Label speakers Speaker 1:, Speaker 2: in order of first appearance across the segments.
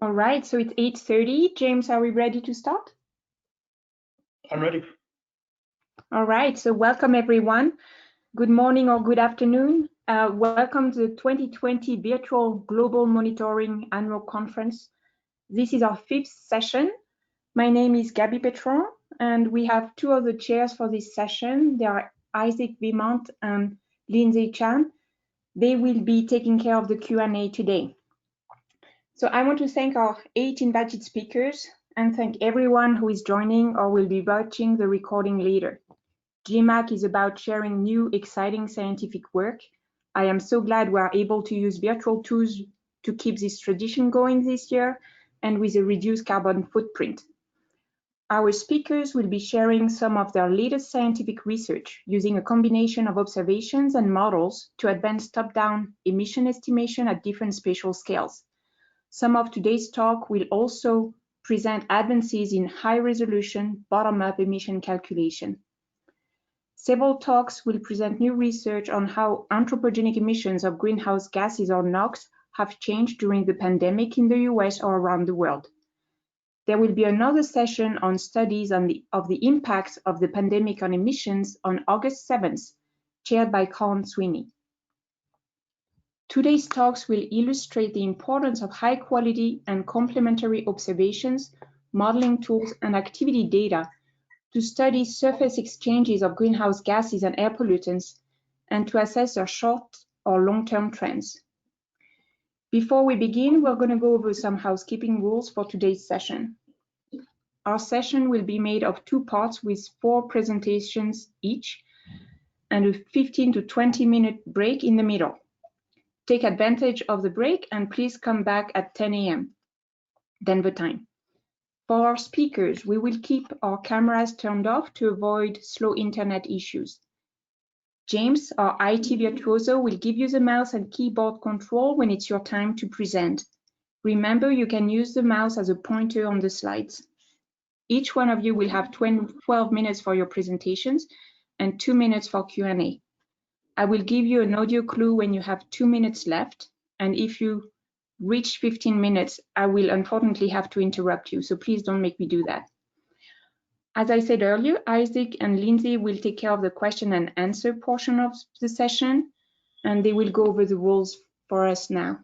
Speaker 1: All right, so it's 8:30. James, are we ready to start?
Speaker 2: I'm ready.
Speaker 1: All right, so welcome everyone. Good morning or good afternoon. Welcome to the 2020 Virtual Global Monitoring Annual Conference. This is our 5th session. My name is Gabby Petron, and we have two other chairs for this session. They are Isaac Vimont and Lindsay Chan. They will be taking care of the Q&A today. So I want to thank our 8 invited speakers and thank everyone who is joining or will be watching the recording later. GMAC is about sharing new, exciting scientific work. I am so glad we are able to use virtual tools to keep this tradition going this year and with a reduced carbon footprint. Our speakers will be sharing some of their latest scientific research using a combination of observations and models to advance top-down emission estimation at different spatial scales. Some of today's talk will also present advances in high-resolution bottom-up emission calculation. Several talks will present new research on how anthropogenic emissions of greenhouse gases or NOx have changed during the pandemic in the US or around the world. There will be another session on studies of the impacts of the pandemic on emissions on August 7th, chaired by Colin Sweeney. Today's talks will illustrate the importance of high-quality and complementary observations, modeling tools, and activity data to study surface exchanges of greenhouse gases and air pollutants and to assess their short or long-term trends. Before we begin, we're going to go over some housekeeping rules for today's session. Our session will be made of 2 parts with 4 presentations each and a 15 to 20-minute break in the middle. Take advantage of the break and please come back at 10 a.m. Denver time. For our speakers, we will keep our cameras turned off to avoid slow internet issues. James, our IT virtuoso, will give you the mouse and keyboard control when it's your time to present. Remember, you can use the mouse as a pointer on the slides. Each one of you will have 12 minutes for your presentations and 2 minutes for Q&A. I will give you an audio clue when you have 2 minutes left, and if you reach 15 minutes, I will unfortunately have to interrupt you, so please don't make me do that. As I said earlier, Isaac and Lindsay will take care of the question and answer portion of the session, and they will go over the rules for us now.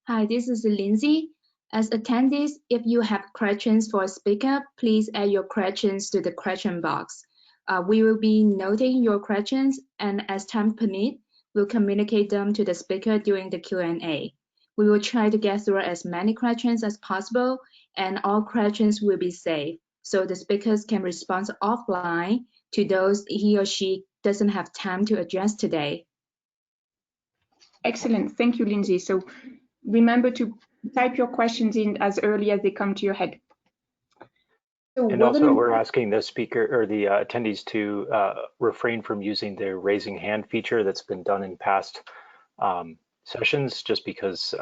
Speaker 3: Hi, this is Lindsay. As attendees, if you have questions for a speaker, please add your questions to the question box. We will be noting your questions, and as time permits, we'll communicate them to the speaker during the Q&A. We will try to get through as many questions as possible, and all questions will be saved, so the speakers can respond offline to those he or she doesn't have time to address today.
Speaker 1: Excellent, thank you, Lindsay. So remember to type your questions in as early as they come to your head. So
Speaker 4: and also we're asking the speaker or the attendees to refrain from using the raising hand feature that's been done in past sessions, just because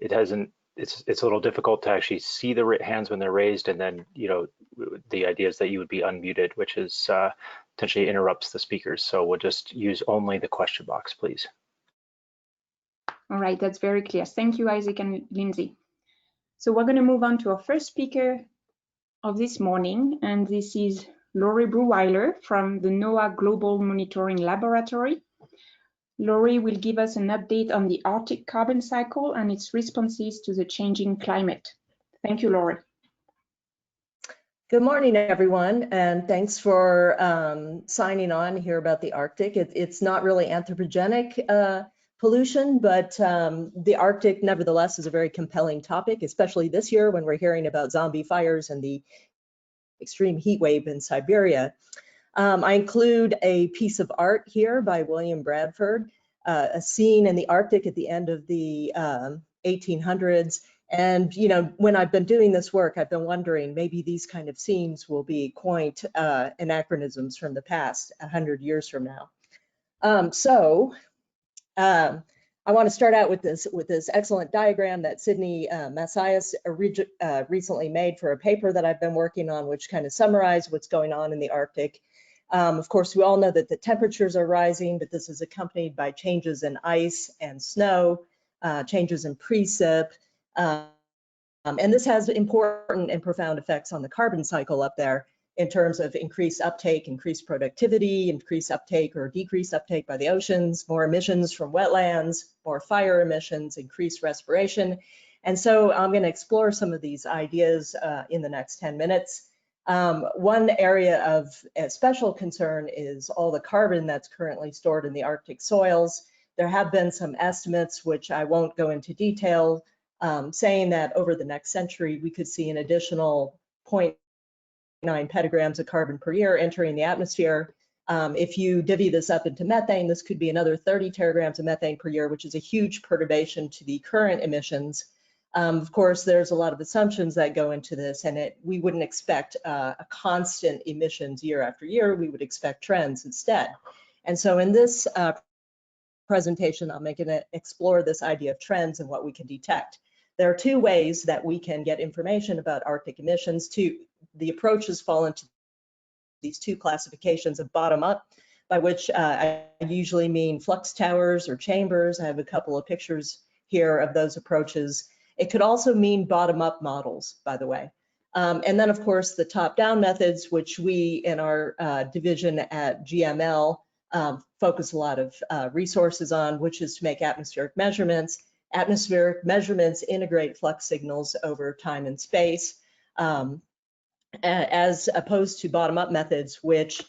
Speaker 4: it's a little difficult to actually see the hands when they're raised, and then the idea is that you would be unmuted, which is potentially interrupts the speakers. So we'll just use only the question box, please.
Speaker 1: All right, that's very clear. Thank you, Isaac and Lindsay. So we're going to move on to our first speaker of this morning, and this is Laurie Bruweiler from the NOAA Global Monitoring Laboratory. Laurie will give us an update on the Arctic carbon cycle and its responses to the changing climate. Thank you, Laurie.
Speaker 5: Good morning, everyone, and thanks for signing on here about the Arctic. It's not really anthropogenic pollution, but the Arctic, nevertheless, is a very compelling topic, especially this year when we're hearing about zombie fires and the extreme heat wave in Siberia. I include a piece of art here by William Bradford, a scene in the Arctic at the end of the 1800s. And, when I've been doing this work, I've been wondering maybe these kind of scenes will be quaint anachronisms from the past 100 years from now. I want to start out with this excellent diagram that Sydney Macias recently made for a paper that I've been working on, which kind of summarized what's going on in the Arctic. Of course, we all know that the temperatures are rising, but this is accompanied by changes in ice and snow, changes in precip, And this has important and profound effects on the carbon cycle up there in terms of increased uptake, increased productivity, increased uptake or decreased uptake by the oceans, more emissions from wetlands, more fire emissions, increased respiration. And so I'm going to explore some of these ideas in the next 10 minutes. One area of special concern is all the carbon that's currently stored in the Arctic soils. There have been some estimates, which I won't go into detail, saying that over the next century, we could see an additional 0.9 petagrams of carbon per year entering the atmosphere. If you divvy this up into methane, this could be another 30 teragrams of methane per year, which is a huge perturbation to the current emissions. Of course, there's a lot of assumptions that go into this, and we wouldn't expect a constant emissions year after year. We would expect trends instead. And so in this presentation, I'm going to explore this idea of trends and what we can detect. There are two ways that we can get information about Arctic emissions. The approaches fall into these two classifications of bottom up, by which I usually mean flux towers or chambers. I have a couple of pictures here of those approaches. It could also mean bottom up models, by the way. And then of course the top down methods, which we in our division at GML focus a lot of resources on, which is to make atmospheric measurements. Atmospheric measurements integrate flux signals over time and space, as opposed to bottom-up methods, which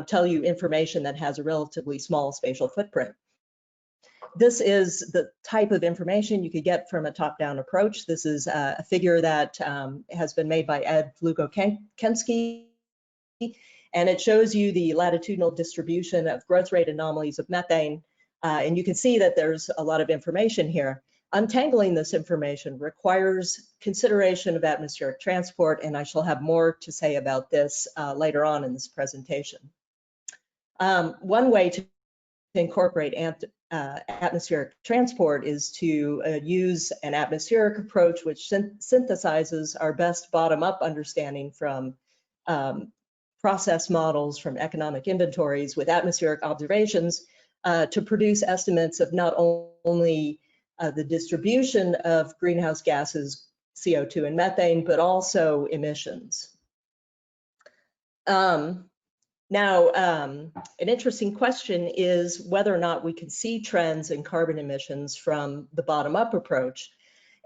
Speaker 5: tell you information that has a relatively small spatial footprint. This is the type of information you could get from a top-down approach. This is a figure that has been made by Ed Flugokensky, and it shows you the latitudinal distribution of growth rate anomalies of methane. And you can see that there's a lot of information here. Untangling this information requires consideration of atmospheric transport, and I shall have more to say about this later on in this presentation. One way to incorporate atmospheric transport is to use an atmospheric approach which synthesizes our best bottom-up understanding from process models, from economic inventories with atmospheric observations to produce estimates of not only the distribution of greenhouse gases, CO2 and methane, but also emissions. Now, an interesting question is whether or not we can see trends in carbon emissions from the bottom-up approach.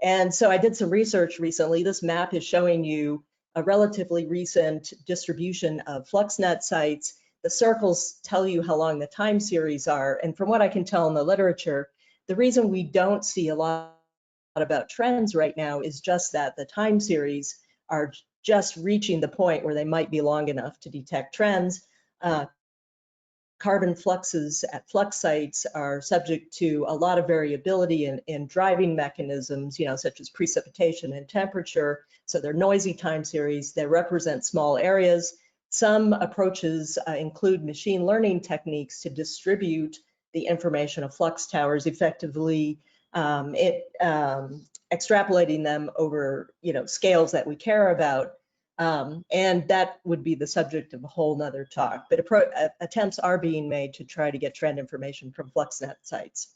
Speaker 5: And so I did some research recently. This map is showing you a relatively recent distribution of FluxNet sites. The circles tell you how long the time series are. And from what I can tell in the literature, the reason we don't see a lot about trends right now is just that the time series are just reaching the point where they might be long enough to detect trends. Carbon fluxes at flux sites are subject to a lot of variability in driving mechanisms, such as precipitation and temperature. So they're noisy time series. They represent small areas. Some approaches include machine learning techniques to distribute the information of flux towers effectively, extrapolating them over scales that we care about. And that would be the subject of a whole nother talk. But attempts are being made to try to get trend information from FluxNet sites.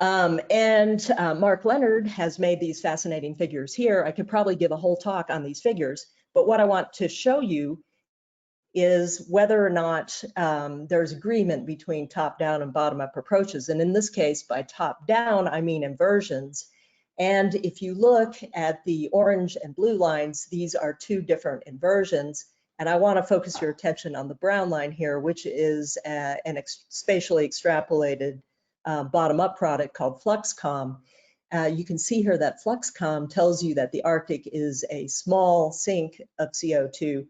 Speaker 5: Mark Leonard has made these fascinating figures here. I could probably give a whole talk on these figures, but what I want to show you is whether or not there's agreement between top-down and bottom-up approaches. And in this case, by top-down, I mean inversions. And if you look at the orange and blue lines, these are two different inversions. And I want to focus your attention on the brown line here, which is an spatially extrapolated bottom-up product called FluxCom. You can see here that FluxCom tells you that the Arctic is a small sink of CO2,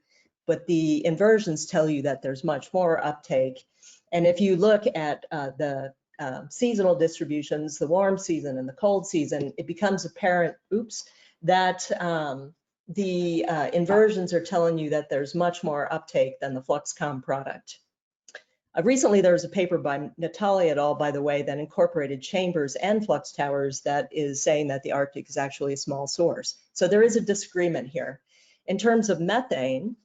Speaker 5: but the inversions tell you that there's much more uptake. And if you look at the seasonal distributions, the warm season and the cold season, it becomes apparent, that the inversions are telling you that there's much more uptake than the FluxCom product. Recently, there was a paper by Natalia et al., by the way, that incorporated chambers and flux towers that is saying that the Arctic is actually a small source. So there is a disagreement here. In terms of methane,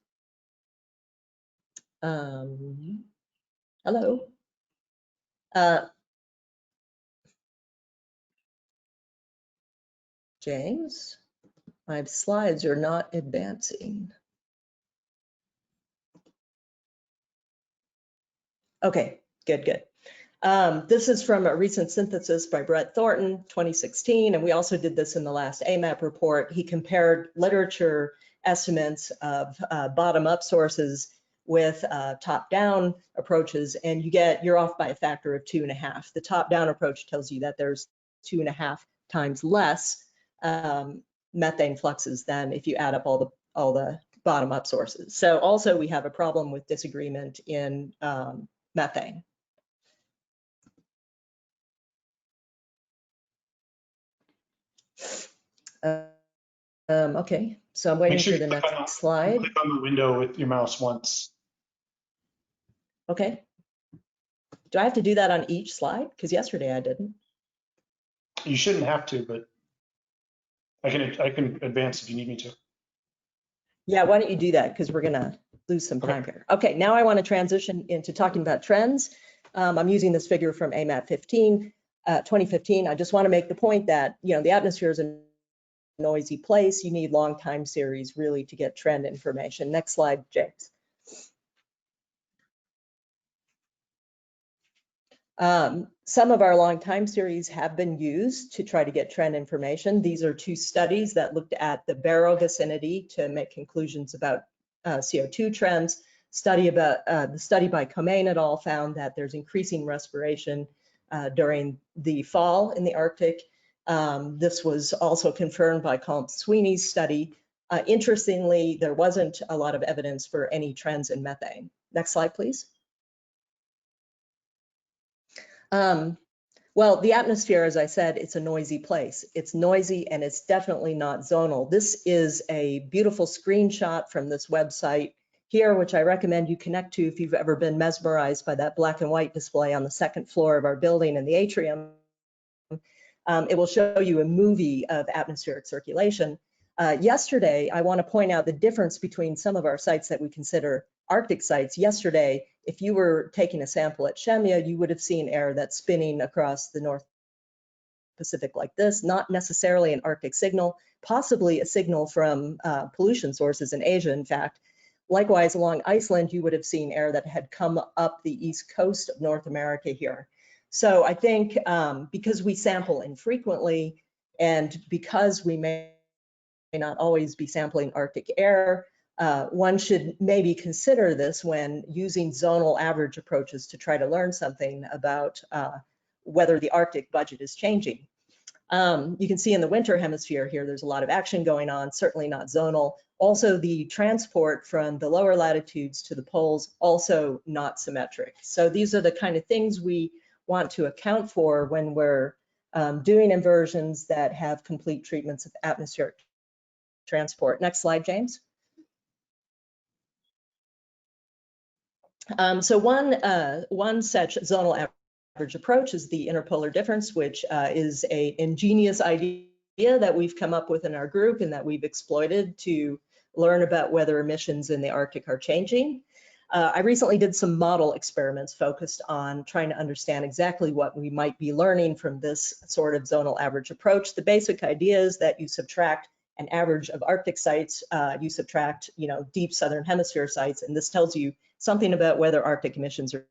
Speaker 5: hello. James? My slides are not advancing. Okay, good. This is from a recent synthesis by Brett Thornton, 2016, and we also did this in the last AMAP report. He compared literature estimates of bottom-up sources with top-down approaches, and you're off by a factor of 2.5. The top-down approach tells you that there's 2.5 times less methane fluxes than if you add up all the bottom-up sources. So also we have a problem with disagreement in methane. Okay, so I'm waiting for the next slide.
Speaker 2: Click on the window with your mouse once.
Speaker 5: Okay. Do I have to do that on each slide? Because yesterday I didn't.
Speaker 2: You shouldn't have to, but I can advance if you need me to.
Speaker 5: Yeah, why don't you do that? Because we're gonna lose some time here. Okay, now I want to transition into talking about trends. I'm using this figure from AMAT 2015. I just want to make the point that, the atmosphere is a noisy place. You need long time series really to get trend information. Next slide, James. Some of our long time series have been used to try to get trend information. These are two studies that looked at the Barrow vicinity to make conclusions about CO2 trends. The study by Comain et al. Found that there's increasing respiration during the fall in the Arctic. This was also confirmed by Colm Sweeney's study. Interestingly, there wasn't a lot of evidence for any trends in methane. Next slide, please. Well, the atmosphere, as I said, it's a noisy place. It's noisy and it's definitely not zonal. This is a beautiful screenshot from this website here, which I recommend you connect to if you've ever been mesmerized by that black and white display on the second floor of our building in the atrium. It will show you a movie of atmospheric circulation. Yesterday, I want to point out the difference between some of our sites that we consider Arctic sites. Yesterday, if you were taking a sample at Shemya, you would have seen air that's spinning across the North Pacific like this, not necessarily an Arctic signal, possibly a signal from pollution sources in Asia, in fact. Likewise, along Iceland, you would have seen air that had come up the east coast of North America here. So I think because we sample infrequently and because we may not always be sampling Arctic air, one should maybe consider this when using zonal average approaches to try to learn something about whether the Arctic budget is changing. You can see in the winter hemisphere here, there's a lot of action going on, certainly not zonal. Also, the transport from the lower latitudes to the poles, also not symmetric. So these are the kind of things we want to account for when we're doing inversions that have complete treatments of atmospheric transport. Next slide, James. So one such zonal average approach is the interpolar difference, which is an ingenious idea that we've come up with in our group and that we've exploited to learn about whether emissions in the Arctic are changing. I recently did some model experiments focused on trying to understand exactly what we might be learning from this sort of zonal average approach. The basic idea is that you subtract an average of Arctic sites, you subtract, deep southern hemisphere sites, and this tells you something about whether Arctic emissions are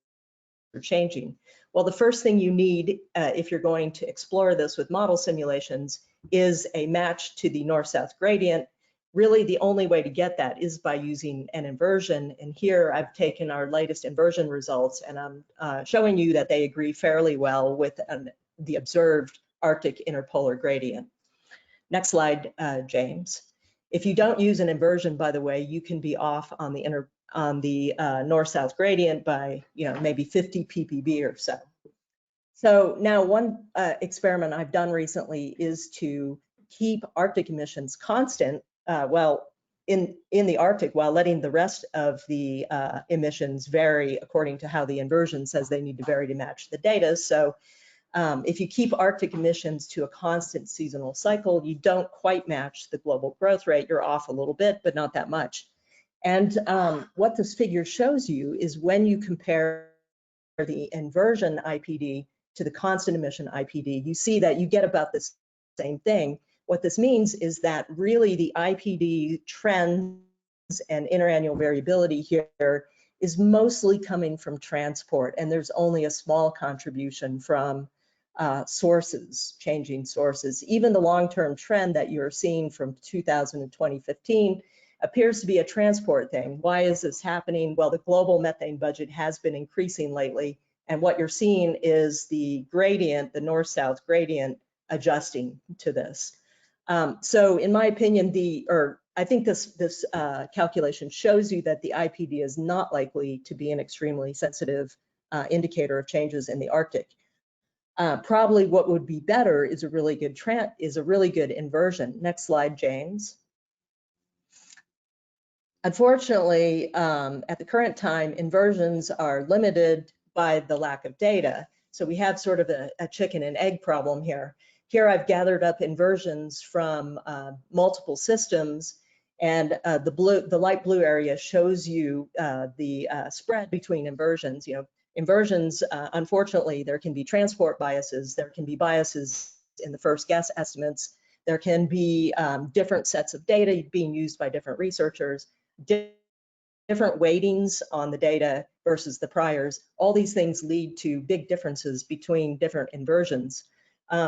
Speaker 5: changing. Well, the first thing you need if you're going to explore this with model simulations is a match to the north-south gradient. Really, the only way to get that is by using an inversion. And here I've taken our latest inversion results and I'm showing you that they agree fairly well with the observed Arctic interpolar gradient. Next slide, James. If you don't use an inversion, by the way, you can be off on the north-south gradient by maybe 50 ppb or so. So now one experiment I've done recently is to keep Arctic emissions constant in the Arctic while letting the rest of the emissions vary according to how the inversion says they need to vary to match the data. So if you keep Arctic emissions to a constant seasonal cycle, you don't quite match the global growth rate. You're off a little bit, but not that much. And what this figure shows you is when you compare the inversion IPD to the constant emission IPD, you see that you get about the same thing, What this means is that really the IPD trends and interannual variability here is mostly coming from transport, and there's only a small contribution from sources, changing sources. Even the long-term trend that you're seeing from 2000 to 2015 appears to be a transport thing. Why is this happening? Well, the global methane budget has been increasing lately, and what you're seeing is the gradient, the north-south gradient, adjusting to this. So in my opinion, I think this calculation shows you that the IPD is not likely to be an extremely sensitive indicator of changes in the Arctic. Probably what would be better is a really good inversion. Next slide, James. Unfortunately, at the current time, inversions are limited by the lack of data. So we have sort of a chicken and egg problem here. Here I've gathered up inversions from multiple systems, and the light blue area shows you the spread between inversions. You know, inversions, unfortunately, there can be transport biases, there can be biases in the first guess estimates, there can be different sets of data being used by different researchers, different weightings on the data versus the priors. All these things lead to big differences between different inversions.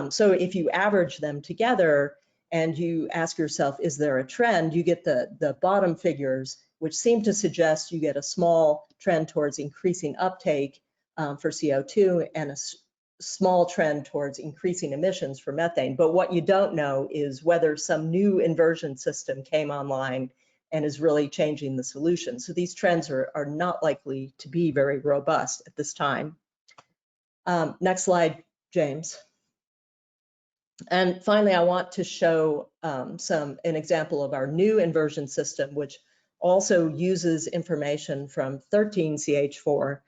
Speaker 5: So if you average them together and you ask yourself, is there a trend? You get the bottom figures, which seem to suggest you get a small trend towards increasing uptake for CO2 and a small trend towards increasing emissions for methane. But what you don't know is whether some new inversion system came online and is really changing the solution. So these trends are not likely to be very robust at this time. Next slide, James. And finally, I want to show an example of our new inversion system, which also uses information from 13CH4.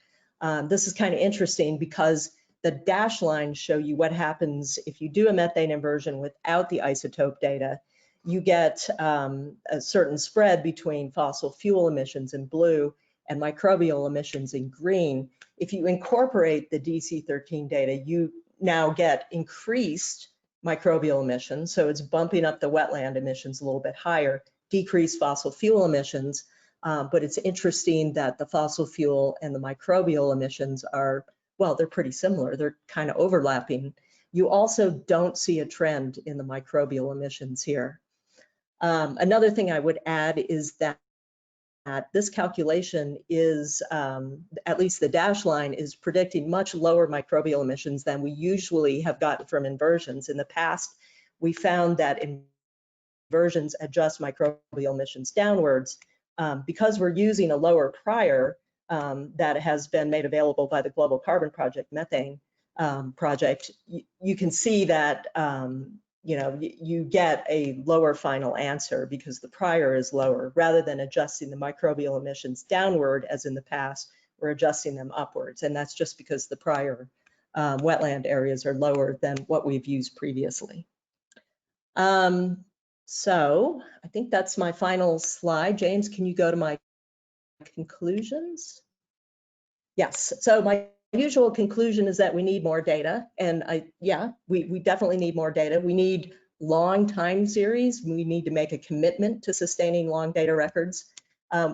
Speaker 5: This is kind of interesting because the dashed lines show you what happens if you do a methane inversion without the isotope data. You get a certain spread between fossil fuel emissions in blue and microbial emissions in green. If you incorporate the DC13 data, you now get increased microbial emissions, so it's bumping up the wetland emissions a little bit higher, decreased fossil fuel emissions, but it's interesting that the fossil fuel and the microbial emissions are, well, they're pretty similar, they're kind of overlapping. You also don't see a trend in the microbial emissions here. Another thing I would add is that this calculation is, at least the dashed line, is predicting much lower microbial emissions than we usually have gotten from inversions. In the past, we found that inversions adjust microbial emissions downwards. Because we're using a lower prior that has been made available by the Global Carbon Project Methane Project, you can see that you get a lower final answer because the prior is lower. Rather than adjusting the microbial emissions downward as in the past, we're adjusting them upwards. And that's just because the prior wetland areas are lower than what we've used previously. So I think that's my final slide. James, can you go to my conclusions? Yes, so my usual conclusion is that we need more data, and we definitely need more data. We need long time series. We need to make a commitment to sustaining long data records.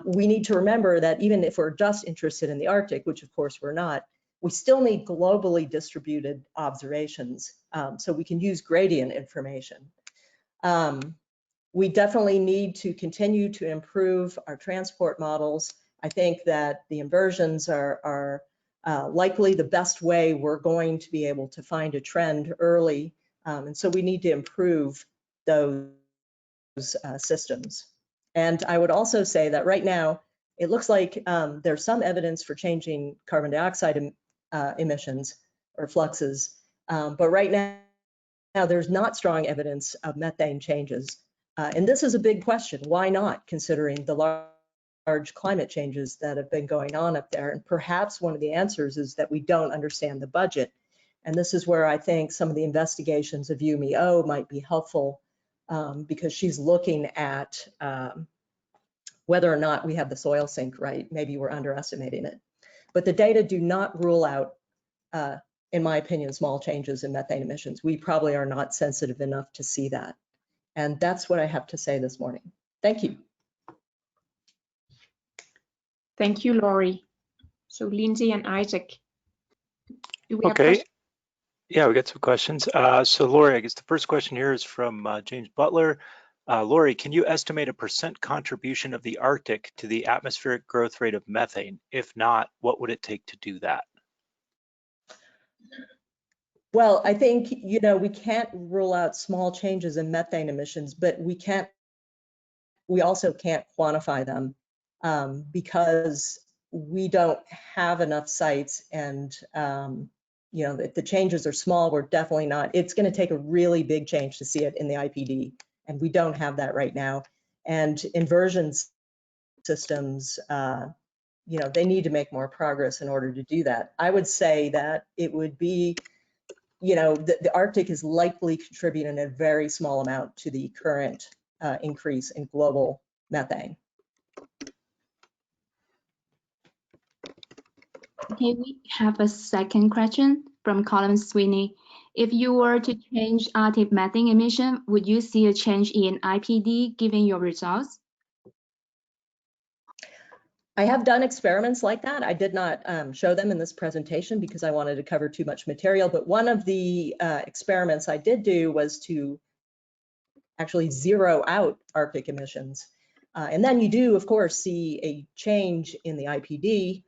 Speaker 5: We need to remember that even if we're just interested in the Arctic, which of course we're not, we still need globally distributed observations, so we can use gradient information. We definitely need to continue to improve our transport models. I think that the inversions are likely the best way we're going to be able to find a trend early. And so we need to improve those systems. And I would also say that right now, it looks like there's some evidence for changing carbon dioxide emissions or fluxes. But right now, there's not strong evidence of methane changes. And this is a big question. Why not, considering the large climate changes that have been going on up there? And perhaps one of the answers is that we don't understand the budget. And this is where I think some of the investigations of UMEO might be helpful, because she's looking at whether or not we have the soil sink right. Maybe we're underestimating it. But the data do not rule out, in my opinion, small changes in methane emissions. We probably are not sensitive enough to see that. And that's what I have to say this morning. Thank you.
Speaker 1: Thank you, Laurie. So Lindsay and Isaac, do we have
Speaker 4: Okay.
Speaker 1: questions?
Speaker 4: Yeah, we got some questions. So Laurie, I guess the first question here is from James Butler. Laurie, can you estimate a % contribution of the Arctic to the atmospheric growth rate of methane? If not, what would it take to do that?
Speaker 5: Well, I think, you know, we can't rule out small changes in methane emissions, but we also can't quantify them because we don't have enough sites, and you know, if the changes are small, we're definitely not. It's going to take a really big change to see it in the IPD, and we don't have that right now. And inversion systems, you know, they need to make more progress in order to do that. I would say that it would be, you know, the Arctic is likely contributing a very small amount to the current increase in global methane.
Speaker 3: Okay, we have a second question from Colin Sweeney. If you were to change Arctic methane emission, would you see a change in IPD given your results?
Speaker 5: I have done experiments like that. I did not show them in this presentation because I wanted to cover too much material, but one of the experiments I did do was to actually zero out Arctic emissions. And then you do, of course, see a change in the IPD.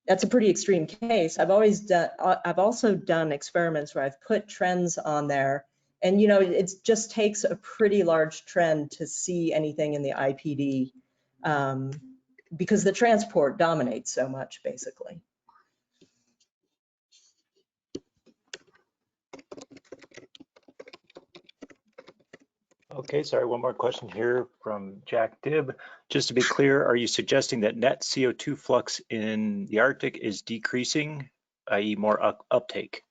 Speaker 5: That's a pretty extreme case. I've also done experiments where I've put trends on there, and you know, it just takes a pretty large trend to see anything in the IPD because the transport dominates so much, basically.
Speaker 4: Okay, sorry, one more question here from Jack Dibb. Just to be clear, are you suggesting that net CO2 flux in the Arctic is decreasing, i.e. more uptake?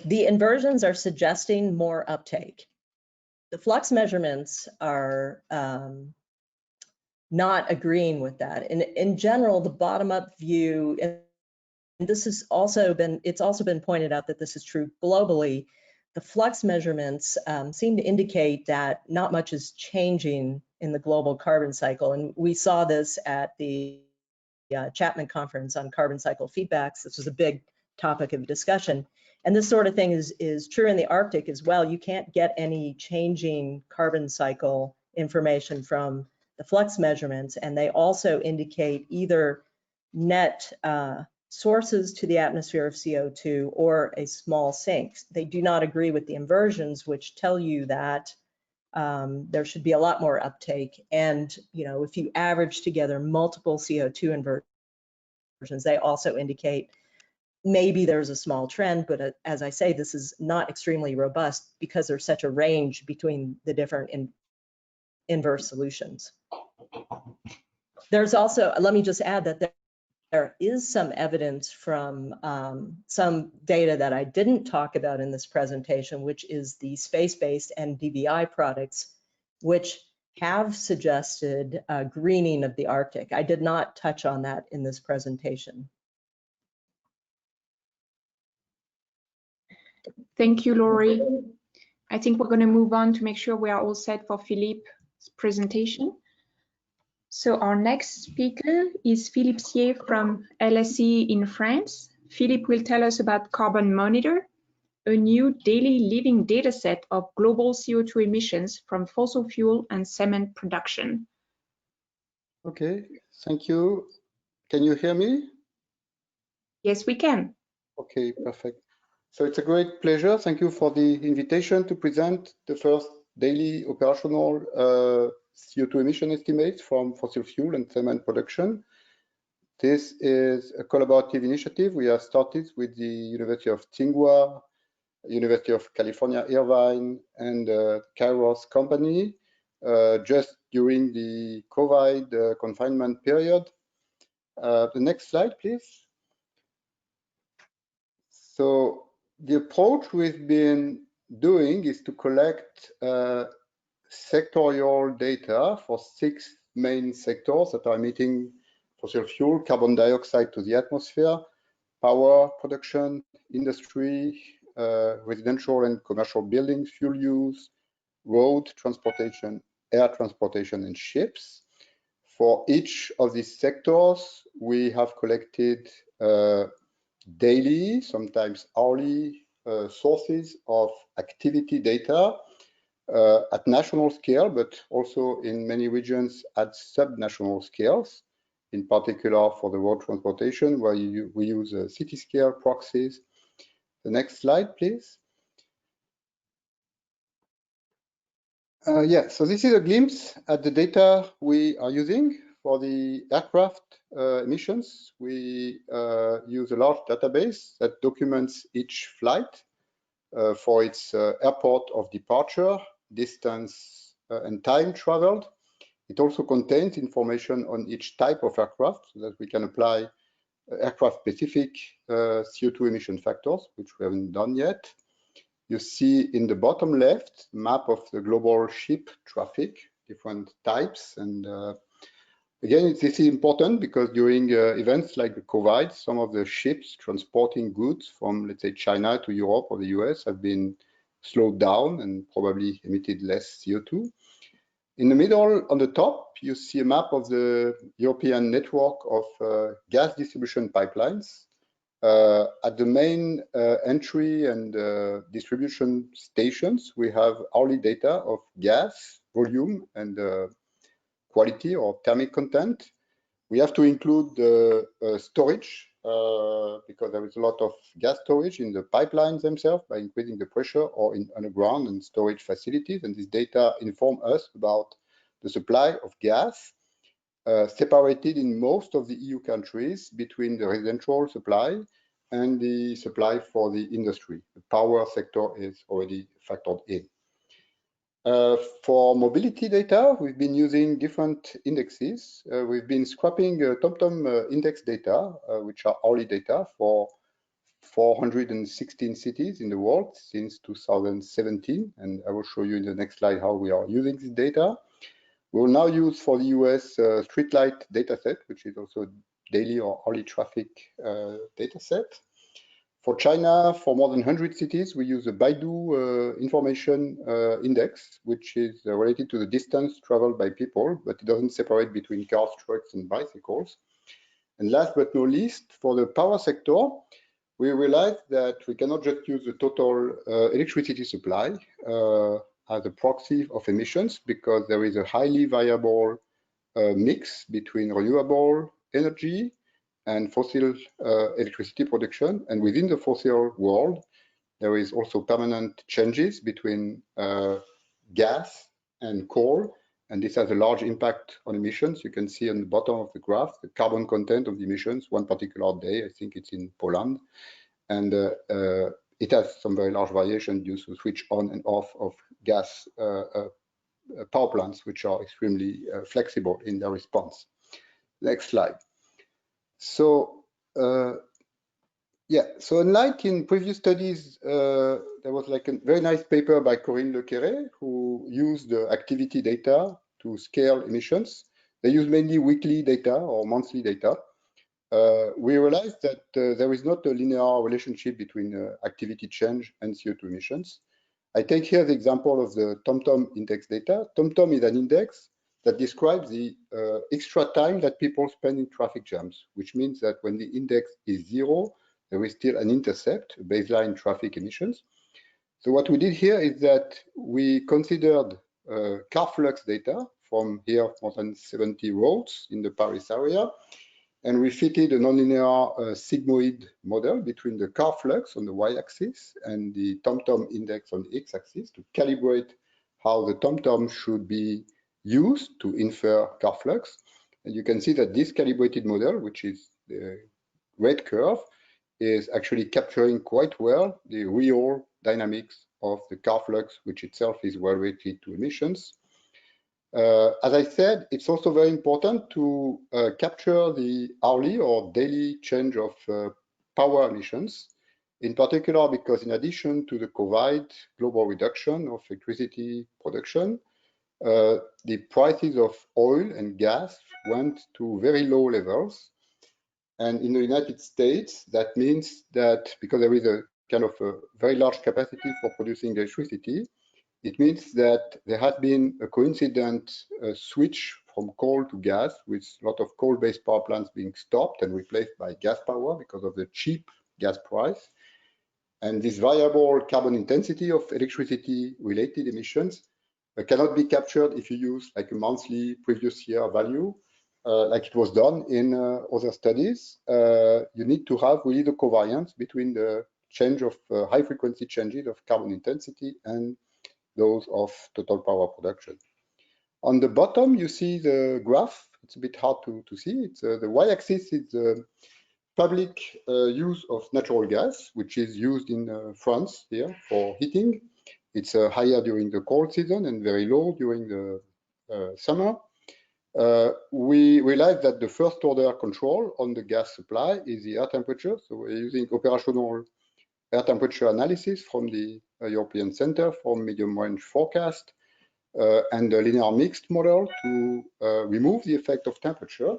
Speaker 5: The inversions are suggesting more uptake. The flux measurements are not agreeing with that. In general, the bottom-up view, and this has also been, it's also been pointed out that this is true globally, the flux measurements seem to indicate that not much is changing in the global carbon cycle. And we saw this at the Chapman Conference on Carbon Cycle Feedbacks. This was a big topic of discussion. And this sort of thing is true in the Arctic as well. You can't get any changing carbon cycle information from the flux measurements. And they also indicate either net sources to the atmosphere of CO2 or a small sink. They do not agree with the inversions, which tell you that there should be a lot more uptake. And you know, if you average together multiple CO2 inversions, they also indicate maybe there's a small trend, but as I say, this is not extremely robust because there's such a range between the different inverse solutions. There's also, let me just add that there is some evidence from some data that I didn't talk about in this presentation, which is the space-based and DBI products, which have suggested greening of the Arctic. I did not touch on that in this presentation.
Speaker 1: Thank you, Laurie. I think we're going to move on to make sure we are all set for Philippe's presentation. So our next speaker is Philippe Sier from LSE in France. Philippe will tell us about Carbon Monitor, a new daily living data set of global CO2 emissions from fossil fuel and cement production.
Speaker 6: Okay, thank you. Can you hear me?
Speaker 1: Yes, we can.
Speaker 6: Okay, perfect. So it's a great pleasure. Thank you for the invitation to present the first daily operational CO2 emission estimates from fossil fuel and cement production. This is a collaborative initiative we have started with the University of Tsinghua, University of California, Irvine, and Kairos company just during the COVID confinement period. The next slide, please. So the approach we've been doing is to collect sectorial data for 6 main sectors that are emitting fossil fuel, carbon dioxide to the atmosphere, power production, industry, residential and commercial buildings, fuel use, road transportation, air transportation, and ships. For each of these sectors, we have collected daily, sometimes hourly sources of activity data at national scale, but also in many regions at subnational scales, in particular for the road transportation, where we use city scale proxies. The next slide, please. Yeah, so this is a glimpse at the data we are using for the aircraft emissions. We use a large database that documents each flight for its airport of departure, distance, and time traveled. It also contains information on each type of aircraft so that we can apply aircraft-specific CO2 emission factors, which we haven't done yet. You see in the bottom left map of the global ship traffic, different types. And again, this is important because during events like the COVID, some of the ships transporting goods from, let's say, China to Europe or the US have been slowed down and probably emitted less CO2. In the middle, on the top, you see a map of the European network of gas distribution pipelines. At the main entry and distribution stations, we have hourly data of gas, volume, and quality or thermic content. We have to include the storage because there is a lot of gas storage in the pipelines themselves by increasing the pressure or in underground and storage facilities. And this data inform us about the supply of gas separated in most of the EU countries between the residential supply and the supply for the industry. The power sector is already factored in. For mobility data, we've been using different indexes. We've been scrapping TomTom index data, which are hourly data for 416 cities in the world since 2017. And I will show you in the next slide how we are using this data. We will now use for the US streetlight dataset, which is also daily or hourly traffic dataset. For China, for more than 100 cities, we use the Baidu information index, which is related to the distance traveled by people, but it doesn't separate between cars, trucks, and bicycles. And last but not least, for the power sector, we realized that we cannot just use the total electricity supply as a proxy of emissions, because there is a highly variable mix between renewable energy and fossil electricity production. And within the fossil world, there is also permanent changes between gas and coal. And this has a large impact on emissions. You can see on the bottom of the graph, the carbon content of the emissions, one particular day, I think it's in Poland. And it has some very large variation due to switch on and off of gas power plants, which are extremely flexible in their response. Next slide. So, yeah, so unlike in previous studies, there was like a very nice paper by Corinne Le Quéré, who used the activity data to scale emissions. They use mainly weekly data or monthly data. We realized that there is not a linear relationship between activity change and CO2 emissions. I take here the example of the TomTom index data. TomTom is an index that describes the extra time that people spend in traffic jams, which means that when the index is 0, there is still an intercept, baseline traffic emissions. So what we did here is that we considered car flux data from here more than 70 roads in the Paris area, and we fitted a nonlinear sigmoid model between the car flux on the y-axis and the TomTom index on the x-axis to calibrate how the TomTom should be used to infer car flux. And you can see that this calibrated model, which is the red curve, is actually capturing quite well the real dynamics of the car flux, which itself is well related to emissions. As I said, it's also very important to capture the hourly or daily change of power emissions, in particular because in addition to the COVID global reduction of electricity production, the prices of oil and gas went to very low levels. And in the United States, that means that because there is a kind of a very large capacity for producing electricity, it means that there has been a coincident switch from coal to gas, with a lot of coal-based power plants being stopped and replaced by gas power because of the cheap gas price. And this variable carbon intensity of electricity-related emissions cannot be captured if you use like a monthly previous year value, like it was done in other studies. You need to have really the covariance between the change of high-frequency changes of carbon intensity and those of total power production. On the bottom, you see the graph. It's a bit hard to see. It's the y-axis is the public use of natural gas, which is used in France here for heating. It's higher during the cold season and very low during the summer. We realized that the first order control on the gas supply is the air temperature. So we're using operational air temperature analysis from the European Center for Medium Range Forecast and the linear mixed model to remove the effect of temperature.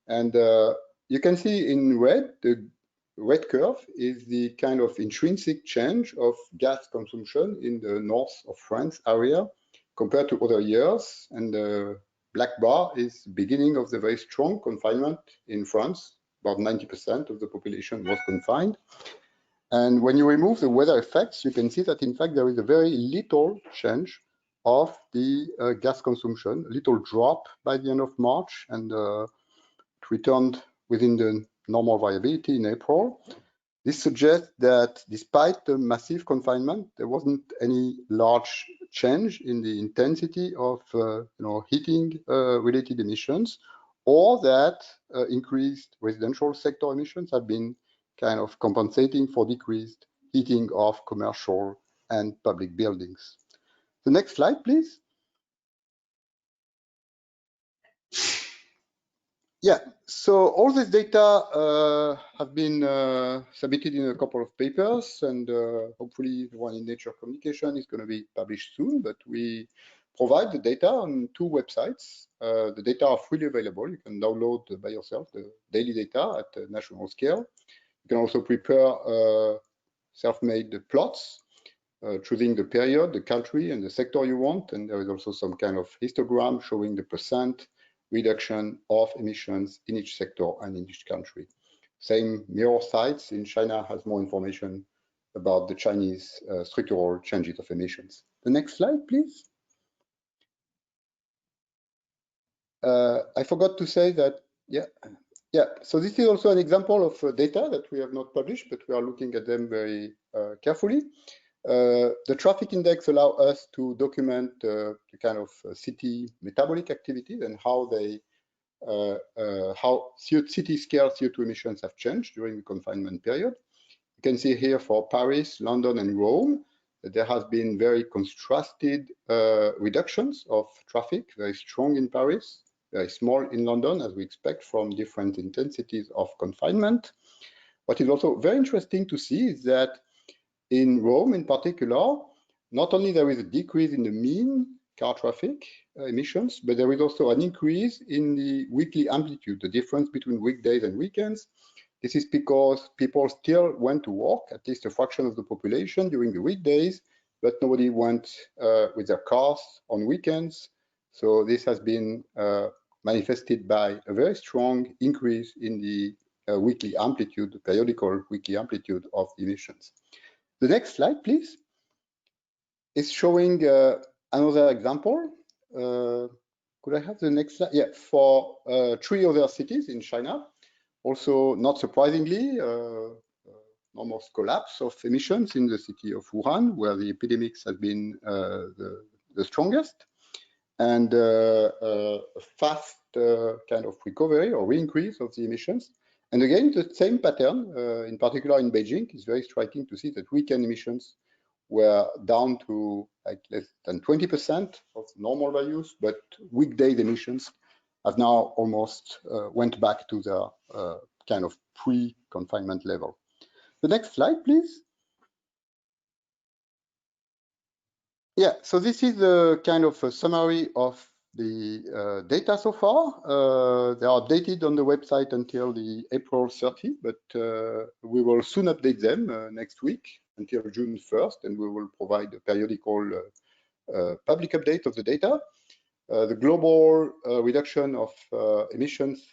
Speaker 6: And you can see in red, the red curve is the kind of intrinsic change of gas consumption in the north of France area compared to other years. And the black bar is the beginning of the very strong confinement in France. About 90% of the population was confined. And when you remove the weather effects, you can see that in fact there is a very little change of the gas consumption, a little drop by the end of March, and it returned within the normal variability in April. This suggests that despite the massive confinement, there wasn't any large change in the intensity of heating related emissions, or that increased residential sector emissions have been kind of compensating for decreased heating of commercial and public buildings. The next slide, please. Yeah, so all this data have been submitted in a couple of papers, and hopefully the one in Nature Communication is going to be published soon, but we provide the data on 2 websites. The data are freely available. You can download by yourself the daily data at the national scale. You can also prepare self-made plots, choosing the period, the country, and the sector you want. And there is also some kind of histogram showing the % reduction of emissions in each sector and in each country. Same mirror sites in China has more information about the Chinese structural changes of emissions. The next slide, please. I forgot to say that, so this is also an example of data that we have not published, but we are looking at them very carefully. The traffic index allows us to document the kind of city metabolic activities and how they, how city scale CO2 emissions have changed during the confinement period. You can see here for Paris, London, and Rome that there has been very contrasted reductions of traffic, very strong in Paris, very small in London, as we expect from different intensities of confinement. What is also very interesting to see is that in Rome, in particular, not only there is a decrease in the mean car traffic emissions, but there is also an increase in the weekly amplitude, the difference between weekdays and weekends. This is because people still went to work, at least a fraction of the population during the weekdays, but nobody went with their cars on weekends. So this has been manifested by a very strong increase in the weekly amplitude, the periodical weekly amplitude of emissions. The next slide, please, is showing another example. Could I have the next slide? Yeah, for 3 other cities in China. Also, not surprisingly, almost collapse of emissions in the city of Wuhan, where the epidemics have been the strongest, and a fast kind of recovery or re-increase of the emissions. And again, the same pattern, in particular in Beijing, is very striking to see that weekend emissions were down to like less than 20% of normal values, but weekday emissions have now almost went back to the kind of pre-confinement level. The next slide, please. Yeah, so this is the kind of a summary of the data so far. They are updated on the website until the April 30, but we will soon update them next week until June 1st, and we will provide a periodical public update of the data. The global reduction of emissions,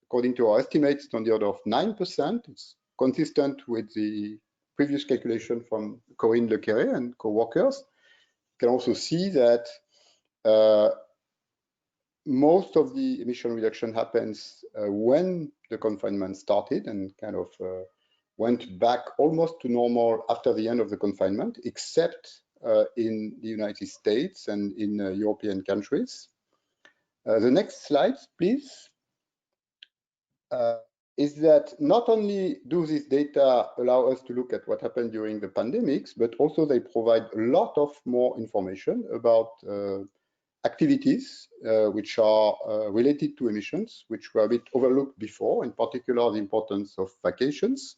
Speaker 6: according to our estimates, is on the order of 9%. It's consistent with the previous calculation from Corinne Lequerre and co-workers. You can also see that most of the emission reduction happens when the confinement started and kind of went back almost to normal after the end of the confinement, except in the United States and in European countries. The next slide, please. Is that not only do these data allow us to look at what happened during the pandemics, but also they provide a lot of more information about activities which are related to emissions, which were a bit overlooked before, in particular the importance of vacations.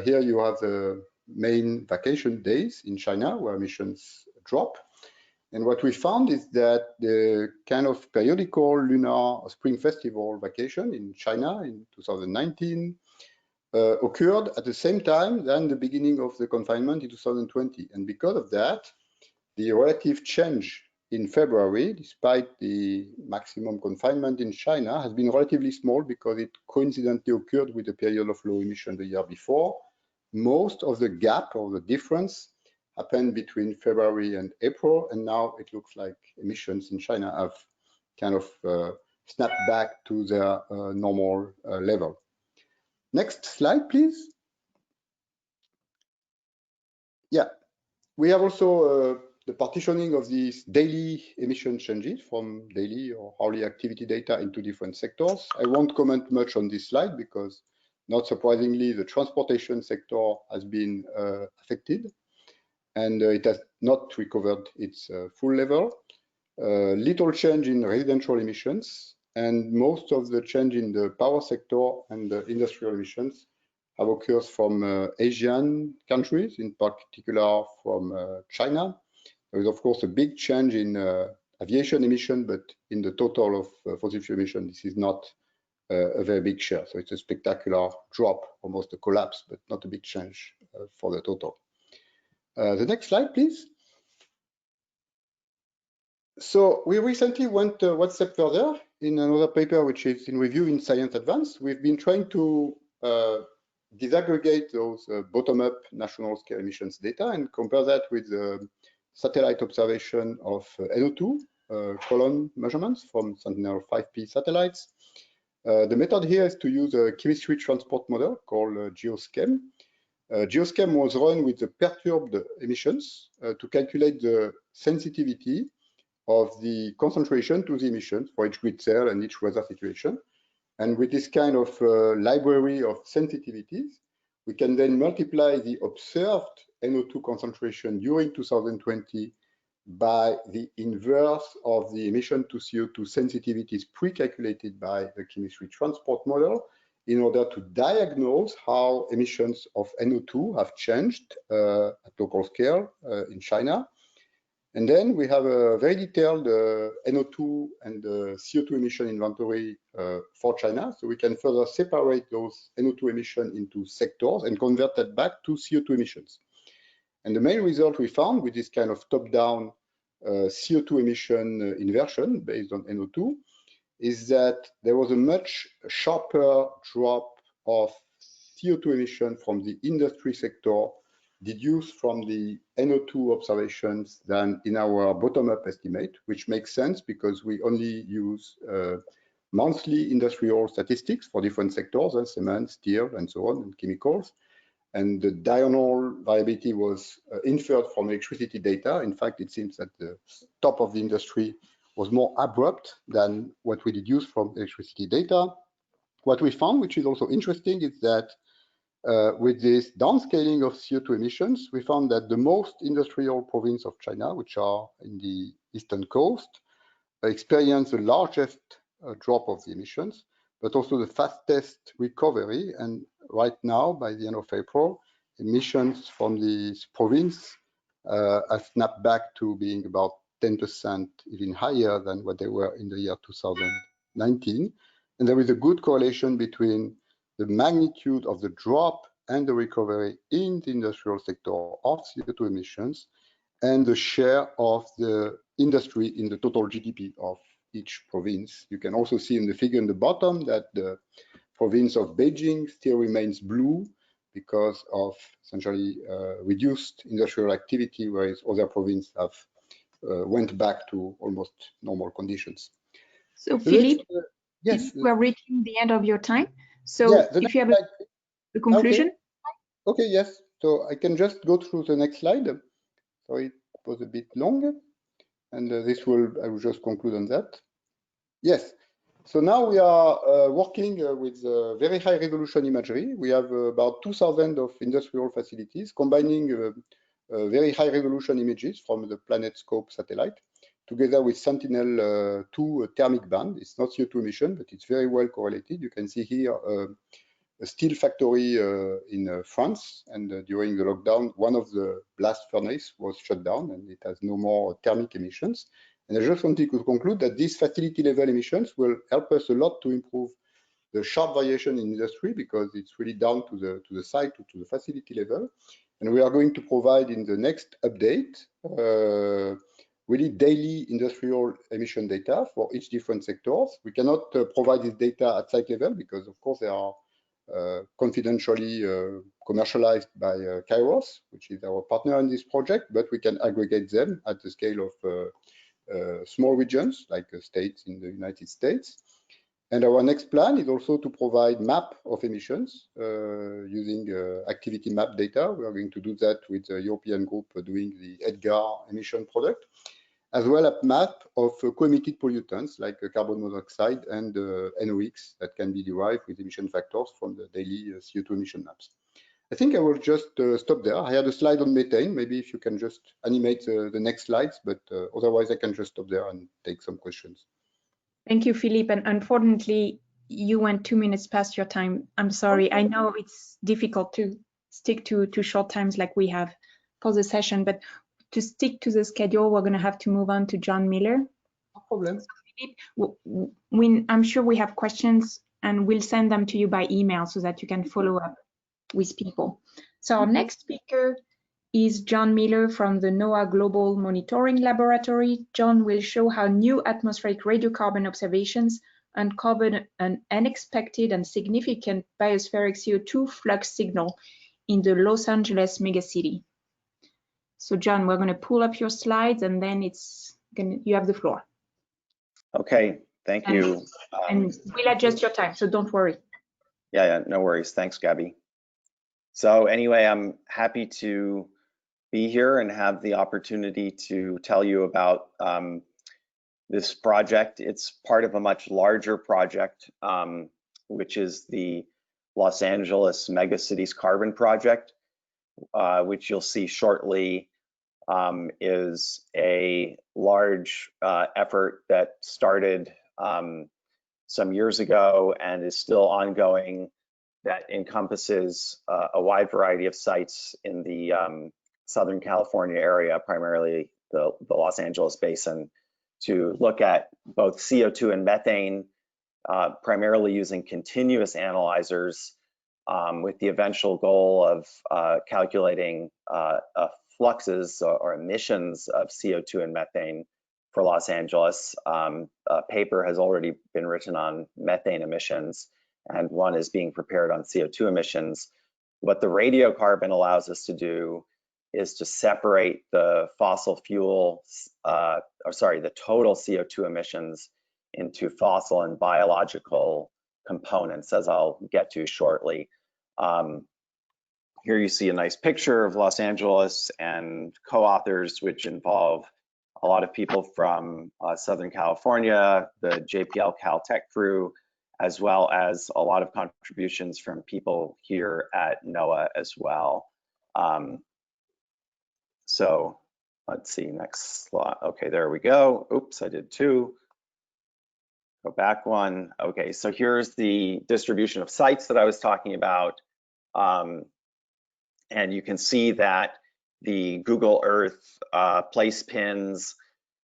Speaker 6: Here you have the main vacation days in China where emissions drop. And what we found is that the kind of periodical lunar spring festival vacation in China in 2019 occurred at the same time than the beginning of the confinement in 2020. And because of that, the relative change in February, despite the maximum confinement in China, has been relatively small because it coincidentally occurred with the period of low emission the year before. Most of the gap or the difference happened between February and April, and now it looks like emissions in China have kind of snapped back to their normal level. Next slide, please. Yeah, we have also the partitioning of these daily emission changes from daily or hourly activity data into different sectors. I won't comment much on this slide because, not surprisingly, the transportation sector has been affected, and it has not recovered its full level. Little change in residential emissions, and most of the change in the power sector and the industrial emissions have occurred from Asian countries, in particular from China. There is, of course, a big change in aviation emission, but in the total of fossil fuel emission, this is not a very big share. So it's a spectacular drop, almost a collapse, but not a big change for the total. The next slide, please. So we recently went one step further in another paper, which is in review in Science Advance. We've been trying to disaggregate those bottom-up national scale emissions data and compare that with the satellite observation of NO2 column measurements from Sentinel-5P satellites. The method here is to use a chemistry transport model called GeoSChem. GeoSChem was run with the perturbed emissions to calculate the sensitivity of the concentration to the emissions for each grid cell and each weather situation. And with this kind of library of sensitivities, we can then multiply the observed NO2 concentration during 2020 by the inverse of the emission to CO2 sensitivities pre-calculated by the chemistry transport model, in order to diagnose how emissions of NO2 have changed at local scale in China. And then we have a very detailed NO2 and CO2 emission inventory for China. So we can further separate those NO2 emissions into sectors and convert that back to CO2 emissions. And the main result we found with this kind of top-down CO2 emission inversion based on NO2 is that there was a much sharper drop of CO2 emission from the industry sector deduced from the NO2 observations than in our bottom-up estimate, which makes sense because we only use monthly industrial statistics for different sectors, cement, steel, and so on, and chemicals. And the diurnal variability was inferred from electricity data. In fact, it seems that the top of the industry was more abrupt than what we deduce from electricity data. What we found, which is also interesting, is that with this downscaling of CO2 emissions, we found that the most industrial province of China, which are in the eastern coast, experience the largest drop of the emissions, but also the fastest recovery. And right now, by the end of April, emissions from this province have snapped back to being about 10%, even higher than what they were in the year 2019. And there is a good correlation between the magnitude of the drop and the recovery in the industrial sector of CO2 emissions and the share of the industry in the total GDP of each province. You can also see in the figure in the bottom that the province of Beijing still remains blue because of essentially reduced industrial activity, whereas other provinces have went back to almost normal conditions.
Speaker 1: So Philippe,
Speaker 6: yes,
Speaker 1: we're reaching the end of your time. So
Speaker 6: yeah,
Speaker 1: if you have a conclusion.
Speaker 6: Okay, yes. So I can just go through the next slide. So it was a bit long, and I will just conclude on that. Yes. So now we are working with very high resolution imagery. We have about 2,000 of industrial facilities combining very high resolution images from the PlanetScope satellite together with Sentinel-2 thermic band. It's not CO2 emission, but it's very well correlated. You can see here a steel factory in France, and during the lockdown, one of the blast furnaces was shut down and it has no more thermic emissions. And I just wanted to conclude that these facility level emissions will help us a lot to improve the sharp variation in industry because it's really down to the site, to the facility level. And we are going to provide in the next update really daily industrial emission data for each different sectors. We cannot provide this data at site level because of course they are confidentially commercialized by Kairos, which is our partner in this project, but we can aggregate them at the scale of small regions like states in the United States. And our next plan is also to provide map of emissions using activity map data. We are going to do that with the European group doing the EDGAR emission product, as well as map of co-emitted pollutants like carbon monoxide and NOx that can be derived with emission factors from the daily CO2 emission maps. I think I will just stop there. I had a slide on methane. Maybe if you can just animate the next slides, but otherwise I can just stop there and take some questions.
Speaker 1: Thank you, Philippe. And unfortunately, you went 2 minutes past your time. I'm sorry. I know it's difficult to stick to short times like we have for the session, but to stick to the schedule, we're going to have to move on to John Miller.
Speaker 6: No problem.
Speaker 1: So Philippe, I'm sure we have questions and we'll send them to you by email so that you can follow up with people. So our next speaker is John Miller from the NOAA Global Monitoring Laboratory. John will show how new atmospheric radiocarbon observations uncovered an unexpected and significant biospheric CO2 flux signal in the Los Angeles megacity. So John, we're going to pull up your slides and then you have the floor.
Speaker 7: Okay, thank you.
Speaker 1: And we'll adjust your time, so don't worry.
Speaker 7: Yeah, no worries. Thanks, Gabby. So anyway, I'm happy to be here and have the opportunity to tell you about this project. It's part of a much larger project, which is the Los Angeles Megacities Carbon Project, which you'll see shortly is a large effort that started some years ago and is still ongoing, that encompasses a wide variety of sites in the Southern California area, primarily the Los Angeles basin, to look at both CO2 and methane, primarily using continuous analyzers with the eventual goal of calculating fluxes or emissions of CO2 and methane for Los Angeles. A paper has already been written on methane emissions, and one is being prepared on CO2 emissions. What the radiocarbon allows us to do is to separate the fossil fuel, the total CO2 emissions into fossil and biological components, as I'll get to shortly. Here you see a nice picture of Los Angeles and co-authors, which involve a lot of people from Southern California, the JPL Caltech crew, as well as a lot of contributions from people here at NOAA as well. So let's see, next slide. Okay, there we go. Oops, I did two. Go back one. Okay, so here's the distribution of sites that I was talking about. And you can see that the Google Earth place pins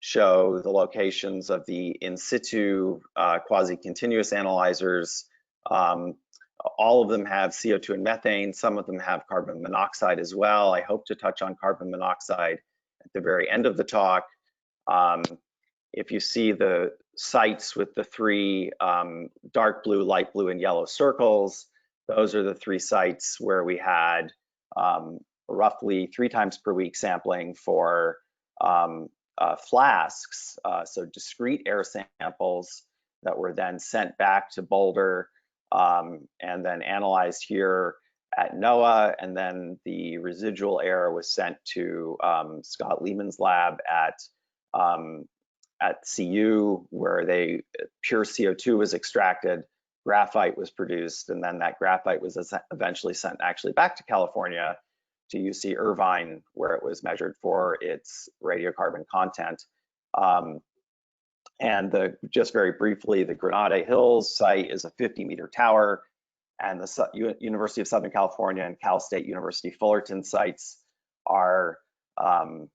Speaker 7: show the locations of the in-situ quasi-continuous analyzers. All of them have CO2 and methane. Some of them have carbon monoxide as well. I hope to touch on carbon monoxide at the very end of the talk. If you see the sites with the three dark blue, light blue, and yellow circles, those are the three sites where we had roughly 3 times per week sampling for flasks, so discrete air samples that were then sent back to Boulder and then analyzed here at NOAA, and then the residual air was sent to Scott Lehman's lab at CU, where pure CO2 was extracted, graphite was produced, and then that graphite was eventually sent actually back to California to UC Irvine, where it was measured for its radiocarbon content. And just very briefly, the Granada Hills site is a 50-meter tower, and the University of Southern California and Cal State University Fullerton sites are on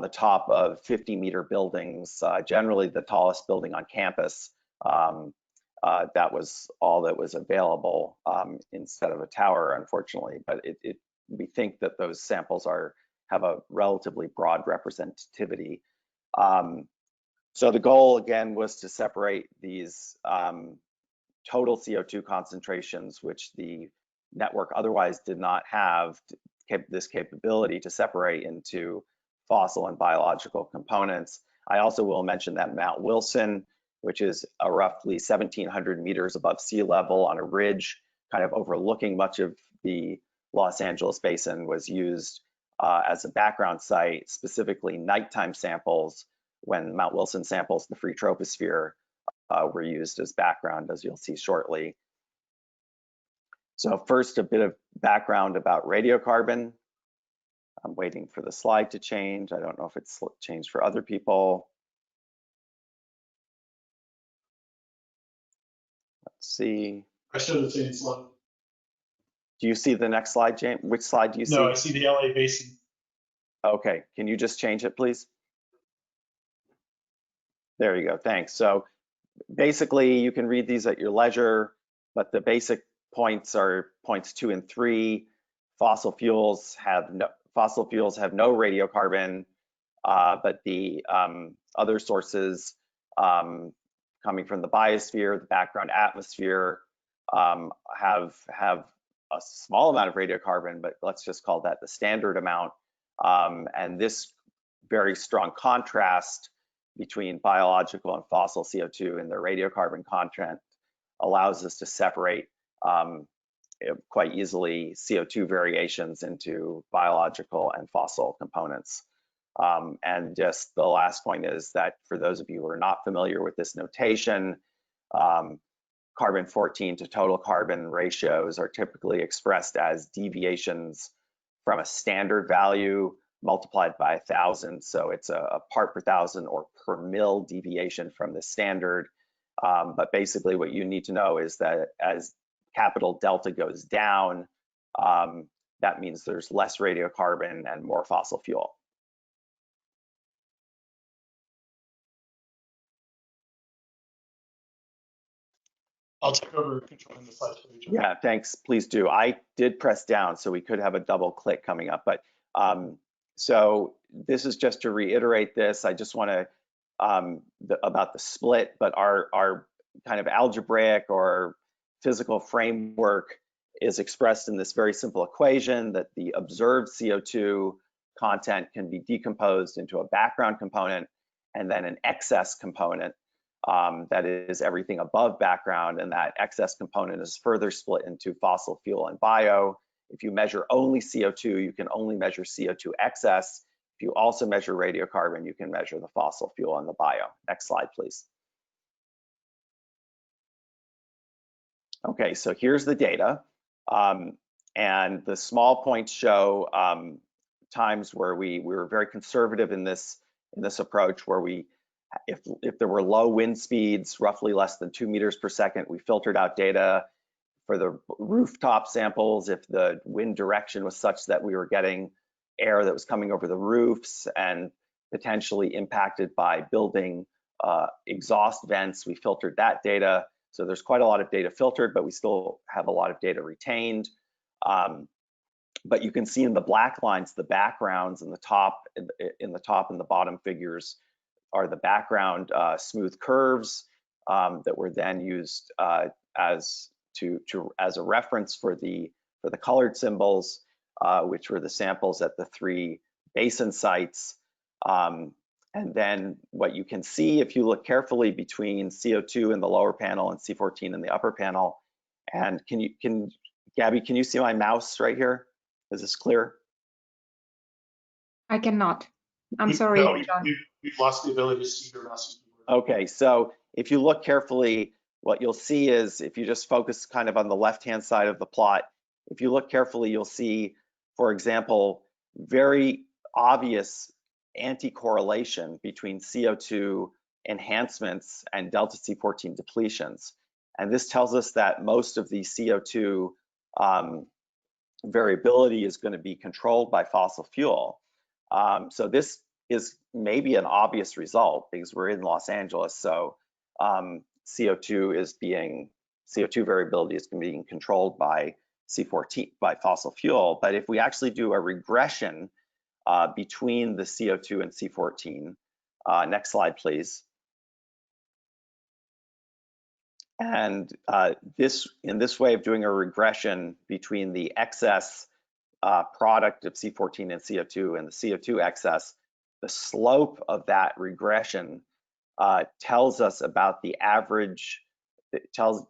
Speaker 7: the top of 50-meter buildings, generally the tallest building on campus. That was all that was available instead of a tower, unfortunately, but we think that those samples have a relatively broad representativity. So the goal, again, was to separate these total CO2 concentrations, which the network otherwise did not have this capability to separate into fossil and biological components. I also will mention that Mount Wilson, which is roughly 1,700 meters above sea level on a ridge, kind of overlooking much of the Los Angeles basin, was used as a background site, specifically nighttime samples. When Mount Wilson samples the free troposphere were used as background, as you'll see shortly. So first, a bit of background about radiocarbon. I'm waiting for the slide to change. I don't know if it's changed for other people. Let's see.
Speaker 2: I showed the same slide.
Speaker 7: Do you see the next slide, James? Which slide do you see?
Speaker 2: No, I see the LA basin.
Speaker 7: Okay, can you just change it, please? There you go, thanks. So basically, you can read these at your leisure, but the basic points are points 2 and 3. Fossil fuels have no radiocarbon, but the other sources coming from the biosphere, the background atmosphere, have a small amount of radiocarbon, but let's just call that the standard amount. And this very strong contrast between biological and fossil CO2 and their radiocarbon content allows us to separate quite easily CO2 variations into biological and fossil components. And just the last point is that for those of you who are not familiar with this notation, carbon-14 to total carbon ratios are typically expressed as deviations from a standard value multiplied by 1,000. So it's a part per thousand or per mil deviation from the standard. But basically what you need to know is that as capital delta goes down, that means there's less radiocarbon and more fossil fuel.
Speaker 2: I'll take over controlling the slides for you, John.
Speaker 7: Yeah, thanks, please do. I did press down, so we could have a double click coming up, but so this is just to reiterate this. I just want to about the split, but our kind of algebraic or physical framework is expressed in this very simple equation that the observed CO2 content can be decomposed into a background component and then an excess component that is everything above background, and that excess component is further split into fossil fuel and bio. If you measure only CO2, you can only measure CO2 excess. If you also measure radiocarbon, you can measure the fossil fuel and the bio. Next slide, please. Okay, so here's the data. And the small points show times where we were very conservative in this approach, where if there were low wind speeds, roughly less than 2 meters per second, we filtered out data. For the rooftop samples, if the wind direction was such that we were getting air that was coming over the roofs and potentially impacted by building exhaust vents. We filtered that data. So there's quite a lot of data filtered, but we still have a lot of data retained. But you can see in the black lines, the backgrounds in the top and the bottom figures are the background smooth curves that were then used as a reference for the colored symbols, which were the samples at the 3 basin sites. And then what you can see if you look carefully between CO2 in the lower panel and C14 in the upper panel, and Gabby, can you see my mouse right here? Is this clear?
Speaker 1: I cannot. I'm sorry,
Speaker 2: No,
Speaker 1: John.
Speaker 2: we've lost the ability to see your mouse.
Speaker 7: Okay, so if you look carefully, what you'll see is, if you just focus kind of on the left-hand side of the plot, if you look carefully, you'll see, for example, very obvious anti-correlation between CO2 enhancements and delta C14 depletions. And this tells us that most of the CO2 variability is going to be controlled by fossil fuel. So this is maybe an obvious result because we're in Los Angeles, so CO2 variability is being controlled by C14, by fossil fuel. But if we actually do a regression between the CO2 and C14, next slide, please. And in this way of doing a regression between the excess product of C14 and CO2 and the CO2 excess, the slope of that regression tells us about the average,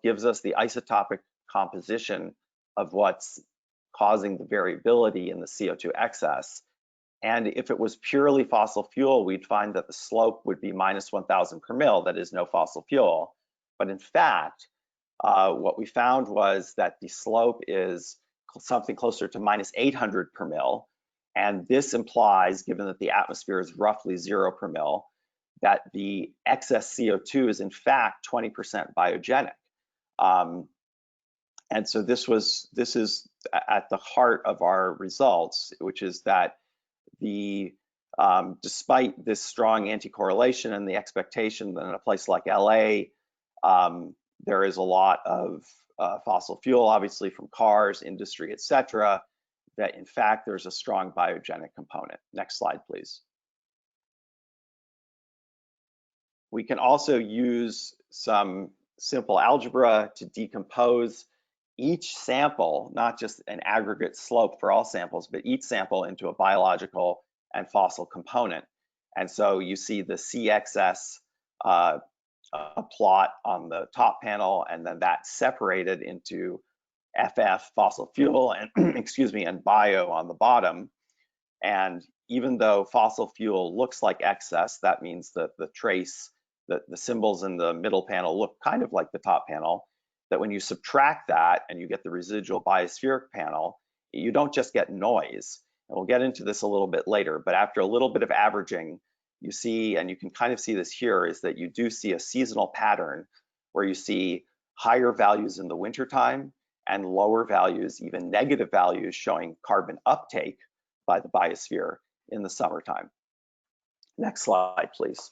Speaker 7: gives us the isotopic composition of what's causing the variability in the CO2 excess. And if it was purely fossil fuel, we'd find that the slope would be minus 1,000 per mil, that is no fossil fuel. But in fact, what we found was that the slope is something closer to minus 800 per mil. And this implies, given that the atmosphere is roughly 0 per mil, that the excess CO2 is in fact 20% biogenic. And so this is at the heart of our results, which is that despite this strong anti-correlation and the expectation that in a place like LA, there is a lot of fossil fuel, obviously from cars, industry, etc., that in fact there's a strong biogenic component. Next slide, please. We can also use some simple algebra to decompose each sample, not just an aggregate slope for all samples, but each sample into a biological and fossil component. And so you see the CXS plot on the top panel, and then that separated into FF, fossil fuel, and excuse me, and bio on the bottom. And even though fossil fuel looks like excess, that means that the trace, the symbols in the middle panel look kind of like the top panel, that when you subtract that and you get the residual biospheric panel, you don't just get noise. And we'll get into this a little bit later, but after a little bit of averaging, you see, and you can kind of see this here, is that you do see a seasonal pattern where you see higher values in the wintertime and lower values, even negative values, showing carbon uptake by the biosphere in the summertime. Next slide, please.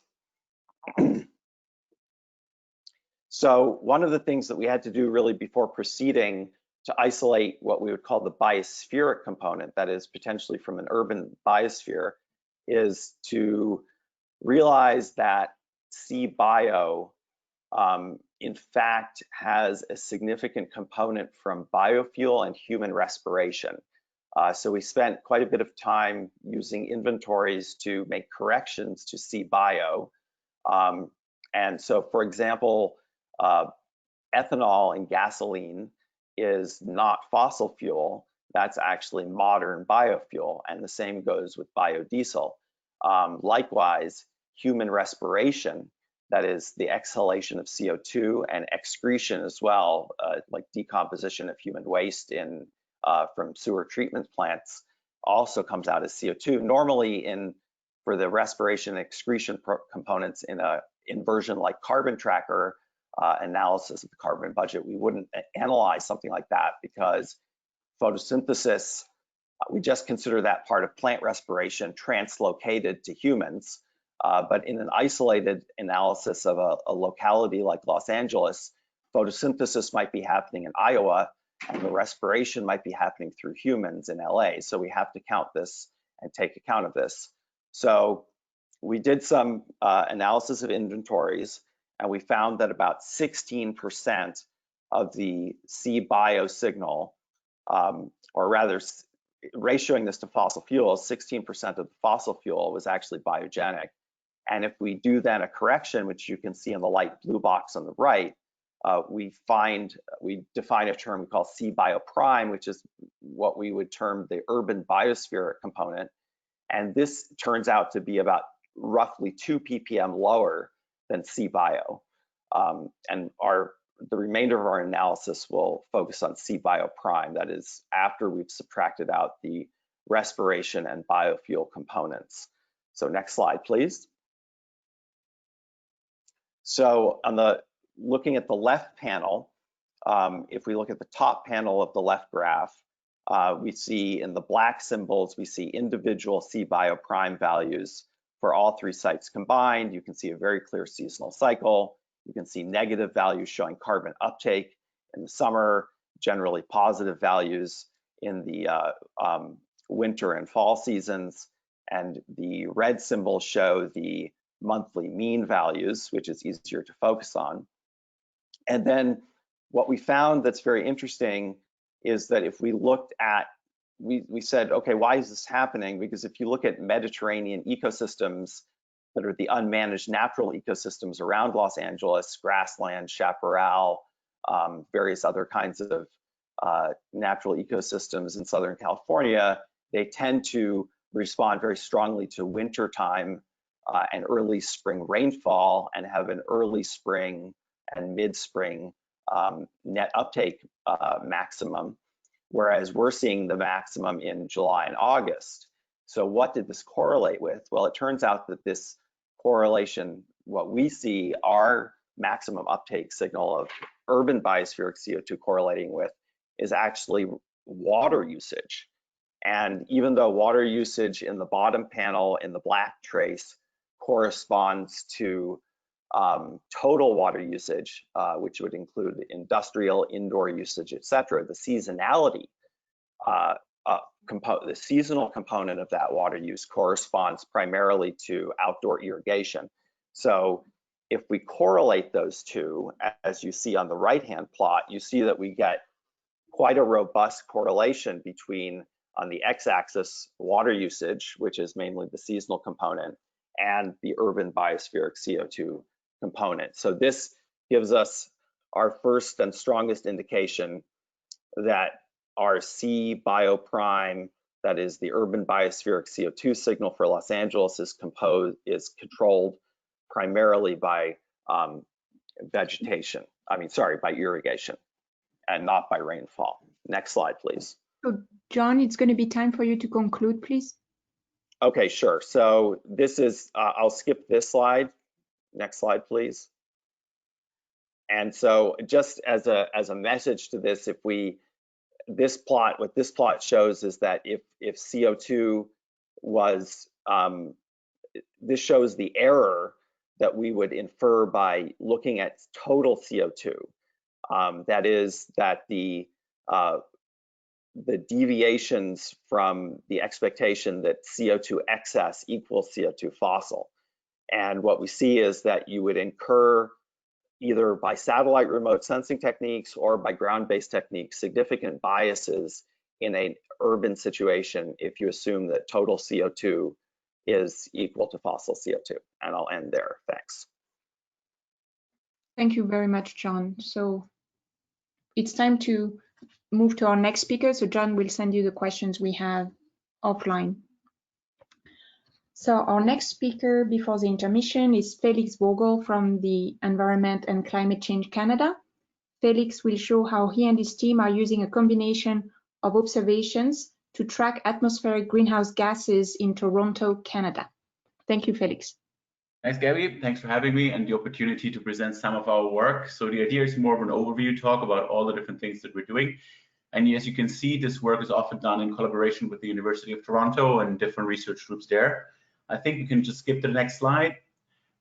Speaker 7: So one of the things that we had to do really before proceeding to isolate what we would call the biospheric component, that is potentially from an urban biosphere, is to realize that CBio in fact has a significant component from biofuel and human respiration. So we spent quite a bit of time using inventories to make corrections to CBio. And so, for example, ethanol in gasoline is not fossil fuel. That's actually modern biofuel, and the same goes with biodiesel. Likewise, human respiration, that is the exhalation of CO2 and excretion as well, like decomposition of human waste from sewer treatment plants, also comes out as CO2. Normally, for the respiration and excretion components in a inversion like carbon tracker analysis of the carbon budget, we wouldn't analyze something like that because photosynthesis We just consider that part of plant respiration translocated to humans. But in an isolated analysis of a locality like Los Angeles, photosynthesis might be happening in Iowa, and the respiration might be happening through humans in LA. So we have to count this and take account of this. So we did some analysis of inventories, and we found that about 16% of the C-bio signal, or rather ratioing this to fossil fuels, 16% of the fossil fuel was actually biogenic. And if we do then a correction, which you can see in the light blue box on the right, we define a term we call C-bio prime, which is what we would term the urban biospheric component. And this turns out to be about roughly 2 ppm lower than C-bio. And the remainder of our analysis will focus on C-bio prime, that is after we've subtracted out the respiration and biofuel components. So next slide, please. So looking at the left panel, if we look at the top panel of the left graph, we see in the black symbols, we see individual C-bio prime values for all 3 sites combined. You can see a very clear seasonal cycle. You can see negative values showing carbon uptake in the summer, generally positive values in the winter and fall seasons. And the red symbols show the monthly mean values, which is easier to focus on. And then what we found that's very interesting is that if we looked at, we said, okay, why is this happening? Because if you look at Mediterranean ecosystems that are the unmanaged natural ecosystems around Los Angeles, grassland, chaparral, various other kinds of natural ecosystems in Southern California, they tend to respond very strongly to wintertime and early spring rainfall, and have an early spring and mid-spring net uptake maximum, whereas we're seeing the maximum in July and August. So what did this correlate with? Well, it turns out that this correlation, what we see, our maximum uptake signal of urban biospheric CO2 correlating with, is actually water usage. And even though water usage in the bottom panel in the black trace corresponds to total water usage, which would include industrial, indoor usage, etc., the seasonality, the seasonal component of that water use corresponds primarily to outdoor irrigation. So if we correlate those two, as you see on the right-hand plot, you see that we get quite a robust correlation between, on the x-axis, water usage, which is mainly the seasonal component, and the urban biospheric CO2 component. So this gives us our first and strongest indication that our C-bio prime, that is the urban biospheric CO2 signal for Los Angeles, is controlled primarily by by irrigation, and not by rainfall. Next slide, please.
Speaker 1: So John, it's going to be time for you to conclude, please.
Speaker 7: Okay, sure. So this is, I'll skip this slide. Next slide, please. And so just as a message to this, what this plot shows is that if CO2 was, this shows the error that we would infer by looking at total CO2. That is that the deviations from the expectation that CO2 excess equals CO2 fossil. And what we see is that you would incur, either by satellite remote sensing techniques or by ground-based techniques, significant biases in an urban situation if you assume that total CO2 is equal to fossil CO2. And I'll end there. Thanks.
Speaker 1: Thank you very much, John. So it's time to move to our next speaker. So John will send you the questions we have offline. So our next speaker before the intermission is Felix Vogel from the Environment and Climate Change Canada. Felix will show how he and his team are using a combination of observations to track atmospheric greenhouse gases in Toronto, Canada. Thank you, Felix.
Speaker 8: Thanks, Gabby. Thanks for having me and the opportunity to present some of our work. So the idea is more of an overview talk about all the different things that we're doing. And as you can see, this work is often done in collaboration with the University of Toronto and different research groups there. I think we can just skip to the next slide,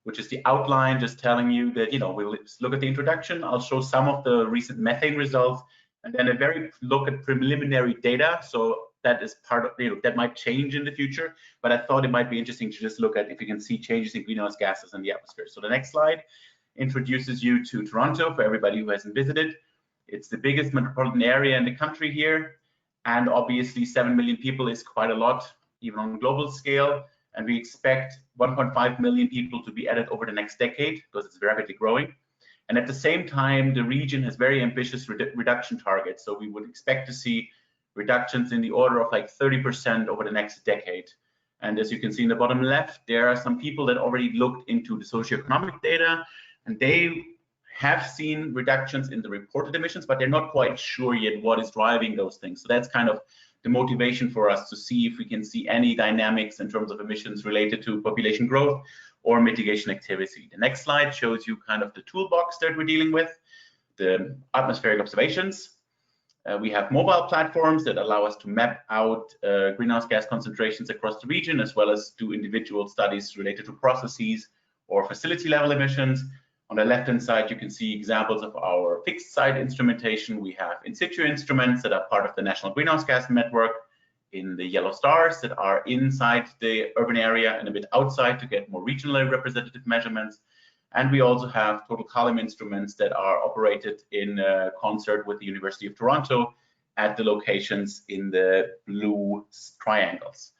Speaker 8: which is the outline, just telling you that, we'll look at the introduction. I'll show some of the recent methane results, and then a very look at preliminary data. So that is part of, that might change in the future, but I thought it might be interesting to just look at if you can see changes in greenhouse gases in the atmosphere. So the next slide introduces you to Toronto for everybody who hasn't visited. It's the biggest metropolitan area in the country here, and obviously 7 million people is quite a lot, even on a global scale. And we expect 1.5 million people to be added over the next decade because it's rapidly growing. And at the same time, the region has very ambitious reduction targets. So we would expect to see reductions in the order of like 30% over the next decade. And as you can see in the bottom left, there are some people that already looked into the socioeconomic data, and they have seen reductions in the reported emissions, but they're not quite sure yet what is driving those things. So that's kind of the motivation for us to see if we can see any dynamics in terms of emissions related to population growth or mitigation activity. The next slide shows you kind of the toolbox that we're dealing with, the atmospheric observations. We have mobile platforms that allow us to map out greenhouse gas concentrations across the region, as well as do individual studies related to processes or facility level emissions. On the left-hand side, you can see examples of our fixed site instrumentation. We have in-situ instruments that are part of the National Greenhouse Gas Network in the yellow stars that are inside the urban area and a bit outside to get more regionally representative measurements. And we also have total column instruments that are operated in concert with the University of Toronto at the locations in the blue triangles.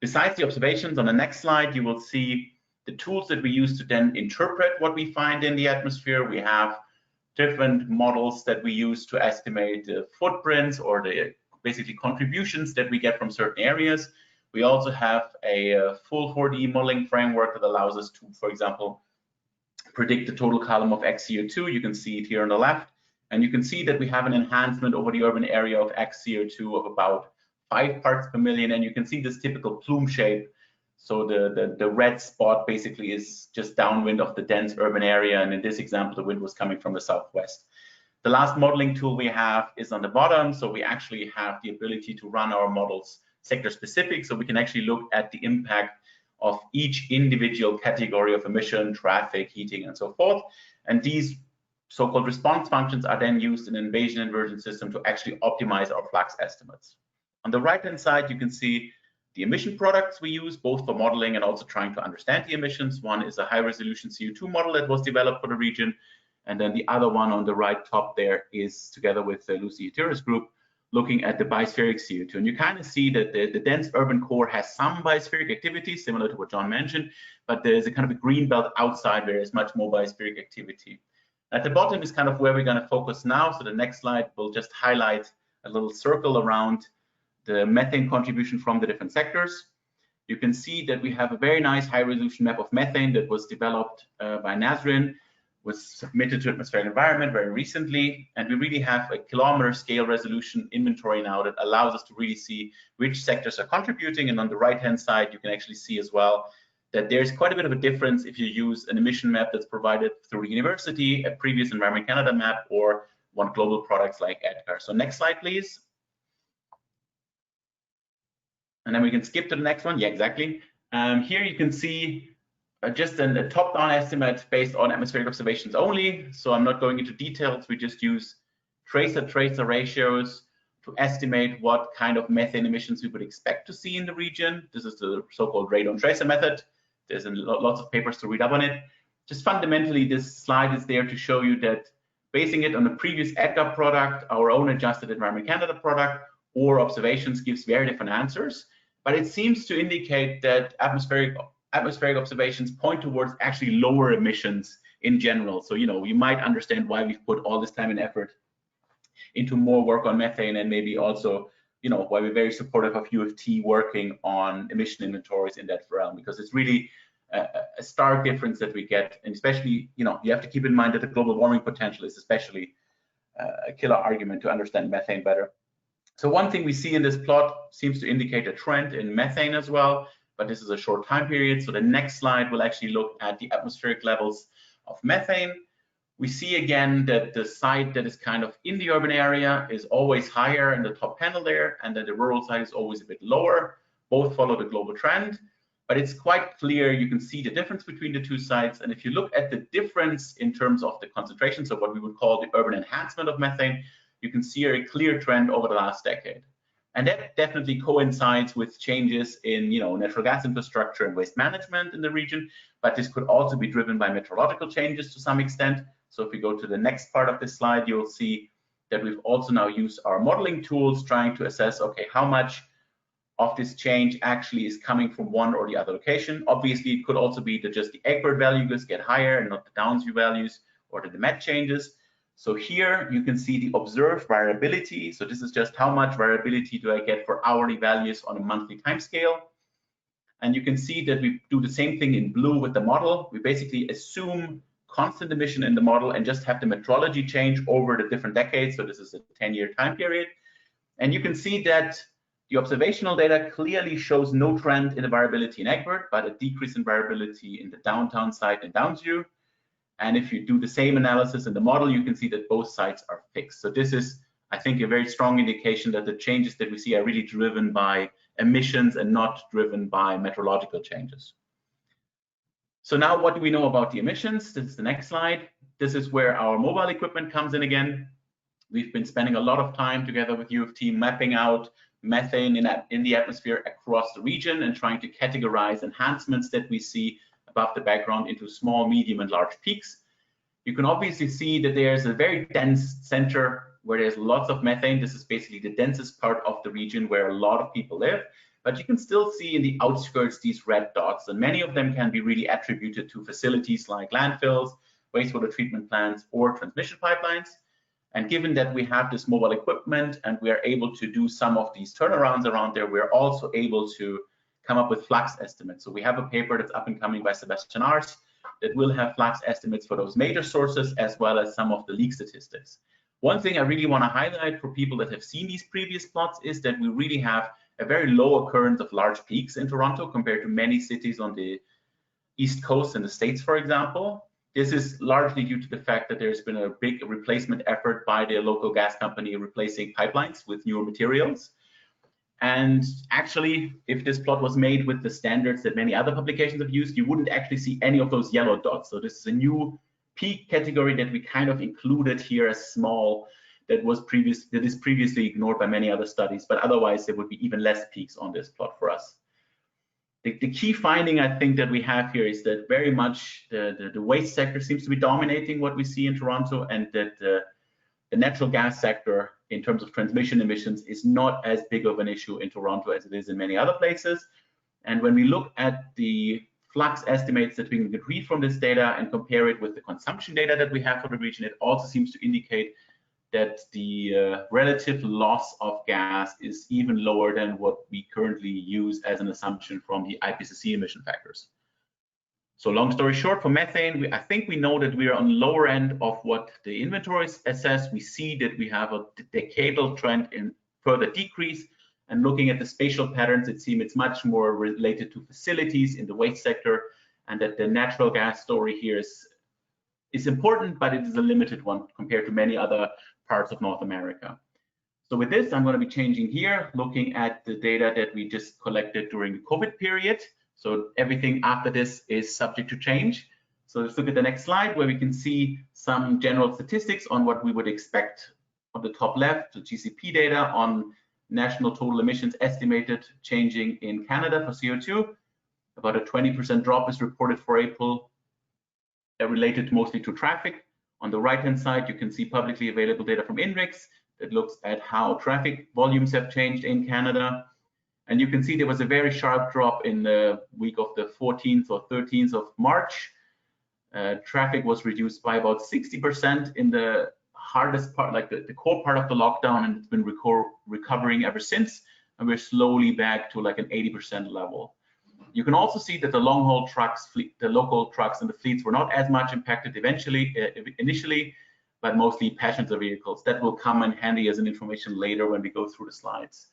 Speaker 8: Besides the observations, on the next slide, you will see the tools that we use to then interpret what we find in the atmosphere. We have different models that we use to estimate the footprints or the basically contributions that we get from certain areas. We also have a full 4D modeling framework that allows us to, for example, predict the total column of xCO2. You can see it here on the left, and you can see that we have an enhancement over the urban area of xCO2 of about 5 parts per million, and you can see this typical plume shape. So the red spot basically is just downwind of the dense urban area, and in this example, the wind was coming from the southwest. The last modeling tool we have is on the bottom, so we actually have the ability to run our models sector specific, so we can actually look at the impact of each individual category of emission, traffic, heating, and so forth. And these so-called response functions are then used in an invasion inversion system to actually optimize our flux estimates. On the right-hand side, you can see the emission products we use, both for modeling and also trying to understand the emissions. One is a high-resolution CO2 model that was developed for the region, and then the other one on the right top there is, together with Lucy Hatira's group, looking at the biospheric CO2. And you kind of see that the dense urban core has some biospheric activity, similar to what John mentioned, but there's a kind of a green belt outside where there's much more biospheric activity. At the bottom is kind of where we're going to focus now. So the next slide will just highlight a little circle around the methane contribution from the different sectors. You can see that we have a very nice high-resolution map of methane that was developed by Nazrin, was submitted to atmospheric environment very recently, and we really have a kilometer scale resolution inventory now that allows us to really see which sectors are contributing. And on the right-hand side, you can actually see as well that there's quite a bit of a difference if you use an emission map that's provided through the university, a previous Environment Canada map, or one global products like EDGAR. So next slide, please. And then we can skip to the next one. Yeah, exactly. Here you can see just a top-down estimate based on atmospheric observations only. So I'm not going into details. We just use tracer-tracer ratios to estimate what kind of methane emissions we would expect to see in the region. This is the so-called radon tracer method. There's lots of papers to read up on it. Just fundamentally, this slide is there to show you that basing it on the previous EDGAR product, our own adjusted Environment Canada product, or observations gives very different answers. But it seems to indicate that atmospheric observations point towards actually lower emissions in general. So, you might understand why we've put all this time and effort into more work on methane, and maybe also, why we're very supportive of U of T working on emission inventories in that realm, because it's really a stark difference that we get. And especially, you have to keep in mind that the global warming potential is especially a killer argument to understand methane better. So one thing we see in this plot seems to indicate a trend in methane as well, but this is a short time period. So the next slide will actually look at the atmospheric levels of methane. we see again that the site that is kind of in the urban area is always higher in the top panel there, and that the rural side is always a bit lower. Both follow the global trend, but it's quite clear. You can see the difference between the two sites. And if you look at the difference in terms of the concentration, so what we would call the urban enhancement of methane, you can see a clear trend over the last decade. And that definitely coincides with changes in, natural gas infrastructure and waste management in the region, but this could also be driven by meteorological changes to some extent. So if we go to the next part of this slide, you'll see that we've also now used our modeling tools trying to assess, okay, how much of this change actually is coming from one or the other location. Obviously, it could also be that just the Egbert values get higher and not the Downsview values or the MET changes. So here you can see the observed variability. So this is just how much variability do I get for hourly values on a monthly time scale. And you can see that we do the same thing in blue with the model. We basically assume constant emission in the model and just have the metrology change over the different decades. So this is a 10-year time period. And you can see that the observational data clearly shows no trend in the variability in Egbert, but a decrease in variability in the downtown site and Downsview. And if you do the same analysis in the model, you can see that both sites are fixed. So this is, I think, a very strong indication that the changes that we see are really driven by emissions and not driven by meteorological changes. So now what do we know about the emissions? This is the next slide. This is where our mobile equipment comes in again. We've been spending a lot of time together with U of T mapping out methane in the atmosphere across the region and trying to categorize enhancements that we see above the background into small, medium, and large peaks. You can obviously see that there's a very dense center where there's lots of methane. This is basically the densest part of the region where a lot of people live. But you can still see in the outskirts these red dots, and many of them can be really attributed to facilities like landfills, wastewater treatment plants, or transmission pipelines. And given that we have this mobile equipment and we are able to do some of these turnarounds around there, we're also able to come up with flux estimates. So we have a paper that's up and coming by Sebastian Ars that will have flux estimates for those major sources as well as some of the leak statistics. One thing I really want to highlight for people that have seen these previous plots is that we really have a very low occurrence of large peaks in Toronto compared to many cities on the East Coast in the States, for example. This is largely due to the fact that there's been a big replacement effort by the local gas company replacing pipelines with newer materials. And actually, if this plot was made with the standards that many other publications have used, you wouldn't actually see any of those yellow dots. So this is a new peak category that we kind of included here as small, that is previously ignored by many other studies, but otherwise there would be even less peaks on this plot for us. The key finding I think that we have here is that very much the waste sector seems to be dominating what we see in Toronto, and that the natural gas sector in terms of transmission emissions is not as big of an issue in Toronto as it is in many other places. And when we look at the flux estimates that we can read from this data and compare it with the consumption data that we have for the region, it also seems to indicate that the relative loss of gas is even lower than what we currently use as an assumption from the IPCC emission factors. So long story short, for methane, I think we know that we are on the lower end of what the inventories assess. We see that we have a decadal trend in further decrease, and looking at the spatial patterns, it seems it's much more related to facilities in the waste sector, and that the natural gas story here is important, but it is a limited one compared to many other parts of North America. So with this, I'm going to be changing here, looking at the data that we just collected during the COVID period. So everything after this is subject to change. So let's look at the next slide, where we can see some general statistics on what we would expect. On the top left, the GCP data on national total emissions estimated changing in Canada for CO2. About a 20% drop is reported for April, related mostly to traffic. On the right-hand side, you can see publicly available data from INRIX that looks at how traffic volumes have changed in Canada. And you can see there was a very sharp drop in the week of the 14th or 13th of March. Traffic was reduced by about 60% in the hardest part, like the core part of the lockdown, and it's been recovering ever since. And we're slowly back to like an 80% level. You can also see that the long-haul trucks, the local trucks and the fleets were not as much impacted initially, but mostly passenger vehicles. That will come in handy as an information later when we go through the slides.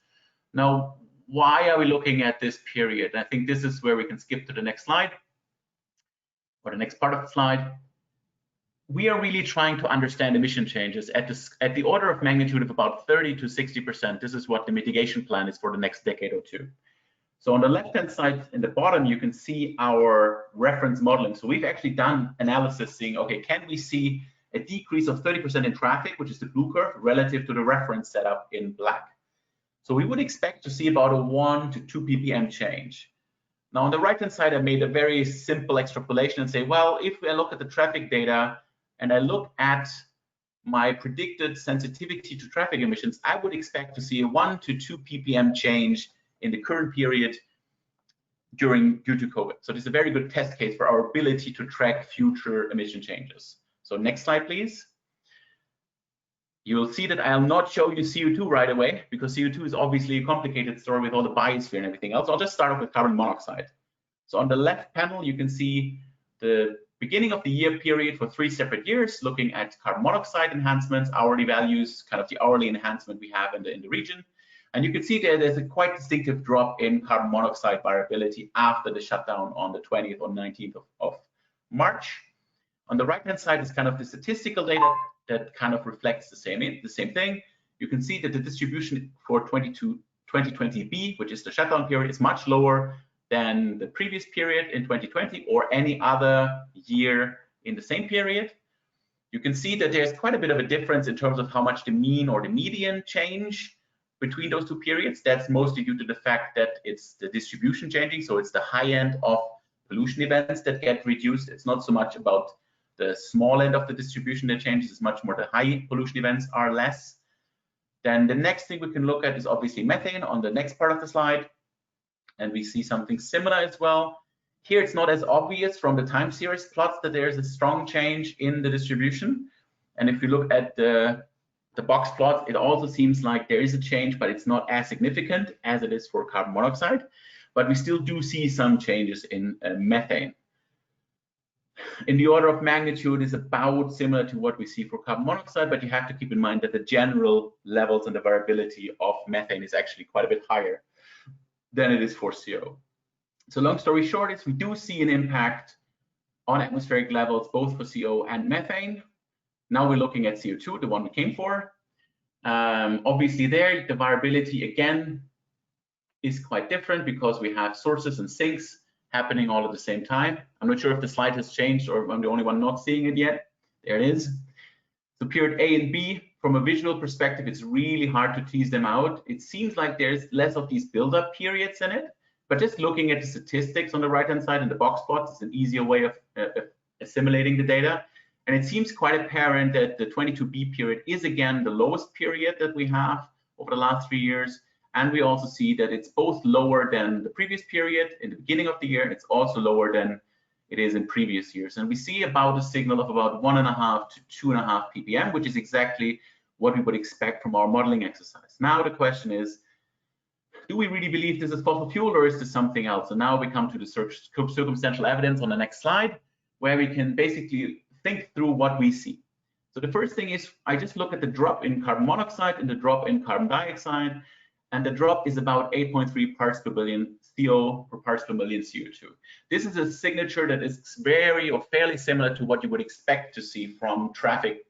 Speaker 8: Now, why are we looking at this period? I think this is where we can skip to the next slide, or the next part of the slide. we are really trying to understand emission changes at the order of magnitude of about 30 to 60%. This is what the mitigation plan is for the next decade or two. So on the left-hand side in the bottom, you can see our reference modeling. So we've actually done analysis saying, okay, can we see a decrease of 30% in traffic, which is the blue curve, relative to the reference setup in black? So we would expect to see about a 1 to 2 ppm change. Now on the right-hand side, I made a very simple extrapolation and say, well, if I look at the traffic data and I look at my predicted sensitivity to traffic emissions, I would expect to see a 1 to 2 ppm change in the current period due to COVID. So this is a very good test case for our ability to track future emission changes. So next slide, please. You will see that I'll not show you CO2 right away, because CO2 is obviously a complicated story with all the biosphere and everything else. I'll just start off with carbon monoxide. So on the left panel, you can see the beginning of the year period for 3 separate years, looking at carbon monoxide enhancements, hourly values, kind of the hourly enhancement we have in the region. And you can see there's a quite distinctive drop in carbon monoxide variability after the shutdown on the 20th or 19th of March. On the right-hand side is kind of the statistical data that kind of reflects the same thing. You can see that the distribution for 2020B, which is the shutdown period, is much lower than the previous period in 2020 or any other year in the same period. You can see that there's quite a bit of a difference in terms of how much the mean or the median change between those two periods. That's mostly due to the fact that it's the distribution changing. So it's the high end of pollution events that get reduced. It's not so much about the small end of the distribution that changes. It's much more the high pollution events are less. Then the next thing we can look at is obviously methane on the next part of the slide. And we see something similar as well. Here it's not as obvious from the time series plots that there's a strong change in the distribution. And if you look at the box plots, it also seems like there is a change, but it's not as significant as it is for carbon monoxide. But we still do see some changes in methane. In the order of magnitude is about similar to what we see for carbon monoxide, but you have to keep in mind that the general levels and the variability of methane is actually quite a bit higher than it is for CO. So long story short is we do see an impact on atmospheric levels, both for CO and methane. Now we're looking at CO2, the one we came for. Obviously there, the variability again is quite different because we have sources and sinks happening all at the same time. I'm not sure if the slide has changed or I'm the only one not seeing it yet. There it is. So period A and B, from a visual perspective, it's really hard to tease them out. It seems like there's less of these build-up periods in it, but just looking at the statistics on the right-hand side and the box plots is an easier way of assimilating the data. And it seems quite apparent that the 22B period is again the lowest period that we have over the last 3 years. And we also see that it's both lower than the previous period in the beginning of the year. It's also lower than it is in previous years. And we see about a signal of about 1.5 to 2.5 ppm, which is exactly what we would expect from our modeling exercise. Now the question is, do we really believe this is fossil fuel or is this something else? And now we come to the circumstantial evidence on the next slide, where we can basically think through what we see. So the first thing is I just look at the drop in carbon monoxide and the drop in carbon dioxide. And the drop is about 8.3 parts per billion CO per parts per million CO2. This is a signature that is very or fairly similar to what you would expect to see from traffic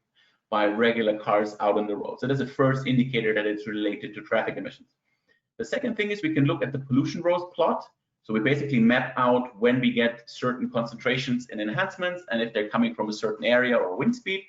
Speaker 8: by regular cars out on the road. So that's the first indicator that it's related to traffic emissions. The second thing is we can look at the pollution rose plot. So we basically map out when we get certain concentrations and enhancements and if they're coming from a certain area or wind speed.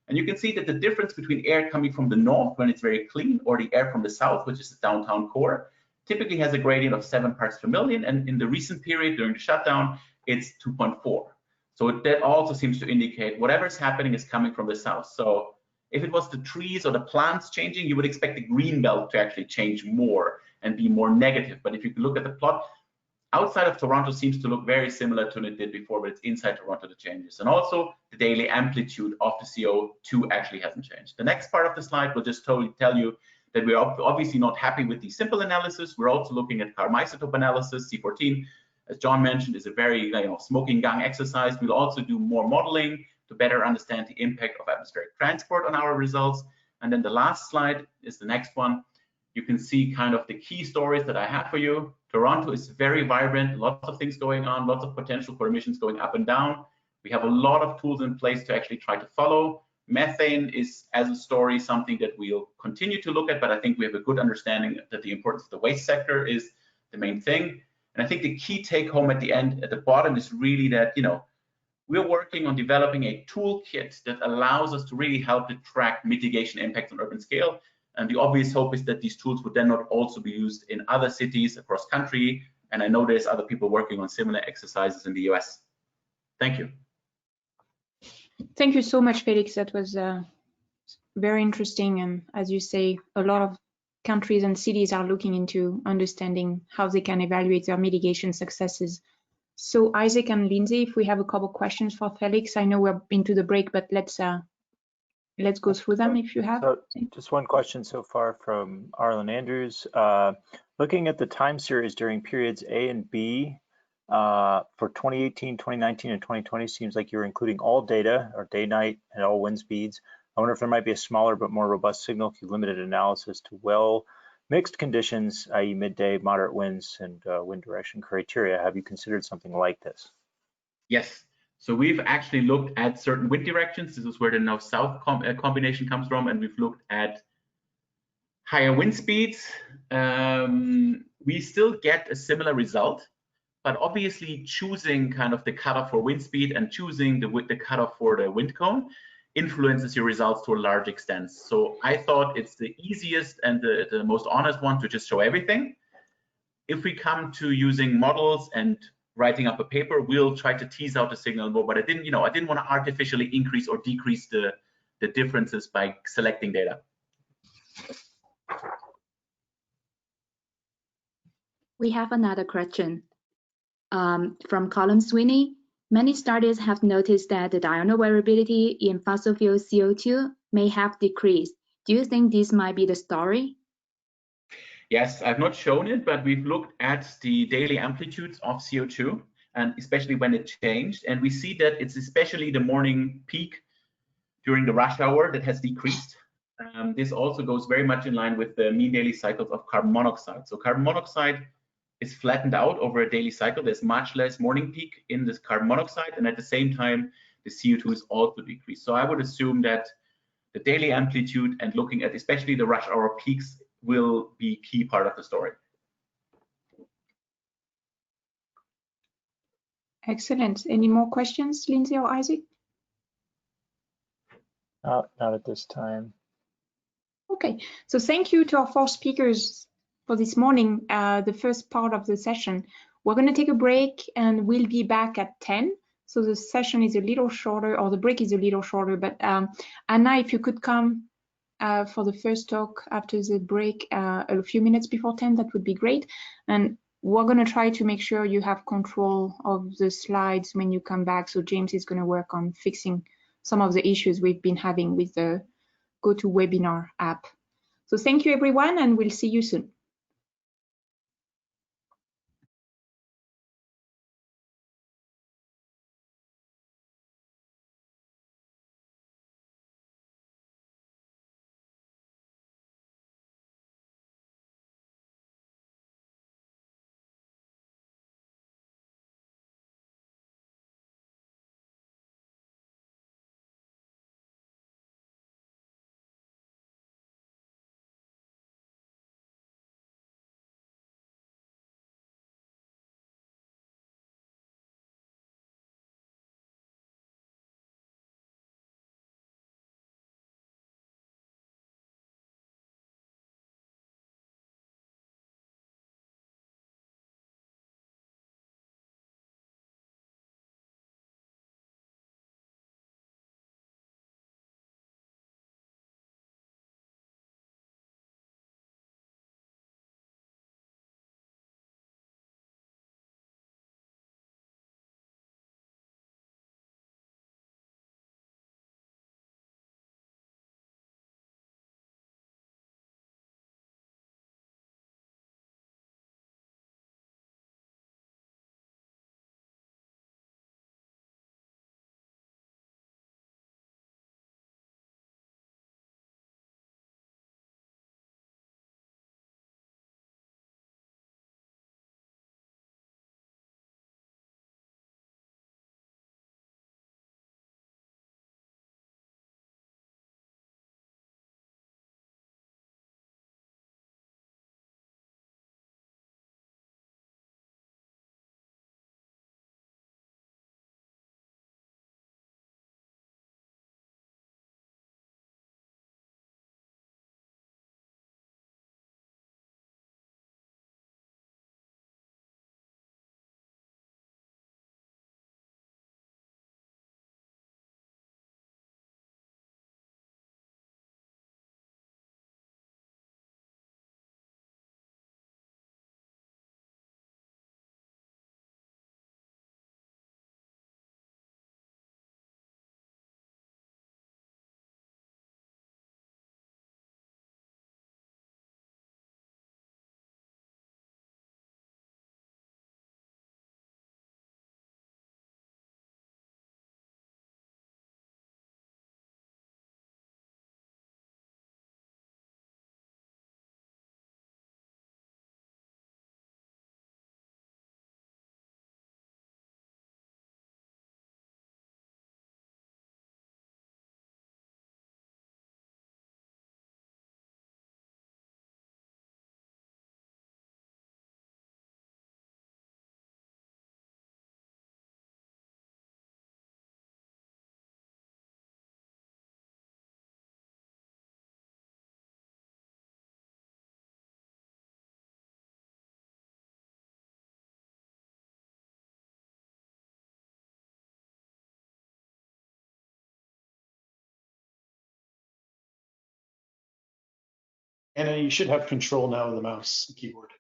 Speaker 8: And you can see that the difference between air coming from the north when it's very clean or the air from the south, which is the downtown core, typically has a gradient of 7 parts per million. And in the recent period during the shutdown, it's 2.4. So that also seems to indicate whatever's happening is coming from the south. So if it was the trees or the plants changing, you would expect the green belt to actually change more and be more negative. But if you look at the plot, outside of Toronto seems to look very similar to what it did before, but it's inside Toronto that changes. And also the daily amplitude of the CO2 actually hasn't changed. The next part of the slide will just totally tell you that we're obviously not happy with the simple analysis. We're also looking at carbon isotope analysis. C14, as John mentioned, is a very smoking gun exercise. We'll also do more modeling to better understand the impact of atmospheric transport on our results. And then the last slide is the next one. You can see kind of the key stories that I have for you. Toronto is very vibrant, lots of things going on, lots of potential for emissions going up and down. We have a lot of tools in place to actually try to follow. Methane is, as a story, something that we'll continue to look at, but I think we have a good understanding that the importance of the waste sector is the main thing. And I think the key take home at the end, at the bottom, is really that, we're working on developing a toolkit that allows us to really help to track mitigation impacts on urban scale. And the obvious hope is that these tools would then not also be used in other cities across country. And I know there's other people working on similar exercises in the US. Thank you.
Speaker 1: Thank you so much, Felix. That was very interesting. And as you say, a lot of countries and cities are looking into understanding how they can evaluate their mitigation successes. So Isaac and Lindsay, if we have a couple questions for Felix, I know we're into the break, but let's go through them if you have.
Speaker 4: So just one question so far from Arlen Andrews. Looking at the time series during periods A and B for 2018, 2019, and 2020, seems like you're including all data or day, night, and all wind speeds. I wonder if there might be a smaller but more robust signal if you limited analysis to well mixed conditions, i.e. midday, moderate winds, and wind direction criteria. Have you considered something like this?
Speaker 8: Yes. So we've actually looked at certain wind directions. This is where the north-south combination comes from, and we've looked at higher wind speeds. We still get a similar result, but obviously choosing kind of the cutoff for wind speed and choosing the cutoff for the wind cone influences your results to a large extent. So I thought it's the easiest and the most honest one to just show everything. If we come to using models and writing up a paper, we'll try to tease out the signal more, but I didn't want to artificially increase or decrease the differences by selecting data.
Speaker 3: We have another question from Colin Sweeney. Many studies have noticed that the diurnal variability in fossil fuel CO2 may have decreased. Do you think this might be the story?
Speaker 8: Yes, I've not shown it, but we've looked at the daily amplitudes of CO2, and especially when it changed. And we see that it's especially the morning peak during the rush hour that has decreased. This also goes very much in line with the mean daily cycles of carbon monoxide. So carbon monoxide is flattened out over a daily cycle. There's much less morning peak in this carbon monoxide, and at the same time, the CO2 is also decreased. So I would assume that the daily amplitude and looking at especially the rush hour peaks will be key part of the story.
Speaker 1: Excellent. Any more questions, Lindsay or Isaac?
Speaker 4: Not at this time.
Speaker 1: Okay, so thank you to our 4 speakers for this morning, the first part of the session. We're going to take a break and we'll be back at 10. So the session is a little shorter, or the break is a little shorter, but Anna, if you could come for the first talk after the break a few minutes before 10, that would be great. And we're going to try to make sure you have control of the slides when you come back. So James is going to work on fixing some of the issues we've been having with the GoToWebinar app. So thank you, everyone, and we'll see you soon.
Speaker 2: And you should have control now of the mouse and keyboard.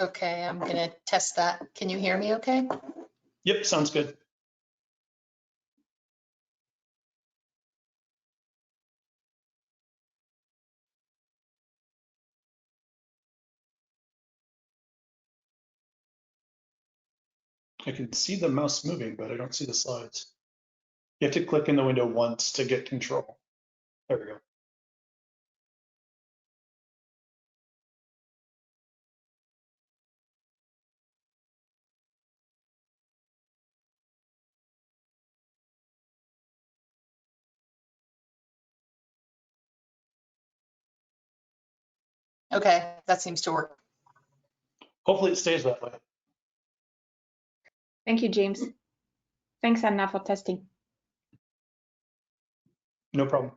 Speaker 9: Okay, I'm gonna test that. Can you hear me okay?
Speaker 2: Yep, sounds good. I can see the mouse moving, but I don't see the slides. You have to click in the window once to get control. There we go.
Speaker 9: Okay, that seems to work.
Speaker 2: Hopefully it stays that way.
Speaker 1: Thank you, James. Thanks, Anna, for testing.
Speaker 2: No problem.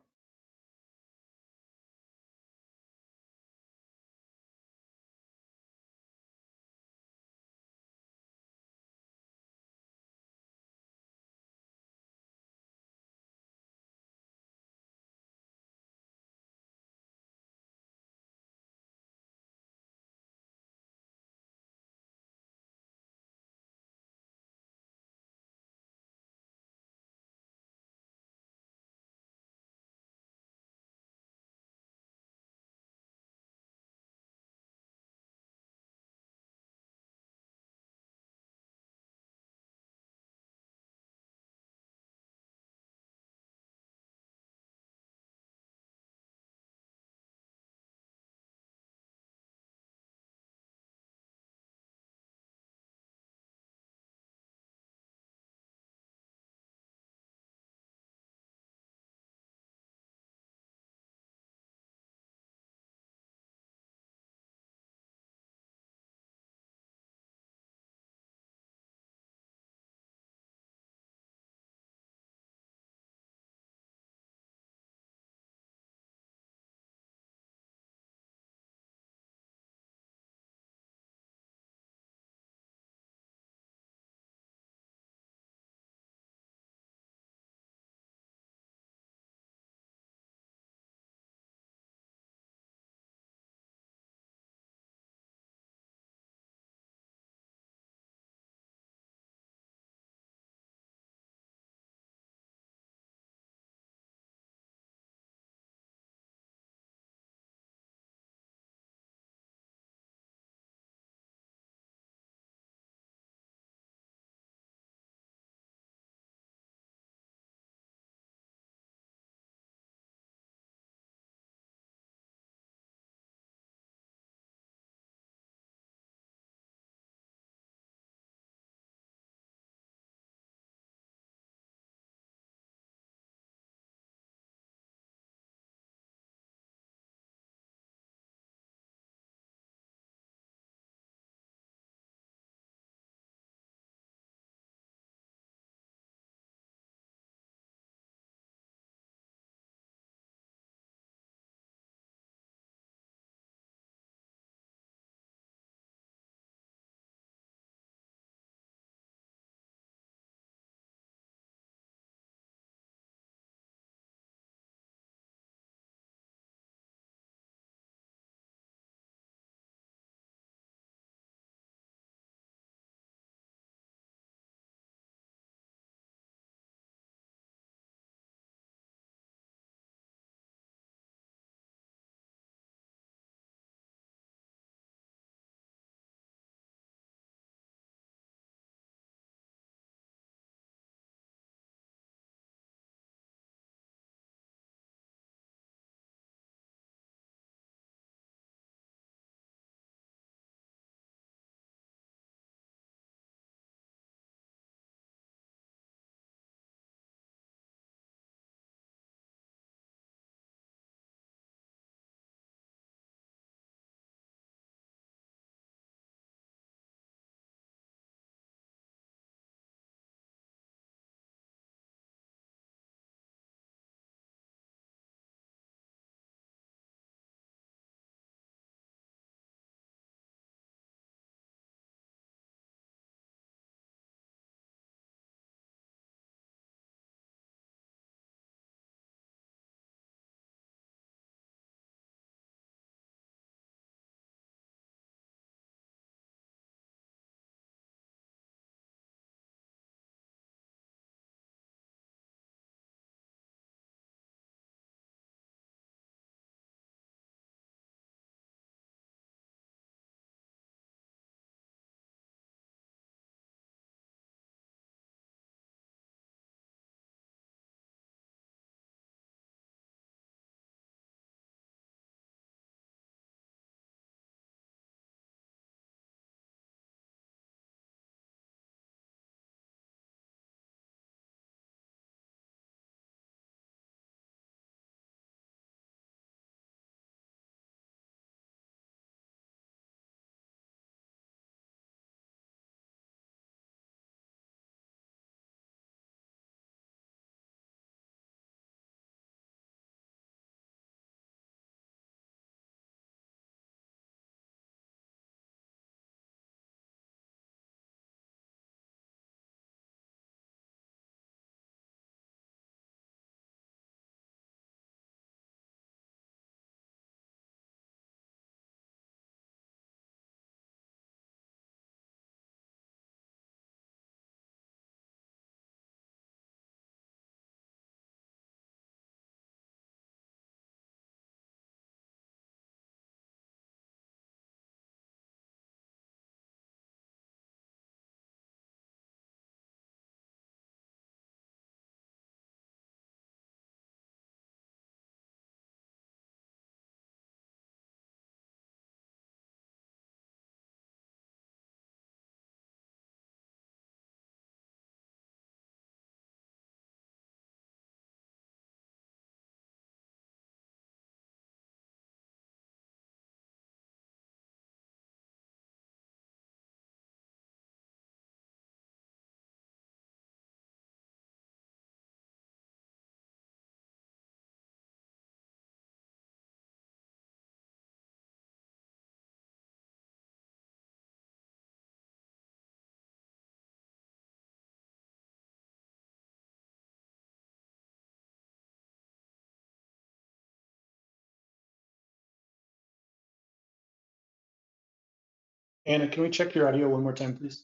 Speaker 2: Anna, can we check your audio one more time, please?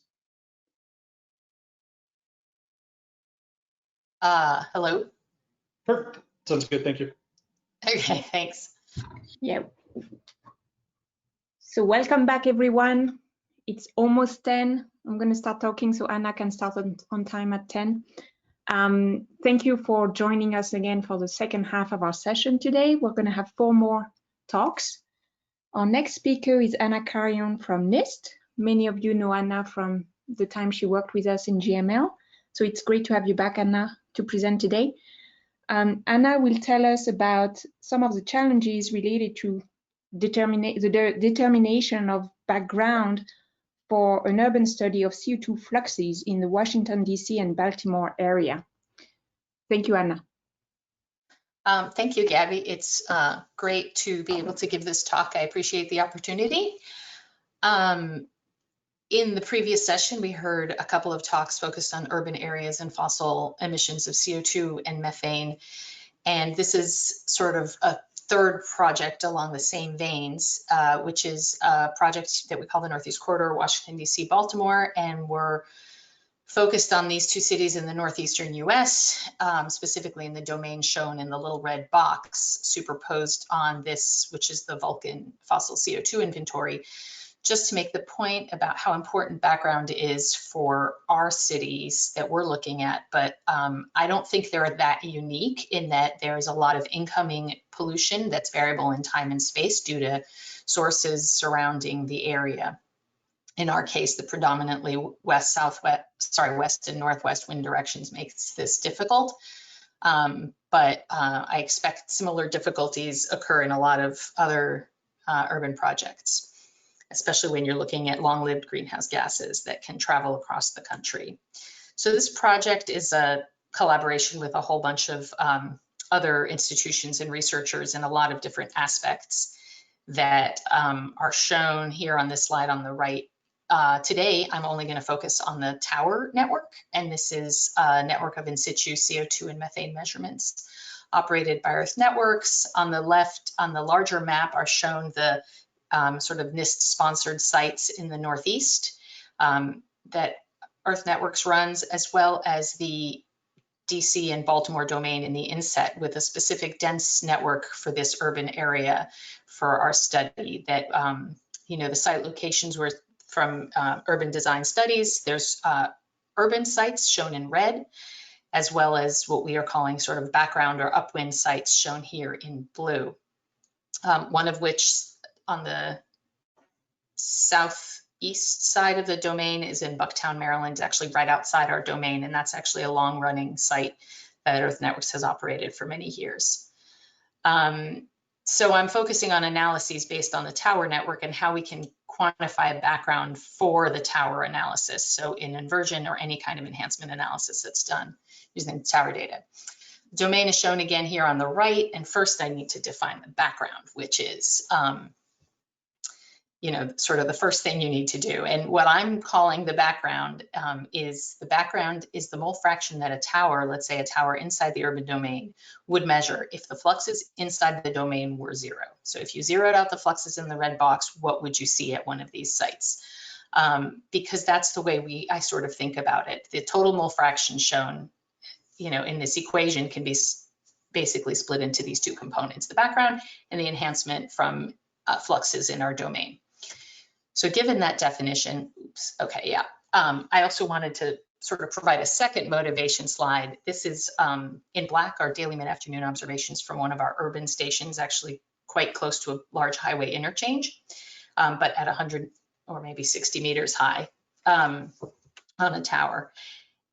Speaker 9: Hello?
Speaker 2: Perfect. Sounds good. Thank you.
Speaker 9: Okay, thanks.
Speaker 1: Yeah. So welcome back, everyone. It's almost 10. I'm going to start talking so Anna can start on time at 10. Thank you for joining us again for the second half of our session today. We're going to have 4 more talks. Our next speaker is Anna Carrion from NIST. Many of you know Anna from the time she worked with us in GML. So it's great to have you back, Anna, to present today. Anna will tell us about some of the challenges related to the determination of background for an urban study of CO2 fluxes in the Washington, D.C. and Baltimore area. Thank you, Anna.
Speaker 9: Thank you, Gabby. It's great to be able to give this talk. I appreciate the opportunity. In the previous session, we heard a couple of talks focused on urban areas and fossil emissions of CO2 and methane. And this is sort of a third project along the same veins, which is a project that we call the Northeast Corridor, Washington, D.C., Baltimore. And we're focused on these 2 cities in the northeastern US, specifically in the domain shown in the little red box superposed on this, which is the Vulcan fossil CO2 inventory, just to make the point about how important background is for our cities that we're looking at. But I don't think they're that unique in that there's a lot of incoming pollution that's variable in time and space due to sources surrounding the area. In our case, the predominantly west and northwest wind directions makes this difficult. But I expect similar difficulties occur in a lot of other urban projects, especially when you're looking at long-lived greenhouse gases that can travel across the country. So this project is a collaboration with a whole bunch of other institutions and researchers in a lot of different aspects that are shown here on this slide on the right. Today, I'm only going to focus on the tower network, and this is a network of in-situ CO2 and methane measurements operated by Earth Networks. On the left, on the larger map, are shown the sort of NIST-sponsored sites in the Northeast that Earth Networks runs, as well as the DC and Baltimore domain in the inset with a specific dense network for this urban area for our study that, you know, the site locations were from urban design studies. There's urban sites shown in red, as well as what we are calling sort of background or upwind sites shown here in blue. One of which on the southeast side of the domain is in Bucktown, Maryland, actually right outside our domain, and that's actually a long-running site that Earth Networks has operated for many years. So I'm focusing on analyses based on the tower network and how we can quantify a background for the tower analysis. So in inversion or any kind of enhancement analysis that's done using tower data. Domain is shown again here on the right. And first I need to define the background, which is, you know, sort of the first thing you need to do. And what I'm calling the background is the mole fraction that a tower, let's say a tower inside the urban domain, would measure if the fluxes inside the domain were 0. So if you zeroed out the fluxes in the red box, what would you see at one of these sites? Because that's the way I sort of think about it. The total mole fraction shown, you know, in this equation can be basically split into these 2 components, the background and the enhancement from fluxes in our domain. So given that definition, I also wanted to sort of provide a second motivation slide. This is in black, our daily mid-afternoon observations from one of our urban stations, actually quite close to a large highway interchange, but at 100 or maybe 60 meters high on a tower.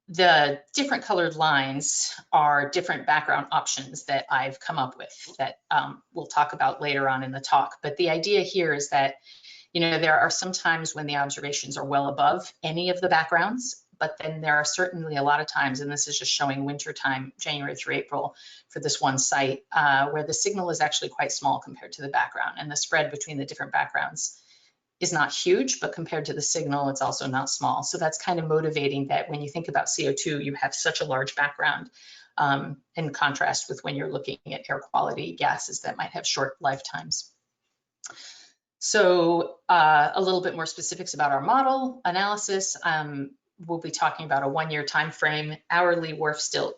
Speaker 9: The different colored lines are different background options that I've come up with that we'll talk about later on in the talk. But the idea here is that, you know, there are some times when the observations are well above any of the backgrounds, but then there are certainly a lot of times, and this is just showing winter time, January through April for this one site, where the signal is actually quite small compared to the background, and the spread between the different backgrounds is not huge, but compared to the signal, it's also not small. So that's kind of motivating that when you think about CO2, you have such a large background in contrast with when you're looking at air quality gases that might have short lifetimes. So a little bit more specifics about our model analysis. We'll be talking about a 1-year time frame. Hourly wharf stilt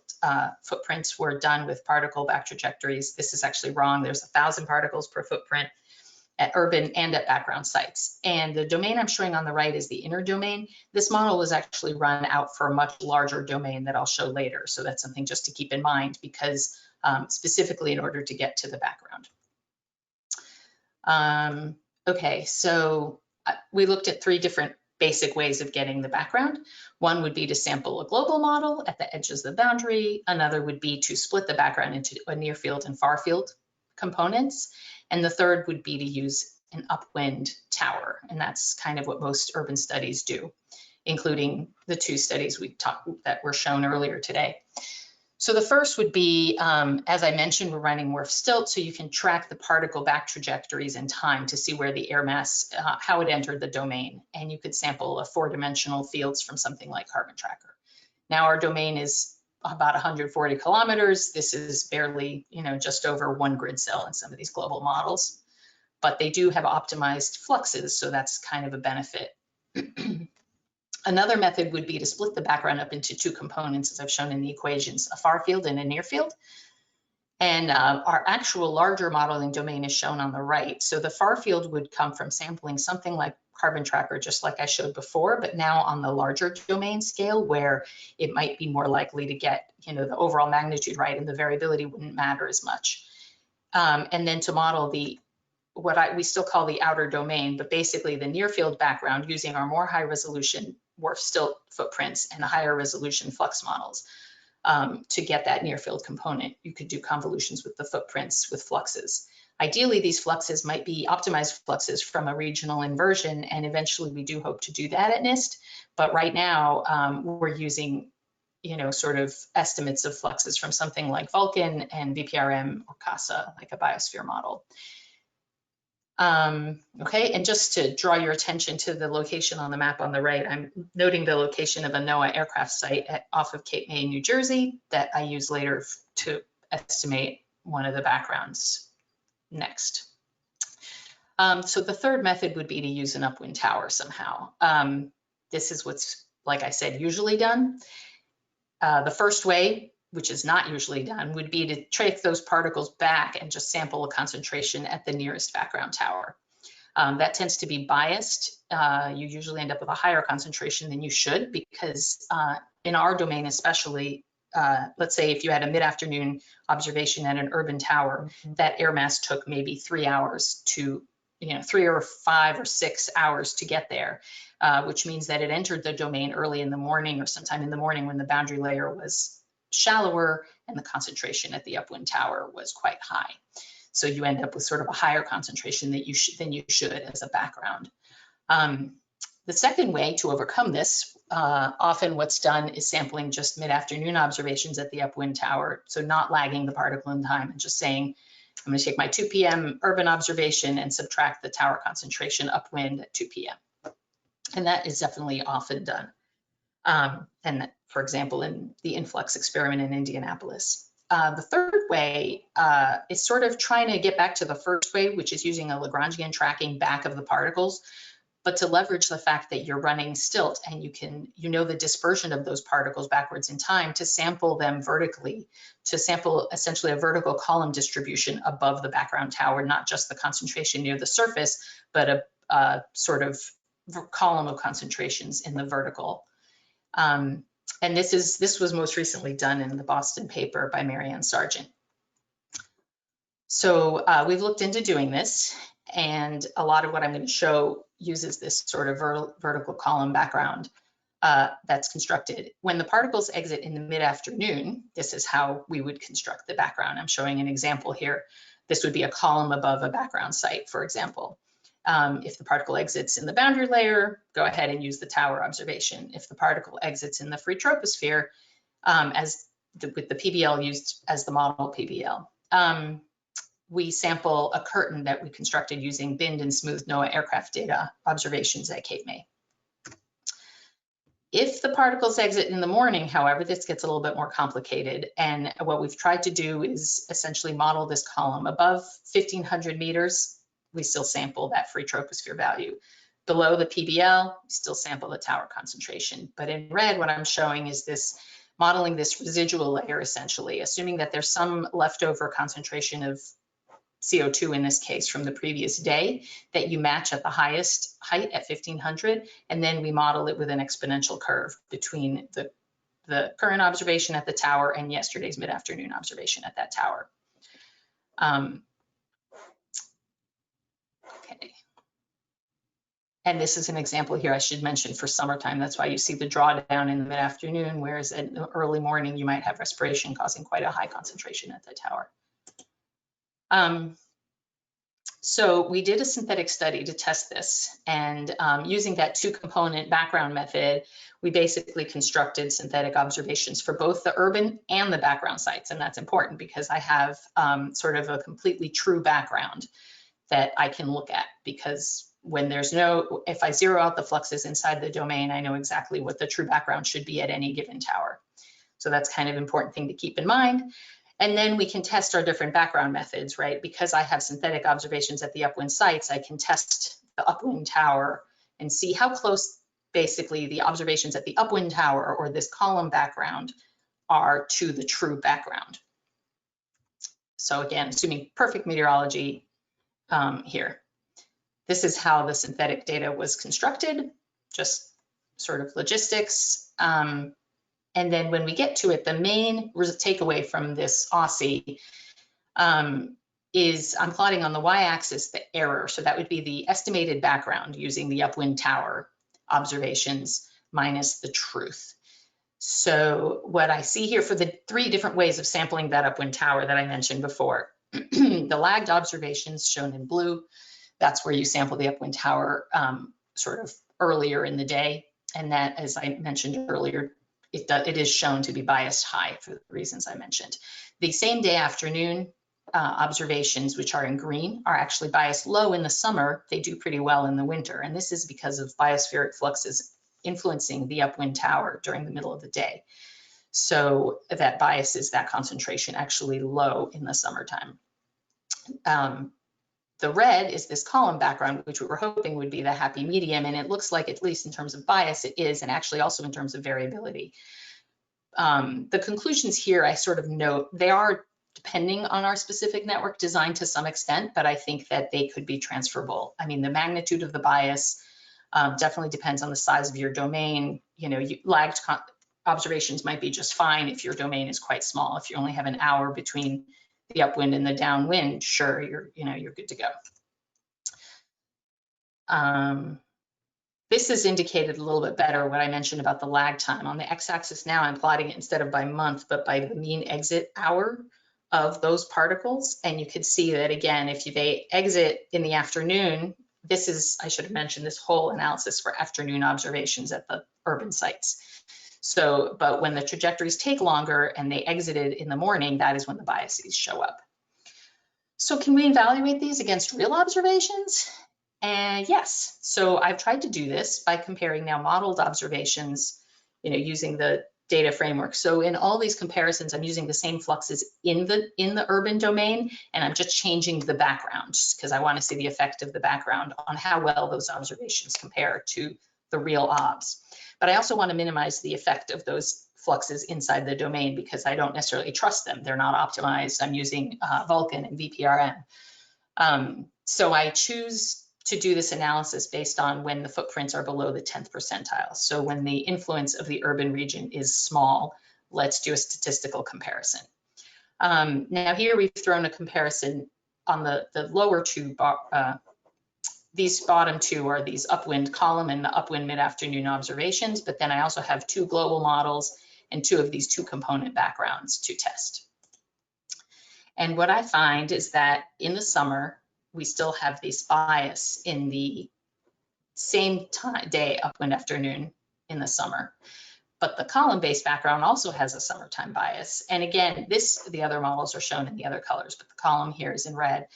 Speaker 9: footprints were done with particle back trajectories. This is actually wrong. There's 1,000 particles per footprint at urban and at background sites. And the domain I'm showing on the right is the inner domain. This model was actually run out for a much larger domain that I'll show later. So that's something just to keep in mind, because specifically in order to get to the background. Okay, so we looked at 3 different basic ways of getting the background. One would be to sample a global model at the edges of the boundary. Another would be to split the background into a near field and far field components. And the third would be to use an upwind tower. And that's kind of what most urban studies do, including the 2 studies that were shown earlier today. So the first would be, as I mentioned, we're running wharf stilt, so you can track the particle back trajectories in time to see where the air mass, how it entered the domain. And you could sample a 4-dimensional fields from something like Carbon Tracker. Now our domain is about 140 kilometers. This is barely, just over 1 grid cell in some of these global models, but they do have optimized fluxes, so that's kind of a benefit. Another method would be to split the background up into 2 components, as I've shown in the equations, a far field and a near field. And our actual larger modeling domain is shown on the right. So the far field would come from sampling something like Carbon Tracker, just like I showed before, but now on the larger domain scale, where it might be more likely to get, the overall magnitude right, and the variability wouldn't matter as much. And then to model we still call the outer domain, but basically the near field background using our more high resolution wharf stilt footprints and higher resolution flux models to get that near field component. You could do convolutions with the footprints with fluxes. Ideally, these fluxes might be optimized fluxes from a regional inversion, and eventually we do hope to do that at NIST. But right now we're using, sort of estimates of fluxes from something like Vulcan and VPRM or CASA, like a biosphere model. Okay, and just to draw your attention to the location on the map on the right, I'm noting the location of a NOAA aircraft site off of Cape May, New Jersey, that I use later to estimate one of the backgrounds next. So the third method would be to use an upwind tower somehow. This is what's, like I said, usually done. The first way, which is not usually done, would be to trace those particles back and just sample a concentration at the nearest background tower. That tends to be biased. You usually end up with a higher concentration than you should, because in our domain especially, let's say if you had a mid-afternoon observation at an urban tower, that air mass took maybe 3 hours to, 3 or 5 or 6 hours to get there, which means that it entered the domain early in the morning or sometime in the morning when the boundary layer was shallower and the concentration at the upwind tower was quite high. So you end up with sort of a higher concentration than you should as a background. The second way to overcome this, often what's done is sampling just mid-afternoon observations at the upwind tower, so not lagging the particle in time and just saying, I'm going to take my 2 p.m. urban observation and subtract the tower concentration upwind at 2 p.m. And that is definitely often done. And that, for example, in the influx experiment in Indianapolis. The third way is sort of trying to get back to the first way, which is using a Lagrangian tracking back of the particles, but to leverage the fact that you're running stilt and you know the dispersion of those particles backwards in time to sample them vertically, to sample essentially a vertical column distribution above the background tower, not just the concentration near the surface, but a sort of column of concentrations in the vertical. And this was most recently done in the Boston paper by Marianne Sargent. So we've looked into doing this, and a lot of what I'm going to show uses this sort of vertical column background that's constructed. When the particles exit in the mid-afternoon, this is how we would construct the background. I'm showing an example here. This would be a column above a background site, for example. If the particle exits in the boundary layer, go ahead and use the tower observation. If the particle exits in the free troposphere, with the PBL used as the model PBL, we sample a curtain that we constructed using binned and smoothed NOAA aircraft data observations at Cape May. If the particles exit in the morning, however, this gets a little bit more complicated. And what we've tried to do is essentially model this column above 1,500 meters we still sample that free troposphere value. Below the PBL, we still sample the tower concentration. But in red, what I'm showing is this, modeling this residual layer, essentially, assuming that there's some leftover concentration of CO2 in this case from the previous day that you match at the highest height at 1500, and then we model it with an exponential curve between the current observation at the tower and yesterday's mid-afternoon observation at that tower. Okay. And this is an example here I should mention for summertime. That's why you see the drawdown in the mid-afternoon, whereas in the early morning, you might have respiration causing quite a high concentration at the tower. So we did a synthetic study to test this, and using that two-component background method, we basically constructed synthetic observations for both the urban and the background sites. And that's important because I have sort of a completely true background that I can look at, because when there's no, if I zero out the fluxes inside the domain, I know exactly what the true background should be at any given tower. So that's kind of an important thing to keep in mind. And then we can test our different background methods, right? Because I have synthetic observations at the upwind sites, I can test the upwind tower and see how close basically the observations at the upwind tower or this column background are to the true background. So again, assuming perfect meteorology here. This is how the synthetic data was constructed, just sort of logistics. And then when we get to it, the main takeaway from this Aussie is I'm plotting on the y-axis the error. So that would be the estimated background using the upwind tower observations minus the truth. So what I see here for the 3 different ways of sampling that upwind tower that I mentioned before, the lagged observations shown in blue, that's where you sample the upwind tower sort of earlier in the day. And that, as I mentioned earlier, it is shown to be biased high for the reasons I mentioned. The same day afternoon observations, which are in green, are actually biased low in the summer. They do pretty well in the winter. And this is because of biospheric fluxes influencing the upwind tower during the middle of the day. So that biases that concentration actually low in the summertime. The red is this column background, which we were hoping would be the happy medium. And it looks like, at least in terms of bias, it is, and actually also in terms of variability. The conclusions here, I sort of note, they are depending on our specific network design to some extent, but I think that they could be transferable. I mean, the magnitude of the bias definitely depends on the size of your domain. You know, lagged observations might be just fine if your domain is quite small. If you only have an hour between the upwind and the downwind, sure, you're good to go. This is indicated a little bit better what I mentioned about the lag time. On the x-axis now, I'm plotting it instead of by month, but by the mean exit hour of those particles. And you could see that, again, if they exit in the afternoon, this is, I should have mentioned, this whole analysis for afternoon observations at the urban sites. So, but when the trajectories take longer and they exited in the morning, that is when the biases show up. So can we evaluate these against real observations? And yes, so I've tried to do this by comparing now modeled observations, using the data framework. So in all these comparisons, I'm using the same fluxes in the urban domain, and I'm just changing the background because I want to see the effect of the background on how well those observations compare to the real obs. But I also want to minimize the effect of those fluxes inside the domain because I don't necessarily trust them. They're not optimized. I'm using Vulkan and VPRM. So I choose to do this analysis based on when the footprints are below the 10th percentile. So when the influence of the urban region is small, let's do a statistical comparison. Now here we've thrown a comparison on the lower two. These bottom two are these upwind column and the upwind mid-afternoon observations, but then I also have 2 global models and 2 of these 2-component backgrounds to test. And what I find is that in the summer, we still have this bias in the same day, upwind afternoon in the summer. But the column-based background also has a summertime bias. And again, the other models are shown in the other colors, but the column here is in red.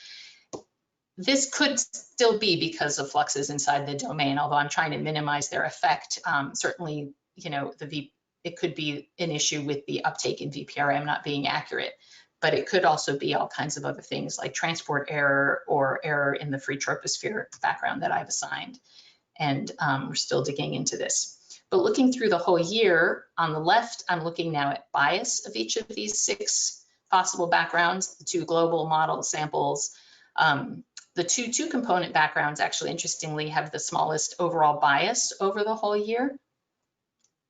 Speaker 9: This could still be because of fluxes inside the domain, although I'm trying to minimize their effect. Certainly, it could be an issue with the uptake in VPRM not being accurate. but it could also be all kinds of other things like transport error or error in the free troposphere background that I've assigned. And we're still digging into this. But looking through the whole year, on the left, I'm looking now at bias of each of these 6 possible backgrounds, the 2 global model samples. The 2 component backgrounds actually, interestingly, have the smallest overall bias over the whole year.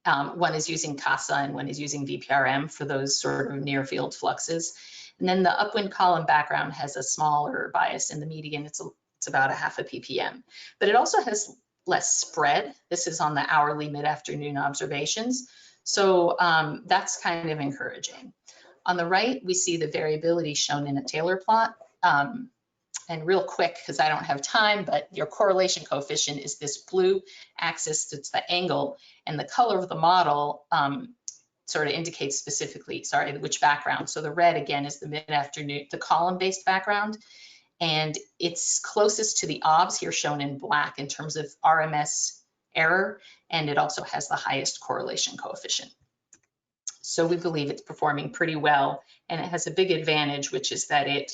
Speaker 9: One is using CASA and one is using VPRM for those sort of near field fluxes. And then the upwind column background has a smaller bias in the median. It's about 0.5 ppm, but it also has less spread. This is on the hourly mid-afternoon observations. So that's kind of encouraging. On the right, we see the variability shown in a Taylor plot. And real quick, because I don't have time, but your correlation coefficient is this blue axis, that's the angle, and the color of the model sort of indicates specifically, which background. So the red, again, is the mid-afternoon, the column-based background, and it's closest to the OBS here shown in black in terms of RMS error, and it also has the highest correlation coefficient. So we believe it's performing pretty well, and it has a big advantage, which is that it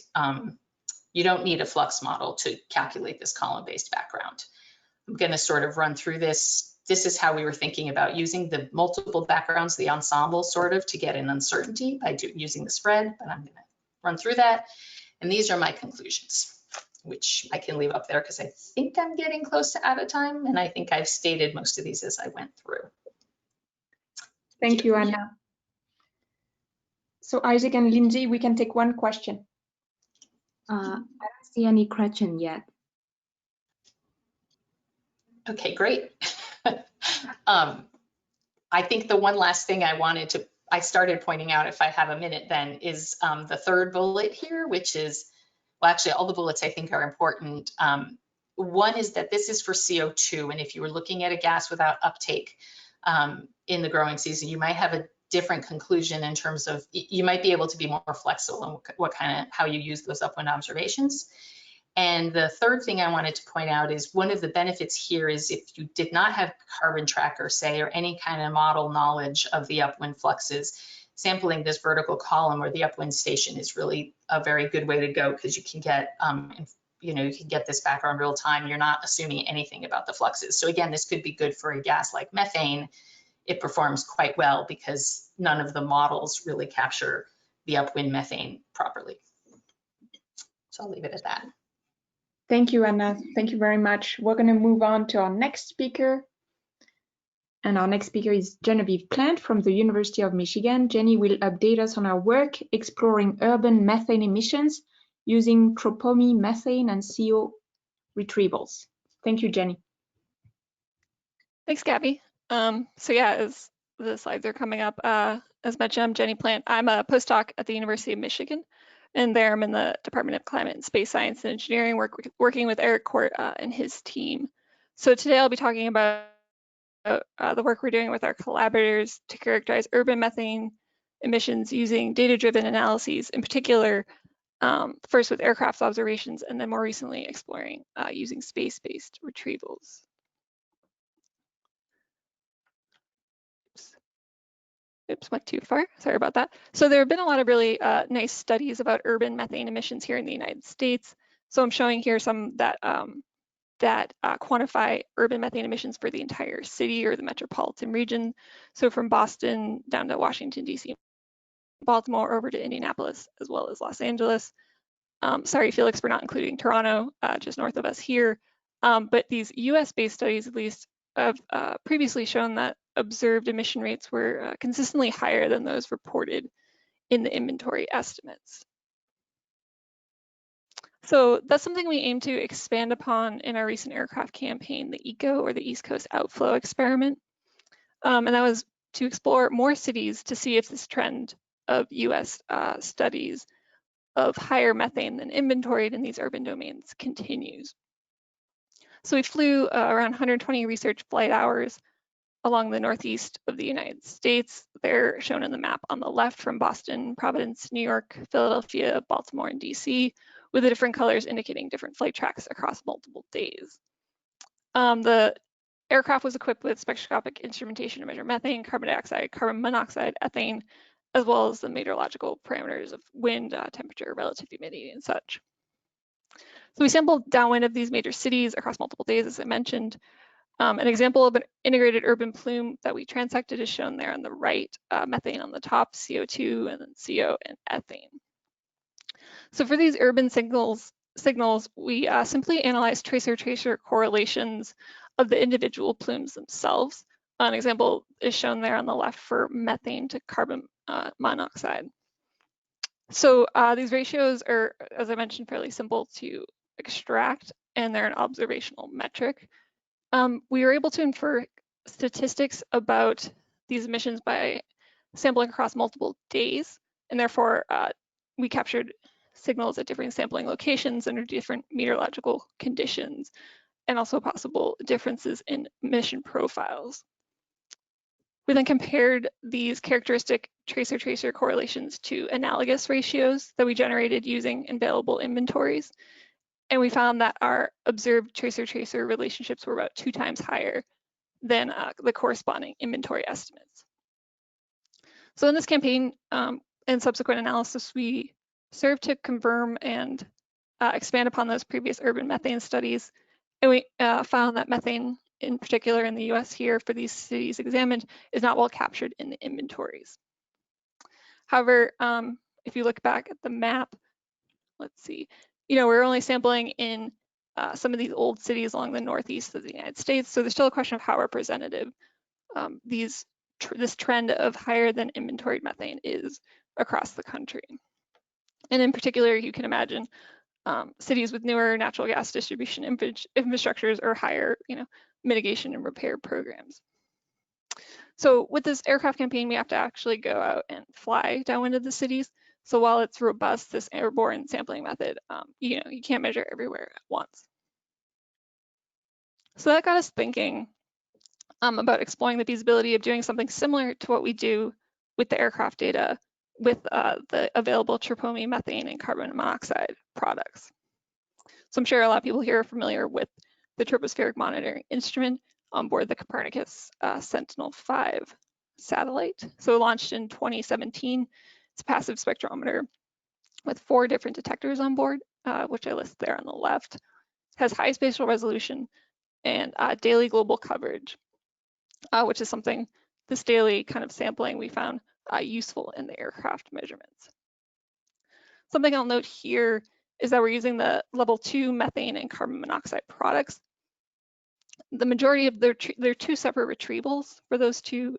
Speaker 9: you don't need a flux model to calculate this column-based background. I'm going to sort of run through this. This is how we were thinking about using the multiple backgrounds, the ensemble sort of, to get an uncertainty by using the spread, but I'm going to run through that. And these are my conclusions, which I can leave up there because I think I'm getting close to out of time, and I think I've stated most of these as I went through.
Speaker 1: Thank you, Anna. So Isaac and Lindsay, we can take one question.
Speaker 3: I don't see any question yet.
Speaker 9: Okay, great. I think the one last thing I started pointing out, if I have a minute then, is the third bullet here, which is, well, actually all the bullets I think are important. One is that this is for CO2, and if you were looking at a gas without uptake in the growing season, you might have a different conclusion in terms of, you might be able to be more flexible in how you use those upwind observations. And the third thing I wanted to point out is one of the benefits here is if you did not have carbon tracker, say, or any kind of model knowledge of the upwind fluxes, sampling this vertical column or the upwind station is really a very good way to go, because you can get, you can get this background real time. You're not assuming anything about the fluxes. So again, this could be good for a gas like methane. It performs quite well because none of the models really capture the upwind methane properly. So I'll leave it at that.
Speaker 1: Thank you, Anna. Thank you very much. We're going to move on to our next speaker. And our next speaker is Genevieve Plant from the University of Michigan. Jenny will update us on our work exploring urban methane emissions using tropomi methane and CO retrievals. Thank you, Jenny.
Speaker 10: Thanks, Gabby. So yeah, as the slides are coming up, as mentioned, I'm Jenny Plant. I'm a postdoc at the University of Michigan, and there I'm in the Department of Climate and Space Science and Engineering, working with Eric Court and his team. So today I'll be talking about the work we're doing with our collaborators to characterize urban methane emissions using data-driven analyses, in particular, first with aircraft observations, and then more recently exploring using space-based retrievals. Oops, went too far. Sorry about that. So there have been a lot of really nice studies about urban methane emissions here in the United States. So I'm showing here some that quantify urban methane emissions for the entire city or the metropolitan region. So from Boston down to Washington, D.C., Baltimore over to Indianapolis, as well as Los Angeles. Sorry, Felix, for not including Toronto, just north of us here. But these US-based studies, at least, have previously shown that observed emission rates were consistently higher than those reported in the inventory estimates. So that's something we aim to expand upon in our recent aircraft campaign, the ECO, or the East Coast Outflow Experiment. And that was to explore more cities to see if this trend of US studies of higher methane than inventoried in these urban domains continues. So we flew around 120 research flight hours along the northeast of the United States. They're shown in the map on the left from Boston, Providence, New York, Philadelphia, Baltimore, and DC, with the different colors indicating different flight tracks across multiple days. The aircraft was equipped with spectroscopic instrumentation to measure methane, carbon dioxide, carbon monoxide, ethane, as well as the meteorological parameters of wind, temperature, relative humidity, and such. So we sampled downwind of these major cities across multiple days, as I mentioned. An example of an integrated urban plume that we transected is shown there on the right, methane on the top, CO2, and then CO and ethane. So for these urban signals, we simply analyzed tracer-tracer correlations of the individual plumes themselves. An example is shown there on the left for methane to carbon monoxide. So these ratios are, as I mentioned, fairly simple to extract, and they're an observational metric. We were able to infer statistics about these emissions by sampling across multiple days, and therefore we captured signals at different sampling locations under different meteorological conditions, and also possible differences in emission profiles. We then compared these characteristic tracer-tracer correlations to analogous ratios that we generated using available inventories. And we found that our observed tracer-tracer relationships were about 2 times higher than the corresponding inventory estimates. So in this campaign and subsequent analysis, we served to confirm and expand upon those previous urban methane studies. And we found that methane, in particular in the US here for these cities examined, is not well captured in the inventories. However, if you look back at the map, let's see, we're only sampling in some of these old cities along the northeast of the United States, so there's still a question of how representative this trend of higher than inventoried methane is across the country. And in particular, you can imagine cities with newer natural gas distribution infrastructures or higher, mitigation and repair programs. So with this aircraft campaign, we have to actually go out and fly downwind of the cities. So while it's robust, this airborne sampling method, you can't measure everywhere at once. So that got us thinking about exploring the feasibility of doing something similar to what we do with the aircraft data with the available tropomi, methane, and carbon monoxide products. So I'm sure a lot of people here are familiar with the tropospheric monitoring instrument on board the Copernicus Sentinel-5 satellite. So launched in 2017, it's a passive spectrometer with 4 different detectors on board, which I list there on the left. It has high spatial resolution and daily global coverage, which is something, this daily kind of sampling we found useful in the aircraft measurements. Something I'll note here is that we're using the level 2 methane and carbon monoxide products. The majority of there are 2 separate retrievals for those 2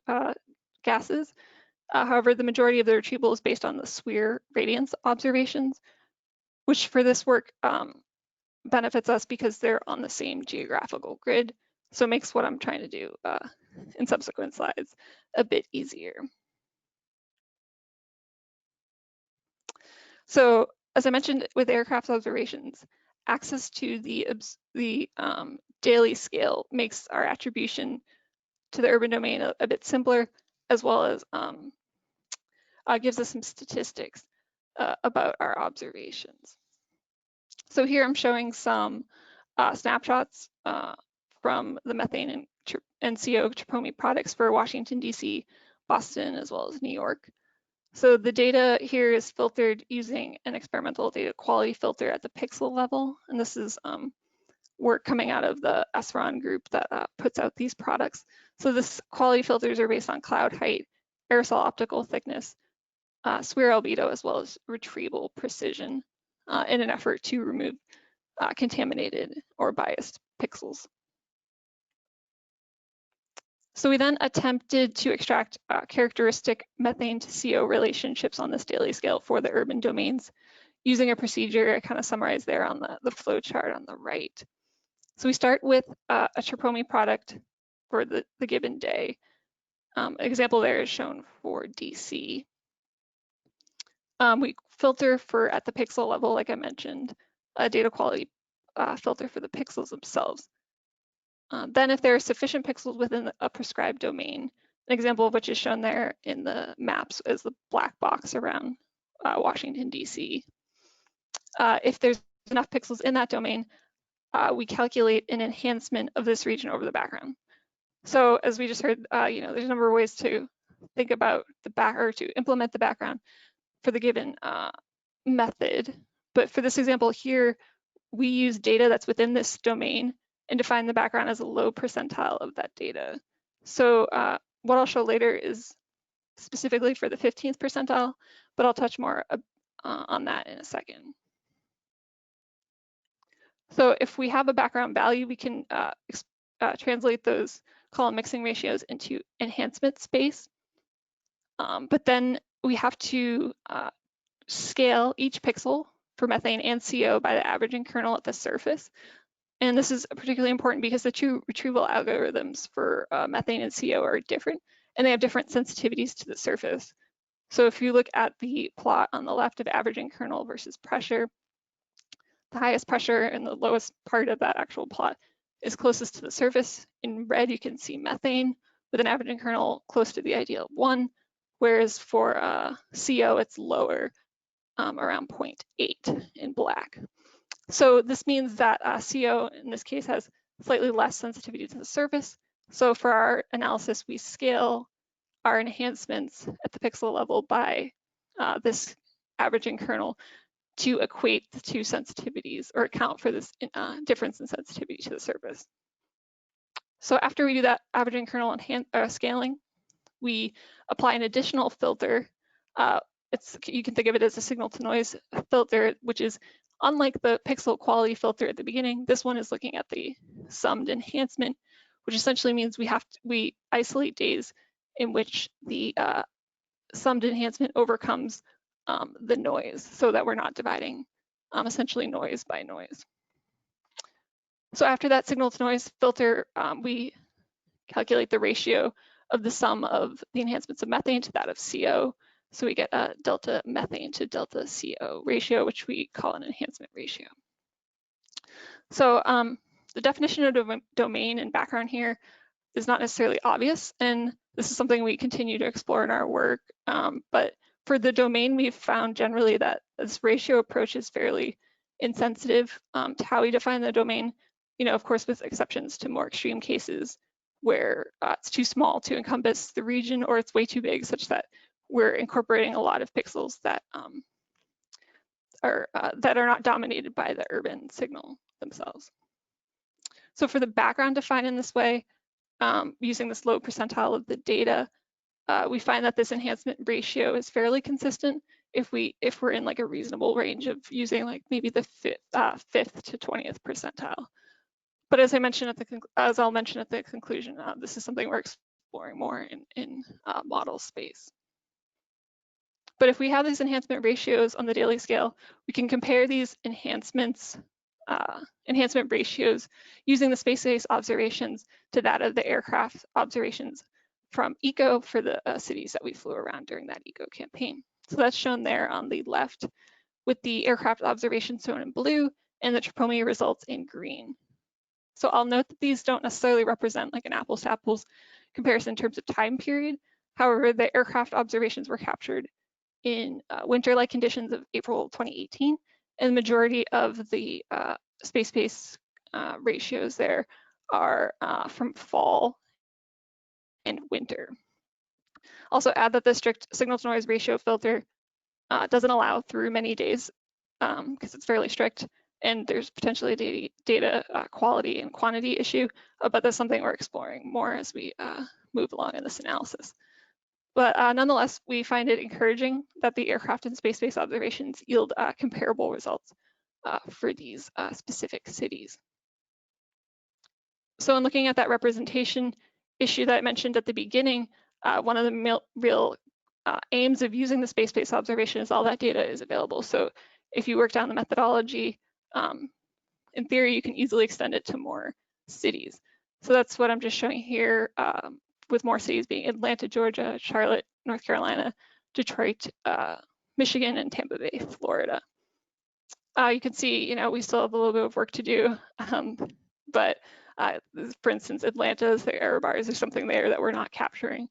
Speaker 10: gases. However, the majority of the retrieval is based on the SWIR radiance observations, which for this work benefits us because they're on the same geographical grid. So it makes what I'm trying to do in subsequent slides a bit easier. So as I mentioned with aircraft observations, access to the daily scale makes our attribution to the urban domain a bit simpler, as well as gives us some statistics about our observations. So here I'm showing some snapshots from the methane and CO tropomi products for Washington, DC, Boston, as well as New York. So the data here is filtered using an experimental data quality filter at the pixel level. And this is work coming out of the SRON group that puts out these products. So this quality filters are based on cloud height, aerosol optical thickness, SWIR albedo, as well as retrieval precision in an effort to remove contaminated or biased pixels. So we then attempted to extract characteristic methane to CO relationships on this daily scale for the urban domains using a procedure I kind of summarized there on the flow chart on the right. So we start with a tropomi product for the given day. An example there is shown for DC. We filter for at the pixel level, like I mentioned, a data quality filter for the pixels themselves. Then if there are sufficient pixels within a prescribed domain, an example of which is shown there in the maps is the black box around Washington, DC. If there's enough pixels in that domain, we calculate an enhancement of this region over the background. So as we just heard, there's a number of ways to think about to implement the background for the given method. But for this example here, we use data that's within this domain and define the background as a low percentile of that data. So what I'll show later is specifically for the 15th percentile, but I'll touch more on that in a second. So if we have a background value, we can translate those column mixing ratios into enhancement space. But then we have to scale each pixel for methane and CO by the averaging kernel at the surface. And this is particularly important because the two retrieval algorithms for methane and CO are different, and they have different sensitivities to the surface. So if you look at the plot on the left of averaging kernel versus pressure, the highest pressure and the lowest part of that actual plot is closest to the surface. In red, you can see methane with an averaging kernel close to the ideal of 1, whereas for CO, it's lower, around 0.8 in black. So this means that CO in this case has slightly less sensitivity to the surface. So for our analysis, we scale our enhancements at the pixel level by this averaging kernel to equate the two sensitivities or account for this difference in sensitivity to the surface. So after we do that averaging kernel scaling, we apply an additional filter. You can think of it as a signal to noise filter, which is unlike the pixel quality filter at the beginning. This one is looking at the summed enhancement, which essentially means we isolate days in which the summed enhancement overcomes the noise, so that we're not dividing essentially noise by noise. So after that signal to noise filter, we calculate the ratio of the sum of the enhancements of methane to that of CO. So we get a delta methane to delta CO ratio, which we call an enhancement ratio. So the definition of domain and background here is not necessarily obvious, and this is something we continue to explore in our work. But for the domain, we've found generally that this ratio approach is fairly insensitive to how we define the domain, of course, with exceptions to more extreme cases where it's too small to encompass the region, or it's way too big such that we're incorporating a lot of pixels that are not dominated by the urban signal themselves. So for the background defined in this way, using this low percentile of the data, we find that this enhancement ratio is fairly consistent if we're in like a reasonable range of using like maybe the 5th to 20th percentile. But as I'll mention at the conclusion, this is something we're exploring more in model space. But if we have these enhancement ratios on the daily scale, we can compare these enhancement ratios using the space-based observations to that of the aircraft observations from ECO for the cities that we flew around during that ECO campaign. So that's shown there on the left with the aircraft observations shown in blue and the Tropomi results in green. So I'll note that these don't necessarily represent like an apples to apples comparison in terms of time period. However, the aircraft observations were captured in winter-like conditions of April 2018, and the majority of the space-based ratios there are from fall and winter. Also add that the strict signal-to-noise ratio filter doesn't allow through many days because it's fairly strict, and there's potentially a data quality and quantity issue, but that's something we're exploring more as we move along in this analysis. But nonetheless, we find it encouraging that the aircraft and space-based observations yield comparable results for these specific cities. So in looking at that representation issue that I mentioned at the beginning, one of the real aims of using the space-based observation is all that data is available. So if you work down the methodology, in theory, you can easily extend it to more cities. So that's what I'm just showing here, with more cities being Atlanta, Georgia, Charlotte, North Carolina, Detroit, Michigan, and Tampa Bay, Florida. You can see, we still have a little bit of work to do, but for instance, Atlanta's, the error bars, there's something there that we're not capturing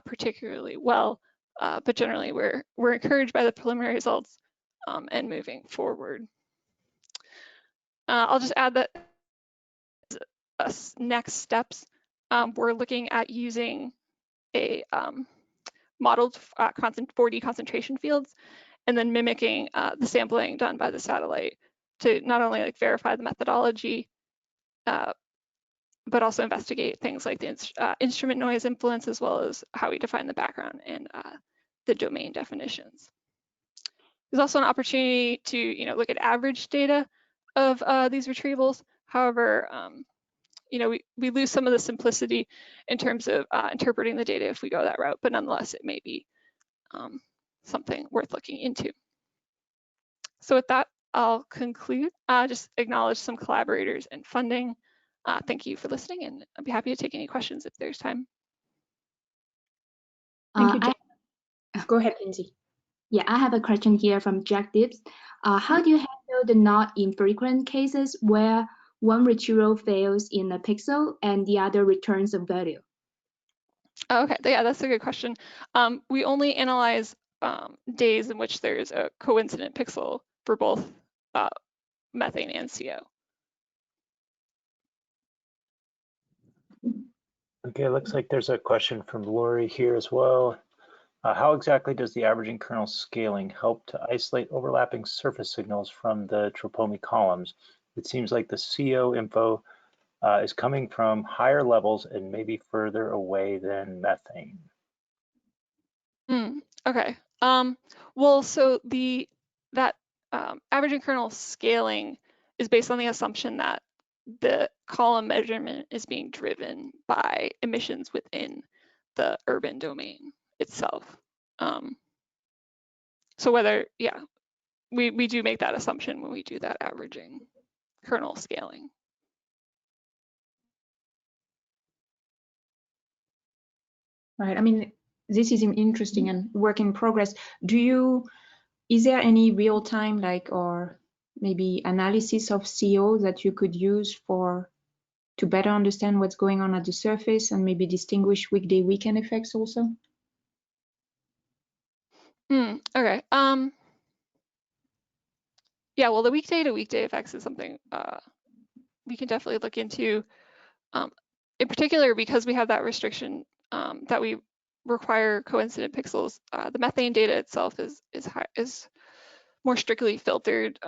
Speaker 10: particularly well, but generally we're encouraged by the preliminary results and moving forward. I'll just add that next steps, we're looking at using a modeled 4D concentration fields, and then mimicking the sampling done by the satellite to not only like verify the methodology, but also investigate things like the instrument noise influence, as well as how we define the background and the domain definitions. There's also an opportunity to look at average data of these retrievals. However, we lose some of the simplicity in terms of interpreting the data if we go that route, but nonetheless, it may be something worth looking into. So with that, I'll conclude. Just acknowledge some collaborators and funding. Thank you for listening, and I'd be happy to take any questions if there's time.
Speaker 1: Thank you, Jack. Go ahead, Lindsay.
Speaker 3: Yeah, I have a question here from Jack Dibbs. How do you handle the not infrequent cases where one retrieval fails in a pixel and the other returns a value?
Speaker 10: Okay, yeah, that's a good question. We only analyze days in which there's a coincident pixel for both methane and CO.
Speaker 4: Okay, looks like there's a question from Lori here as well. How exactly does the averaging kernel scaling help to isolate overlapping surface signals from the tropomi columns? It seems like the CO info is coming from higher levels and maybe further away than methane.
Speaker 10: Okay. Well, so that averaging kernel scaling is based on the assumption that the column measurement is being driven by emissions within the urban domain itself. So whether, yeah, we do make that assumption when we do that averaging kernel scaling.
Speaker 1: Right. I mean, this is interesting and work in progress. Is there any real time, or maybe analysis of CO that you could use to better understand what's going on at the surface and maybe distinguish weekday weekend effects also?
Speaker 10: Okay. Yeah, well, the weekday to weekday effects is something we can definitely look into. In particular, because we have that restriction that we require coincident pixels, the methane data itself is more strictly filtered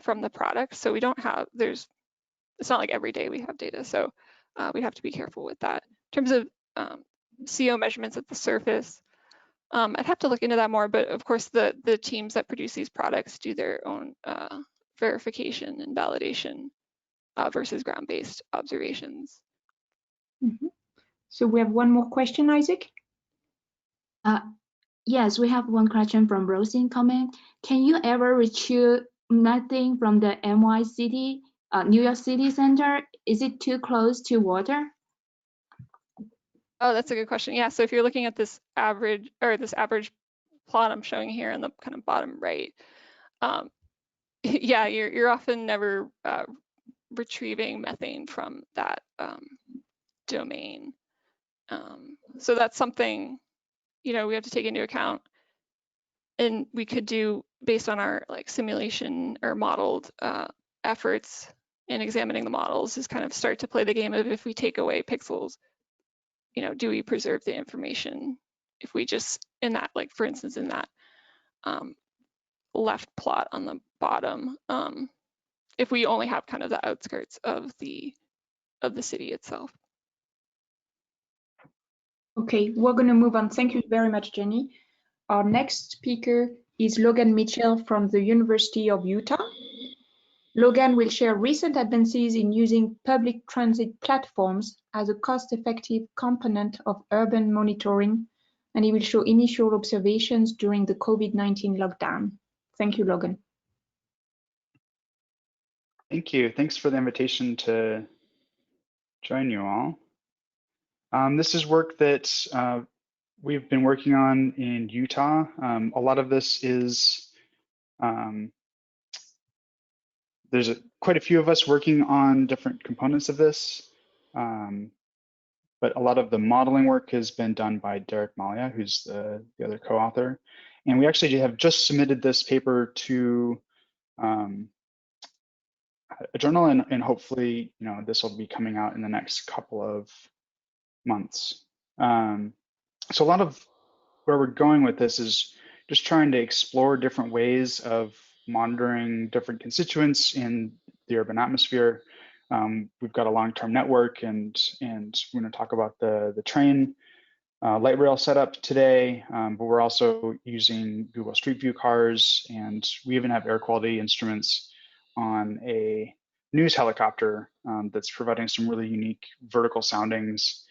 Speaker 10: from the product. So we don't have, it's not like every day we have data. So we have to be careful with that. In terms of CO measurements at the surface, I'd have to look into that more, but of course the teams that produce these products do their own verification and validation versus ground-based observations.
Speaker 1: Mm-hmm. So we have one more question, Isaac?
Speaker 3: Yes, we have one question from Rosin comment. Can you ever retrieve methane from the New York City center? Is it too close to water?
Speaker 10: Oh, that's a good question. Yeah, so if you're looking at this average plot I'm showing here in the kind of bottom right, yeah, you're often never retrieving methane from that domain. So that's something, we have to take into account, and we could do based on our simulation or modeled efforts in examining the models, is kind of start to play the game of, if we take away pixels, do we preserve the information? If we just, in that, for instance, in that left plot on the bottom, if we only have kind of the outskirts of the city itself.
Speaker 1: Okay, we're going to move on. Thank you very much, Jenny. Our next speaker is Logan Mitchell from the University of Utah. Logan will share recent advances in using public transit platforms as a cost-effective component of urban monitoring, and he will show initial observations during the COVID-19 lockdown. Thank you, Logan.
Speaker 11: Thank you. Thanks for the invitation to join you all. This is work that we've been working on in Utah. A lot of this is, there's quite a few of us working on different components of this, but a lot of the modeling work has been done by Derek Malia, who's the other co-author. And we actually have just submitted this paper to a journal, and hopefully, this will be coming out in the next couple of months. So a lot of where we're going with this is just trying to explore different ways of monitoring different constituents in the urban atmosphere. We've got a long-term network, and we're going to talk about the train light rail setup today, but we're also using Google Street View cars, and we even have air quality instruments on a news helicopter that's providing some really unique vertical soundings,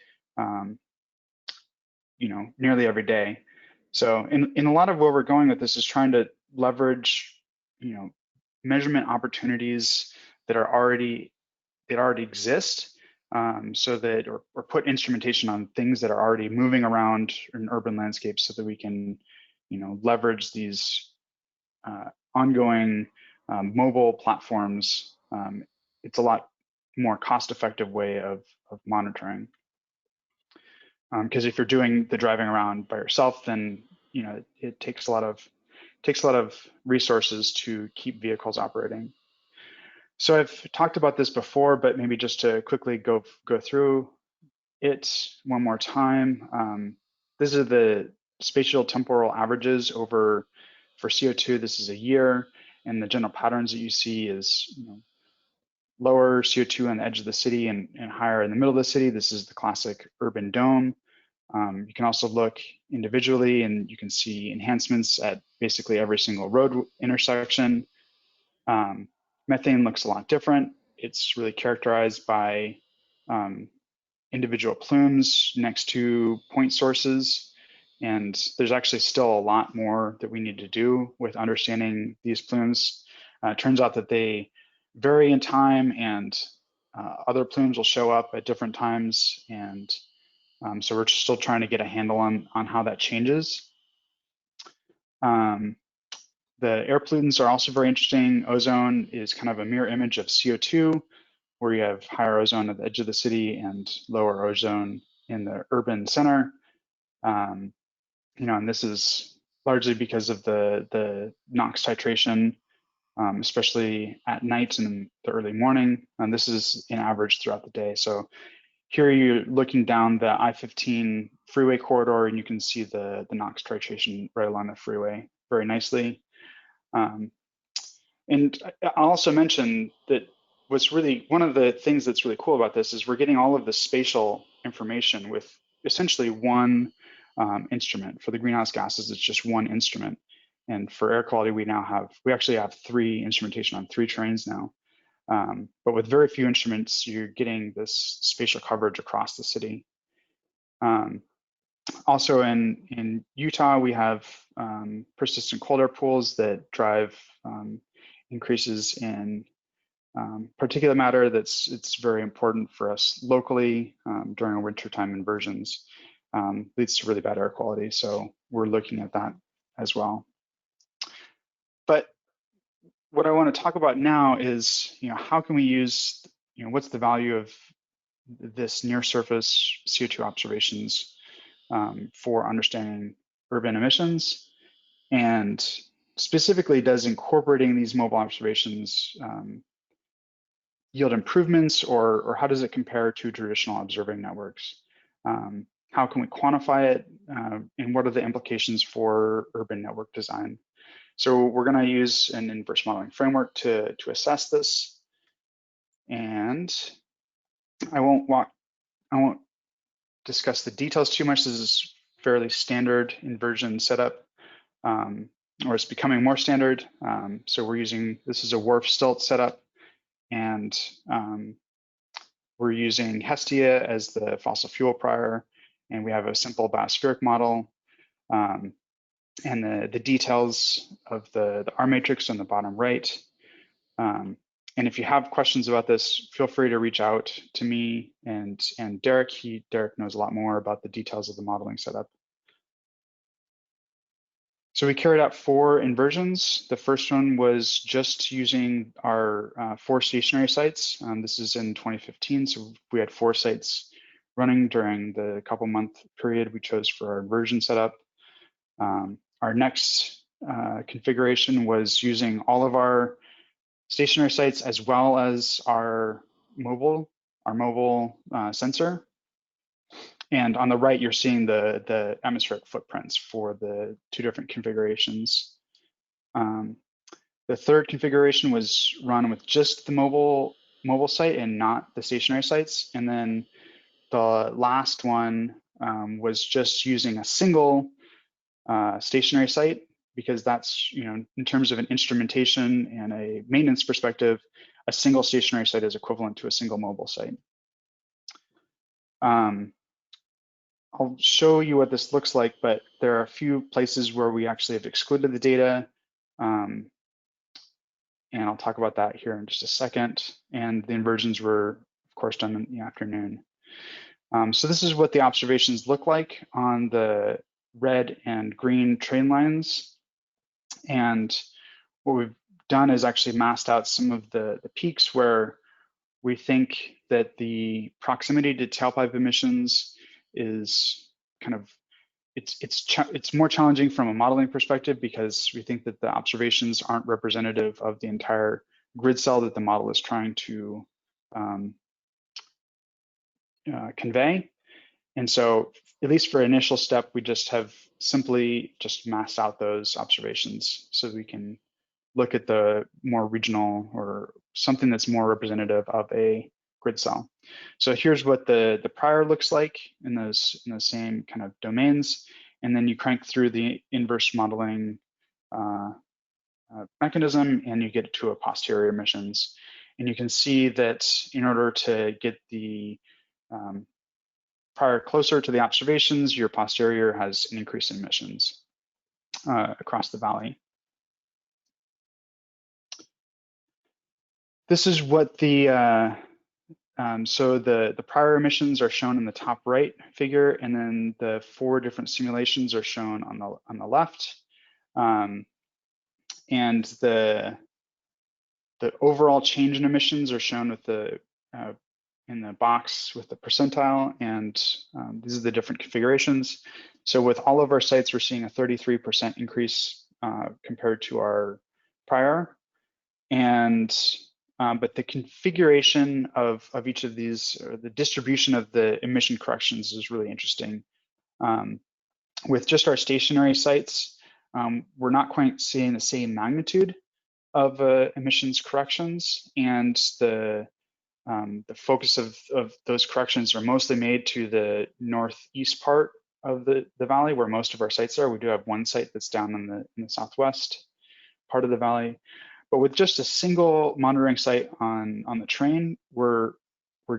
Speaker 11: nearly every day. So in a lot of where we're going with this is trying to leverage, measurement opportunities that already exist, so that or put instrumentation on things that are already moving around in urban landscapes, so that we can, leverage these ongoing mobile platforms. It's a lot more cost-effective way of monitoring. Because if you're doing the driving around by yourself, then it takes a lot of resources to keep vehicles operating. So I've talked about this before, but maybe just to quickly go through it one more time. This is the spatial-temporal averages for CO2. This is a year, and the general patterns that you see is lower CO2 on the edge of the city and higher in the middle of the city. This is the classic urban dome. You can also look individually, and you can see enhancements at basically every single road intersection. Methane looks a lot different. It's really characterized by individual plumes next to point sources. And there's actually still a lot more that we need to do with understanding these plumes. It turns out that they vary in time, and other plumes will show up at different times. And so we're still trying to get a handle on how that changes. The air pollutants are also very interesting. Ozone is kind of a mirror image of CO2, where you have higher ozone at the edge of the city and lower ozone in the urban center. And this is largely because of the NOx titration, especially at night and in the early morning. And this is an average throughout the day. So here you're looking down the I-15 freeway corridor, and you can see the NOx titration right along the freeway very nicely. And I'll also mention that one of the things that's really cool about this is we're getting all of the spatial information with essentially one instrument. For the greenhouse gases, it's just one instrument. And for air quality, we actually have 3 instrumentation on 3 trains now. But with very few instruments, you're getting this spatial coverage across the city. Also in Utah, we have persistent cold air pools that drive increases in particulate matter. It's very important for us locally during wintertime inversions. Leads to really bad air quality. So we're looking at that as well. But what I want to talk about now is, how can we use, what's the value of this near surface CO2 observations for understanding urban emissions, and specifically, does incorporating these mobile observations yield improvements, or how does it compare to traditional observing networks? How can we quantify it, and what are the implications for urban network design? So we're going to use an inverse modeling framework to assess this, and I won't discuss the details too much. This is fairly standard inversion setup, or it's becoming more standard. So this is a Whorf stilt setup, and we're using Hestia as the fossil fuel prior, and we have a simple biospheric model. And the details of the R matrix on the bottom right. And if you have questions about this, feel free to reach out to me and Derek. Derek knows a lot more about the details of the modeling setup. So we carried out 4 inversions. The first one was just using our 4 stationary sites. This is in 2015, so we had 4 sites running during the couple-month period we chose for our inversion setup. Our next configuration was using all of our stationary sites as well as our mobile sensor. And on the right, you're seeing the atmospheric footprints for the two different configurations. The third configuration was run with just the mobile site and not the stationary sites. And then the last one was just using a single stationary site, because that's, in terms of an instrumentation and a maintenance perspective, a single stationary site is equivalent to a single mobile site. I'll show you what this looks like, but there are a few places where we actually have excluded the data. And I'll talk about that here in just a second. And the inversions were, of course, done in the afternoon. So this is what the observations look like on the red and green train lines. And what we've done is actually masked out some of the peaks where we think that the proximity to tailpipe emissions is it's more challenging from a modeling perspective, because we think that the observations aren't representative of the entire grid cell that the model is trying to convey. And so, at least for initial step, we just have simply just masked out those observations so we can look at the more regional or something that's more representative of a grid cell. So here's what the prior looks like in the same kind of domains. And then you crank through the inverse modeling mechanism and you get to a posterior emissions. And you can see that in order to get the prior closer to the observations, your posterior has an increase in emissions across the valley. This is what the so the prior emissions are shown in the top right figure, and then the 4 different simulations are shown on the left. And the overall change in emissions are shown with the in the box with the percentile, and these are the different configurations. So with all of our sites, we're seeing a 33% increase compared to our prior. And but the configuration of each of these, or the distribution of the emission corrections, is really interesting. With just our stationary sites, we're not quite seeing the same magnitude of emissions corrections, and the focus of those corrections are mostly made to the northeast part of the valley, where most of our sites are. We do have one site that's down in the southwest part of the valley. But with just a single monitoring site on the train, we're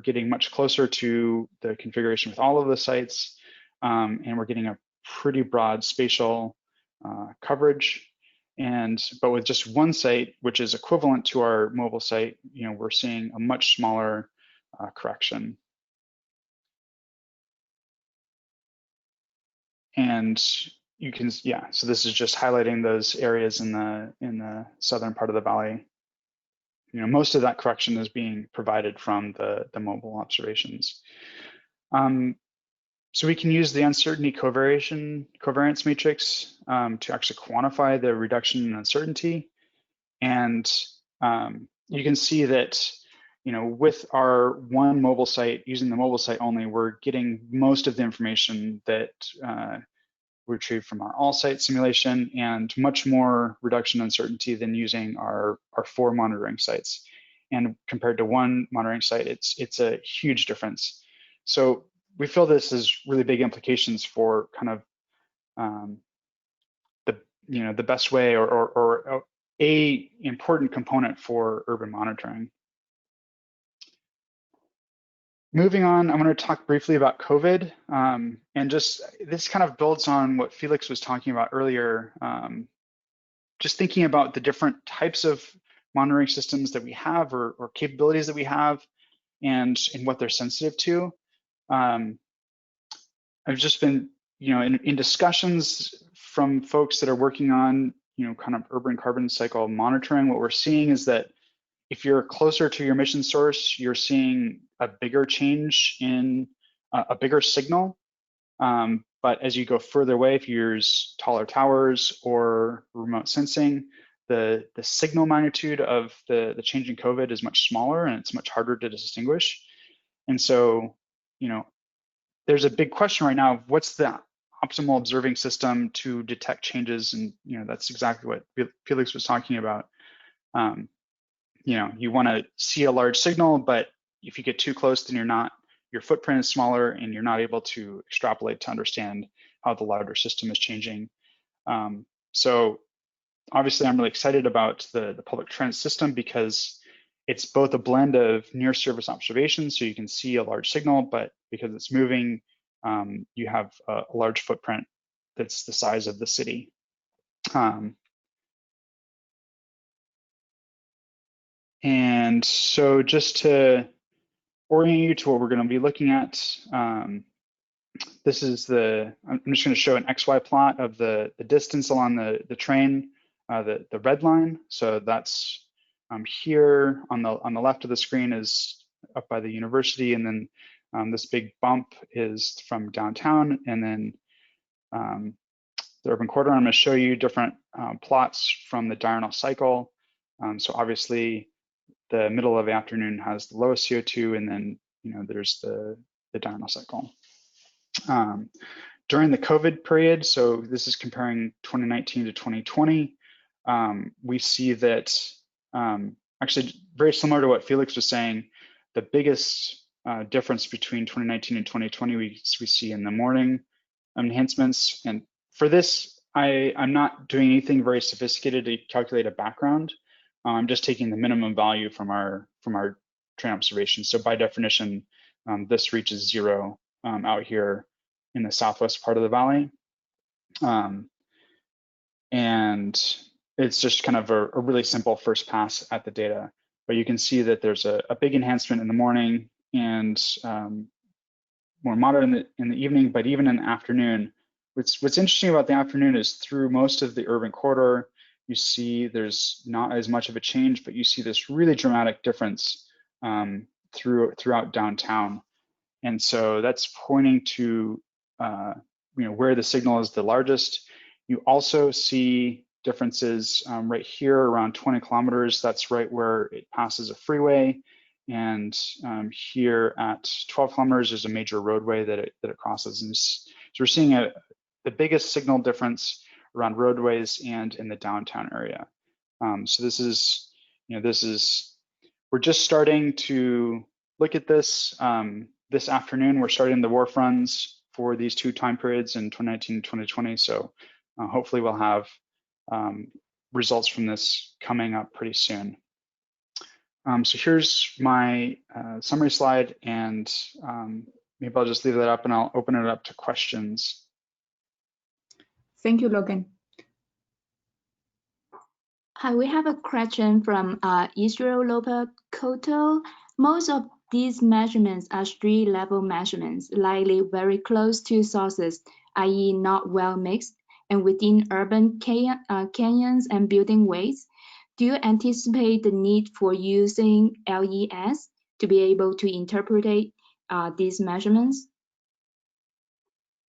Speaker 11: getting much closer to the configuration with all of the sites, and we're getting a pretty broad spatial coverage. But with just one site, which is equivalent to our mobile site, we're seeing a much smaller correction. And you can, so this is just highlighting those areas in the southern part of the valley. Most of that correction is being provided from the mobile observations. So we can use the uncertainty covariance matrix to actually quantify the reduction in uncertainty. And you can see that, with our one mobile site, using the mobile site only, we're getting most of the information that we retrieved from our all site simulation, and much more reduction in uncertainty than using our 4 monitoring sites. And compared to one monitoring site, it's a huge difference. So we feel this has really big implications for kind of the best way or a important component for urban monitoring. Moving on, I'm going to talk briefly about COVID, and just this kind of builds on what Felix was talking about earlier. Just thinking about the different types of monitoring systems that we have, or capabilities that we have, and what they're sensitive to. I've just been, in discussions from folks that are working on, kind of urban carbon cycle monitoring. What we're seeing is that if you're closer to your emission source, you're seeing a bigger change in a bigger signal. But as you go further away, if you use taller towers or remote sensing, the signal magnitude of the change in COVID is much smaller, and it's much harder to distinguish. And so, there's a big question right now of what's the optimal observing system to detect changes, and that's exactly what Felix was talking about. You want to see a large signal, but if you get too close, then your footprint is smaller, and you're not able to extrapolate to understand how the larger system is changing. So obviously, I'm really excited about the public transit system because it's both a blend of near surface observations, so you can see a large signal, but because it's moving, you have a large footprint that's the size of the city. And so just to orient you to what we're going to be looking at, this is I'm just going to show an XY plot of the distance along the train, the red line. So that's here on the left of the screen is up by the university, and then this big bump is from downtown, and then the urban corridor. I'm going to show you different plots from the diurnal cycle. So obviously, the middle of the afternoon has the lowest CO2, and then there's the diurnal cycle. During the COVID period, so this is comparing 2019 to 2020, we see that actually very similar to what Felix was saying, the biggest difference between 2019 and 2020 we see in the morning enhancements. And for this, I'm not doing anything very sophisticated to calculate a background. I'm just taking the minimum value from our train observation. So by definition, this reaches 0 out here in the southwest part of the valley. And it's just kind of a really simple first pass at the data. But you can see that there's a big enhancement in the morning and more moderate in the evening, but even in the afternoon. What's interesting about the afternoon is through most of the urban corridor, you see there's not as much of a change, but you see this really dramatic difference throughout downtown. And so that's pointing to where the signal is the largest. You also see differences right here around 20 kilometers. That's right where it passes a freeway. And here at 12 kilometers, there's a major roadway that it crosses. And so we're seeing the biggest signal difference around roadways and in the downtown area. So this is, we're just starting to look at this. This afternoon, we're starting the WRF runs for these 2 time periods in 2019 and 2020. So hopefully we'll have results from this coming up pretty soon. So here's my summary slide, and maybe I'll just leave that up and I'll open it up to questions.
Speaker 1: Thank you, Logan.
Speaker 3: Hi, we have a question from Israel Lopez Koto. Most of these measurements are street-level measurements, likely very close to sources, i.e. not well mixed, and within urban canyons and building ways. Do you anticipate the need for using LES to be able to interpret these measurements?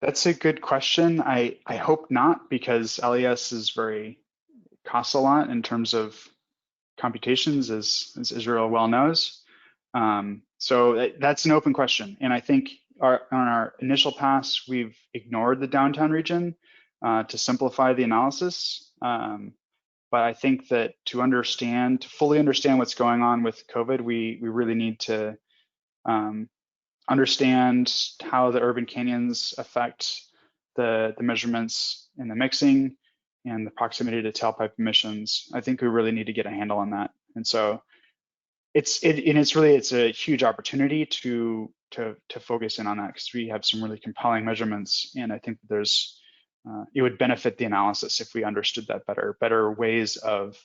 Speaker 11: That's a good question. I hope not, because LES is costs a lot in terms of computations, as Israel well knows. So that's an open question. And I think on our initial pass, we've ignored the downtown region to simplify the analysis. But I think that to fully understand what's going on with COVID, we really need to understand how the urban canyons affect the measurements in the mixing and the proximity to tailpipe emissions. I think we really need to get a handle on that. And so it's a huge opportunity to focus in on that, because we have some really compelling measurements, and I think that it would benefit the analysis if we understood that better ways of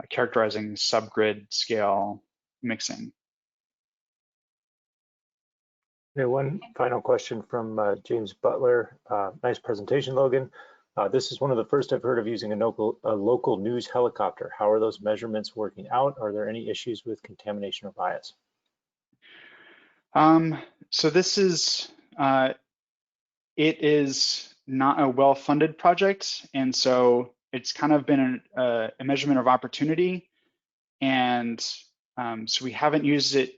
Speaker 11: characterizing subgrid scale mixing.
Speaker 4: Okay, one final question from James Butler. Nice presentation, Logan. This is one of the first I've heard of using a local news helicopter. How are those measurements working out? Are there any issues with contamination or bias?
Speaker 11: So this is, it is not a well-funded project. And so it's kind of been a measurement of opportunity. And so we haven't used it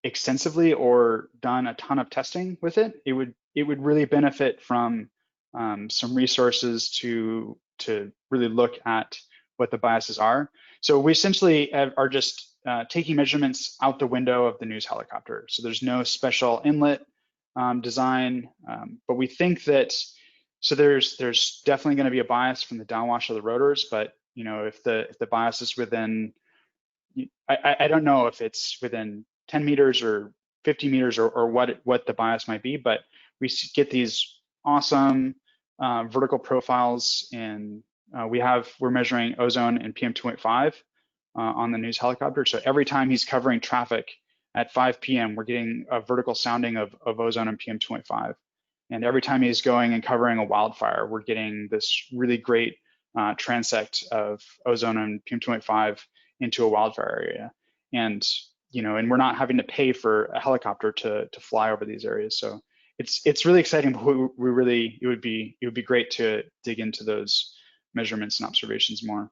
Speaker 11: extensively or done a ton of testing with it. It would it would really benefit from some resources to really look at what the biases are. So we essentially are just taking measurements out the window of the news helicopter. So there's no special inlet design, but we think that, so there's definitely going to be a bias from the downwash of the rotors, but if the bias is within, I don't know if it's within 10 meters or 50 meters or what the bias might be, but we get these awesome vertical profiles, and we're measuring ozone and PM2.5 on the news helicopter. So every time he's covering traffic at 5 p.m., we're getting a vertical sounding of ozone and PM2.5. And every time he's going and covering a wildfire, we're getting this really great transect of ozone and PM2.5 into a wildfire area. And and we're not having to pay for a helicopter to fly over these areas. So it's really exciting. But it would be great to dig into those measurements and observations more.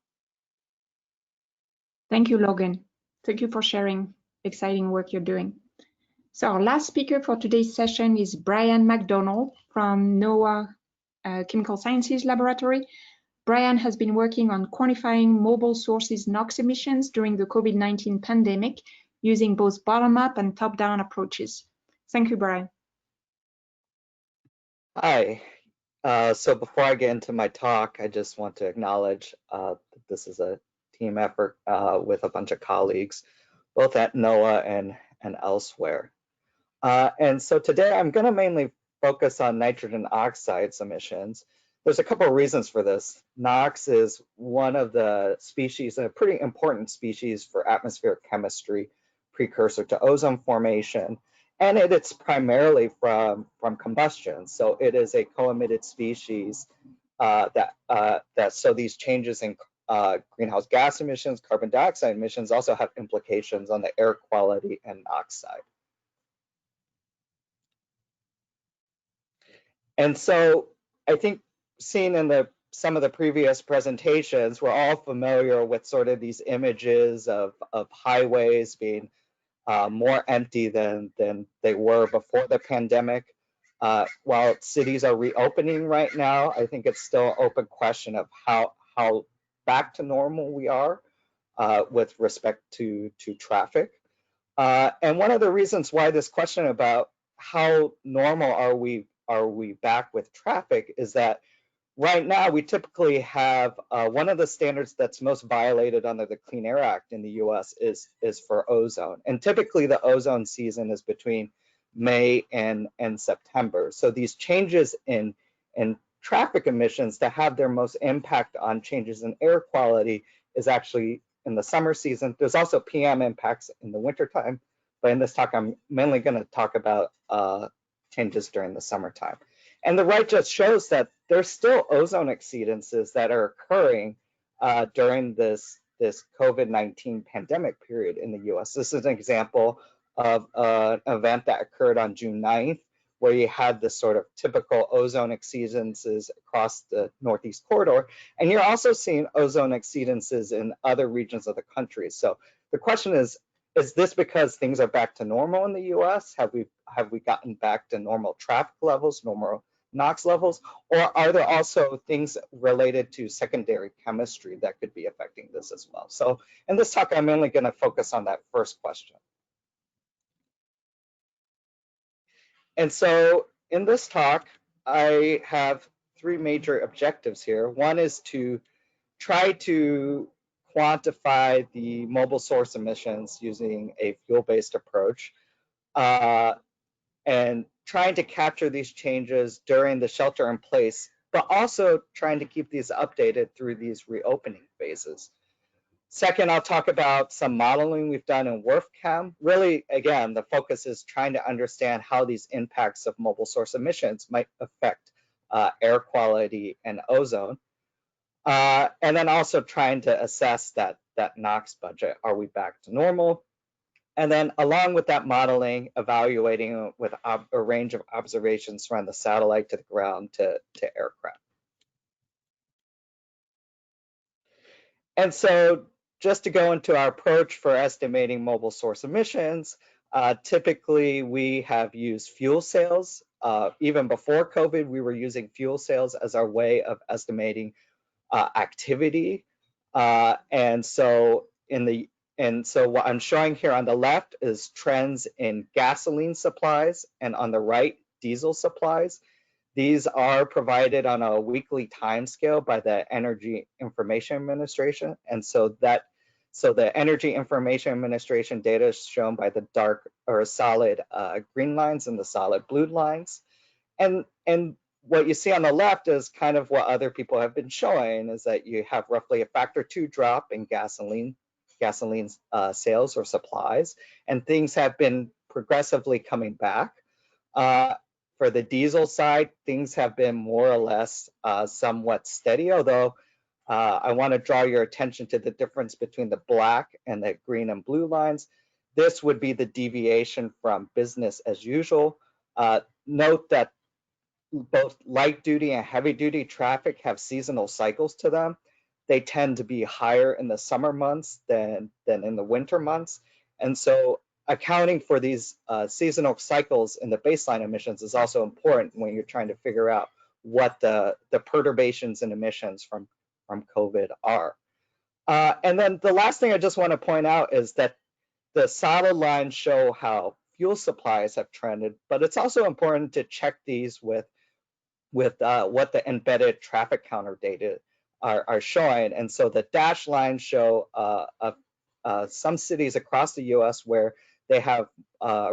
Speaker 1: Thank you, Logan. Thank you for sharing exciting work you're doing. So our last speaker for today's session is Brian McDonald from NOAA Chemical Sciences Laboratory. Brian has been working on quantifying mobile sources NOx emissions during the COVID-19 pandemic using both bottom-up and top-down approaches. Thank you, Brian.
Speaker 12: Hi. So before I get into my talk, I just want to acknowledge that this is a team effort with a bunch of colleagues, both at NOAA and elsewhere. And so today I'm going to mainly focus on nitrogen oxides emissions. There's a couple of reasons for this. NOx is one of the species, a pretty important species for atmospheric chemistry, precursor to ozone formation, and it's primarily from combustion. So it is a co-emitted species so these changes in greenhouse gas emissions, carbon dioxide emissions also have implications on the air quality and NOx side. And so I think seen in some of the previous presentations, we're all familiar with sort of these images of highways being more empty than they were before the pandemic. While cities are reopening right now, I think it's still an open question of how back to normal we are with respect to traffic. And one of the reasons why this question about how normal are we back with traffic is that right now we typically have one of the standards that's most violated under the Clean Air Act in the US is for ozone. And typically the ozone season is between May and September. So these changes in traffic emissions that have their most impact on changes in air quality is actually in the summer season. There's also PM impacts in the wintertime, but in this talk, I'm mainly going to talk about changes during the summertime. And the right just shows that there's still ozone exceedances that are occurring during this COVID-19 pandemic period in the US. This is an example of an event that occurred on June 9th, where you had this sort of typical ozone exceedances across the Northeast corridor. And you're also seeing ozone exceedances in other regions of the country. So the question is this because things are back to normal in the US? Have we gotten back to normal traffic levels, normal NOx levels, or are there also things related to secondary chemistry that could be affecting this as well? So in this talk, I'm mainly going to focus on that first question. And so in this talk, I have three major objectives here. One is to try to quantify the mobile source emissions using a fuel-based approach, and trying to capture these changes during the shelter in place, but also trying to keep these updated through these reopening phases. Second, I'll talk about some modeling we've done in WRF-Chem. Really, again, the focus is trying to understand how these impacts of mobile source emissions might affect air quality and ozone. And then also trying to assess that NOx budget. Are we back to normal? And then along with that modeling, evaluating with a range of observations from the satellite to the ground to aircraft. And so just to go into our approach for estimating mobile source emissions, typically we have used fuel sales even before COVID, we were using fuel sales as our way of estimating activity. And so what I'm showing here on the left is trends in gasoline supplies, and on the right, diesel supplies. These are provided on a weekly timescale by the Energy Information Administration. And so the Energy Information Administration data is shown by the dark or solid green lines and the solid blue lines. And what you see on the left is kind of what other people have been showing, is that you have roughly a factor 2 drop in gasoline sales or supplies, and things have been progressively coming back. For the diesel side, things have been more or less somewhat steady, although I want to draw your attention to the difference between the black and the green and blue lines. This would be the deviation from business as usual. Note that both light duty and heavy duty traffic have seasonal cycles to them. They tend to be higher in the summer months than in the winter months. And so accounting for these seasonal cycles in the baseline emissions is also important when you're trying to figure out what the perturbations in emissions from COVID are. And then the last thing I just want to point out is that the solid lines show how fuel supplies have trended, but it's also important to check these with what the embedded traffic counter data are showing. And so the dashed lines show some cities across the US where they have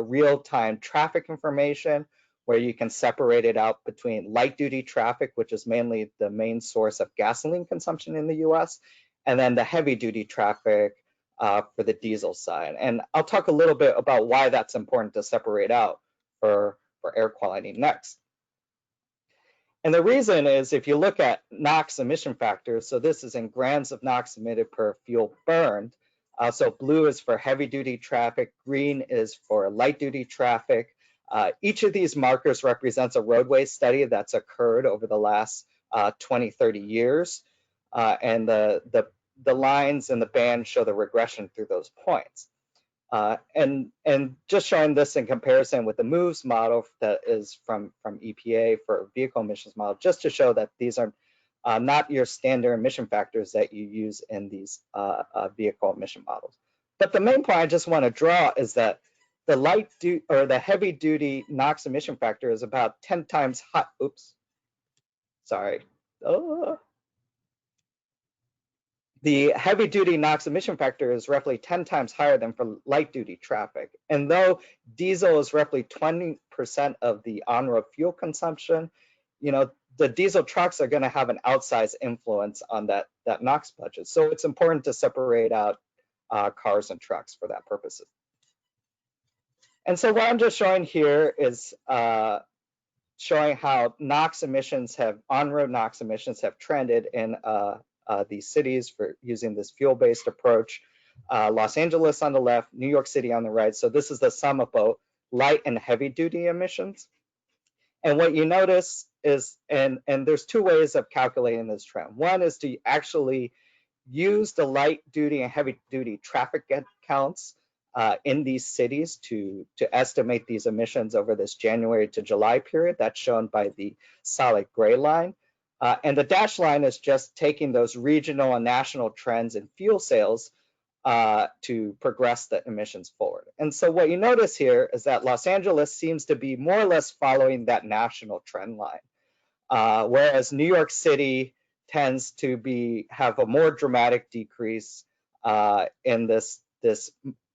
Speaker 12: real-time traffic information, where you can separate it out between light duty traffic, which is mainly the main source of gasoline consumption in the US, and then the heavy duty traffic for the diesel side. And I'll talk a little bit about why that's important to separate out for air quality next. And the reason is, if you look at NOx emission factors, so this is in grams of NOx emitted per fuel burned. So blue is for heavy duty traffic, green is for light duty traffic. Each of these markers represents a roadway study that's occurred over the last 20, 30 years. And the lines and the bands show the regression through those points. And just showing this in comparison with the MOVES model that is from EPA for vehicle emissions model, just to show that these are not your standard emission factors that you use in these vehicle emission models. But the main point I just want to draw is that the heavy duty NOx emission factor is about 10 times hot. Oops, sorry. The heavy duty NOx emission factor is roughly 10 times higher than for light duty traffic. And though diesel is roughly 20% of the on-road fuel consumption, you know, the diesel trucks are going to have an outsized influence on that NOx budget. So it's important to separate out cars and trucks for that purposes. And so what I'm just showing here is showing how NOx emissions on-road NOx emissions have trended in these cities for using this fuel-based approach. Los Angeles on the left, New York City on the right. So this is the sum of both light and heavy duty emissions. And what you notice is, and there's two ways of calculating this trend. One is to actually use the light duty and heavy duty traffic counts in these cities to estimate these emissions over this January to July period. That's shown by the solid gray line. And the dashed line is just taking those regional and national trends in fuel sales to progress the emissions forward. And so what you notice here is that Los Angeles seems to be more or less following that national trend line, whereas New York City tends to have a more dramatic decrease in this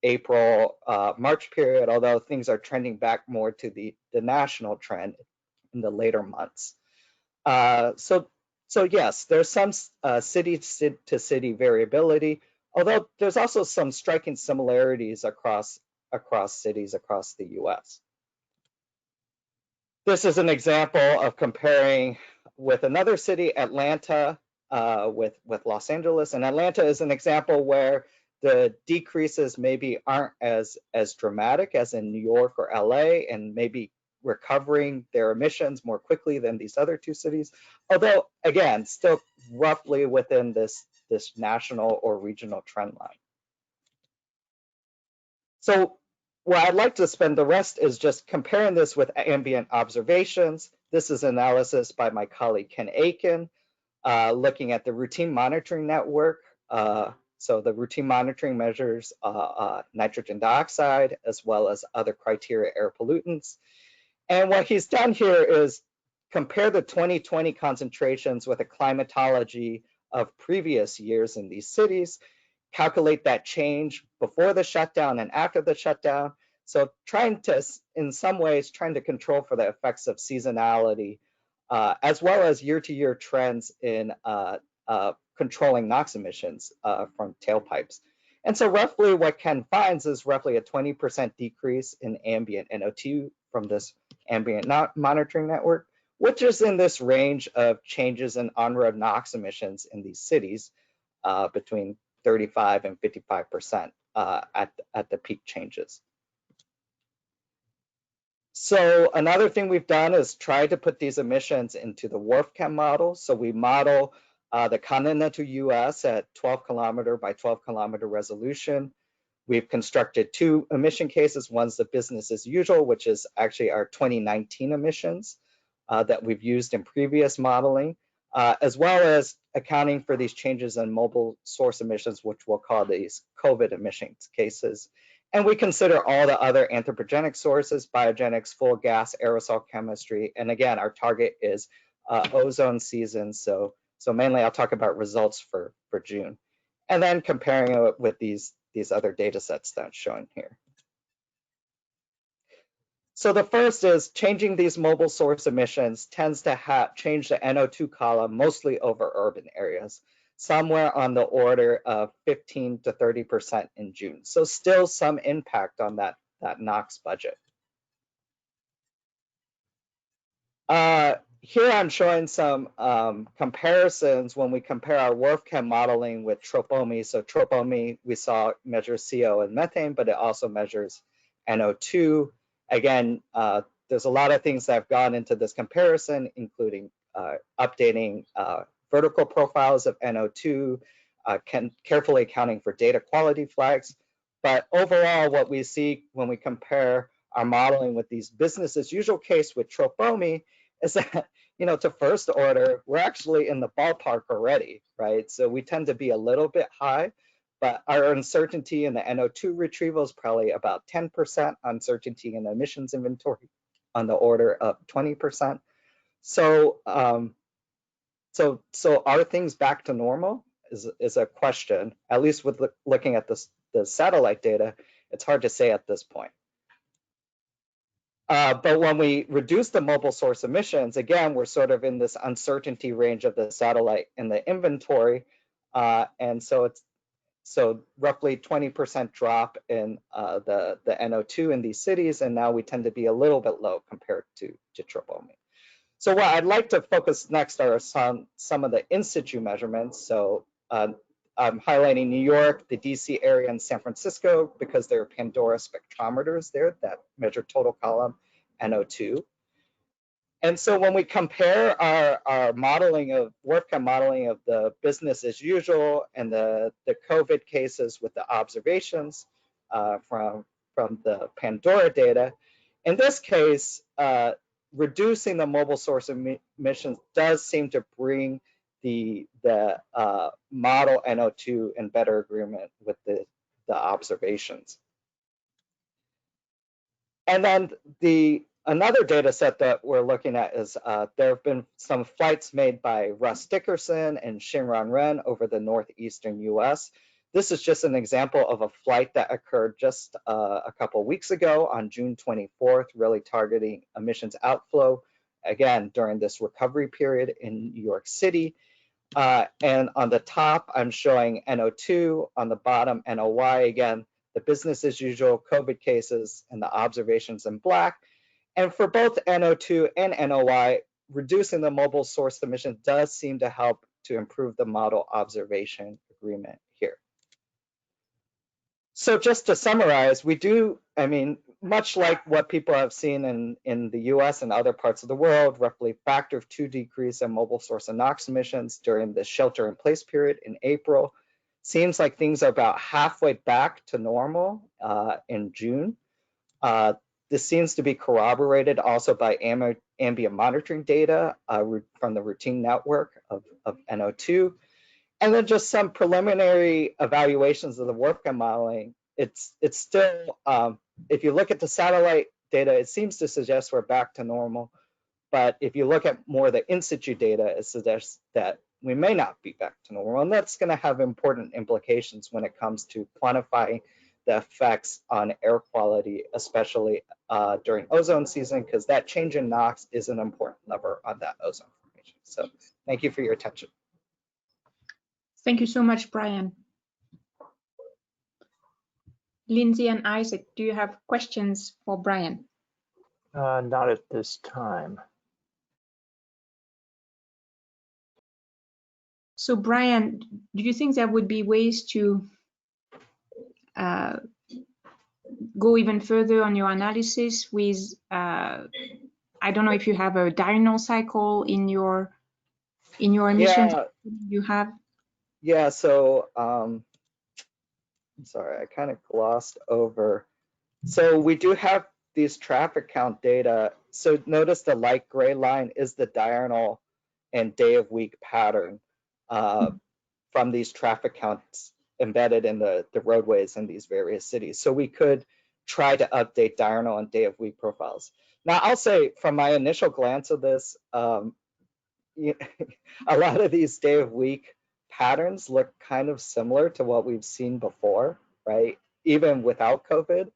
Speaker 12: April, March period, although things are trending back more to the national trend in the later months. So yes, there's some city to city variability, although there's also some striking similarities across cities across the US. This is an example of comparing with another city, Atlanta, with Los Angeles. And Atlanta is an example where the decreases maybe aren't as dramatic as in New York or LA, and maybe recovering their emissions more quickly than these other two cities, although again, still roughly within this national or regional trend line. So what I'd like to spend the rest is just comparing this with ambient observations. This is analysis by my colleague Ken Aiken, looking at the routine monitoring network. So the routine monitoring measures nitrogen dioxide as well as other criteria air pollutants. And what he's done here is compare the 2020 concentrations with a climatology of previous years in these cities, calculate that change before the shutdown and after the shutdown. So trying to, in some ways, trying to control for the effects of seasonality, as well as year-to-year trends in controlling NOx emissions from tailpipes. And so roughly what Ken finds is roughly a 20% decrease in ambient NO2 from this ambient monitoring network, which is in this range of changes in on-road NOx emissions in these cities between 35 and 55% at the peak changes. So another thing we've done is try to put these emissions into the WRF-Chem model. So we model the continental US at 12 kilometer by 12 kilometer resolution. We've constructed two emission cases. One's the business as usual, which is actually our 2019 emissions that we've used in previous modeling, as well as accounting for these changes in mobile source emissions, which we'll call these COVID emissions cases. And we consider all the other anthropogenic sources, biogenics, full gas, aerosol chemistry. And again, our target is ozone season. So mainly I'll talk about results for June. And then comparing it with these other data sets that's shown here. So the first is changing these mobile source emissions tends to change the NO2 column mostly over urban areas, somewhere on the order of 15 to 30% in June. So still some impact on that NOx budget. Here I'm showing some comparisons when we compare our WRF-Chem modeling with Tropomi. So Tropomi, we saw measures CO and methane, but it also measures NO2. Again, there's a lot of things that have gone into this comparison, including updating vertical profiles of NO2, carefully accounting for data quality flags. But overall, what we see when we compare our modeling with these business as usual case with Tropomi is that, to first order, we're actually in the ballpark already, right? So we tend to be a little bit high, but our uncertainty in the NO2 retrieval is probably about 10%, uncertainty in the emissions inventory on the order of 20%. So, so are things back to normal is a question, at least with looking at the satellite data, it's hard to say at this point. But when we reduce the mobile source emissions, again, we're sort of in this uncertainty range of the satellite in the inventory. And so it's roughly 20% drop in the NO2 in these cities. And now we tend to be a little bit low compared to Tropomi. So what I'd like to focus next are some of the in-situ measurements. So I'm highlighting New York, the DC area, and San Francisco because there are Pandora spectrometers there that measure total column NO2. And so when we compare our modeling of WRF-Chem modeling of the business as usual and the COVID cases with the observations from the Pandora data, in this case, reducing the mobile source emissions does seem to bring the model NO2 in better agreement with the observations. And then another data set that we're looking at is there have been some flights made by Russ Dickerson and Shinran Ren over the northeastern US. This is just an example of a flight that occurred just a couple of weeks ago on June 24th, really targeting emissions outflow, again, during this recovery period in New York City. And on the top, I'm showing NO2, on the bottom, NOY, again, the business as usual COVID cases and the observations in black. And for both NO2 and NOY, reducing the mobile source emission does seem to help to improve the model observation agreement here. So just to summarize, we do, much like what people have seen in the US and other parts of the world, roughly factor of 2 decrease in mobile source and NOx emissions during the shelter in place period in April. Seems like things are about halfway back to normal in June. This seems to be corroborated also by ambient monitoring data from the routine network of NO2. And then just some preliminary evaluations of the WRF-CHEM modeling. It's still, if you look at the satellite data, it seems to suggest we're back to normal. But if you look at more the in-situ data, it suggests that we may not be back to normal. And that's going to have important implications when it comes to quantifying the effects on air quality, especially during ozone season, because that change in NOx is an important lever on that ozone formation. So thank you for your attention.
Speaker 1: Thank you so much, Brian. Lindsay and Isaac, do you have questions for Brian?
Speaker 4: Not at this time.
Speaker 1: So Brian, do you think there would be ways to go even further on your analysis with, I don't know if you have a diurnal cycle in your emissions you have?
Speaker 12: Yeah, so I'm sorry, I kind of glossed over. So we do have these traffic count data. So notice the light gray line is the diurnal and day of week pattern from these traffic counts embedded in the roadways in these various cities. So we could try to update diurnal and day of week profiles. Now I'll say from my initial glance of this, a lot of these day of week patterns look kind of similar to what we've seen before, right? Even without COVID.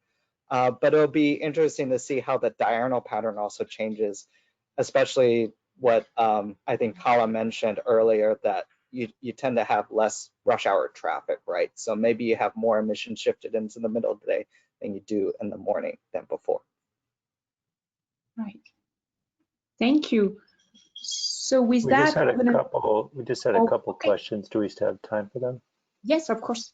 Speaker 12: But it'll be interesting to see how the diurnal pattern also changes, especially what I think Colin mentioned earlier, that you tend to have less rush hour traffic, right? So maybe you have more emissions shifted into the middle of the day than you do in the morning than before.
Speaker 1: Right. Thank you. So with
Speaker 4: we
Speaker 1: that,
Speaker 4: just had a couple
Speaker 1: okay.
Speaker 4: questions. Do we still have time for them?
Speaker 1: Yes, of course.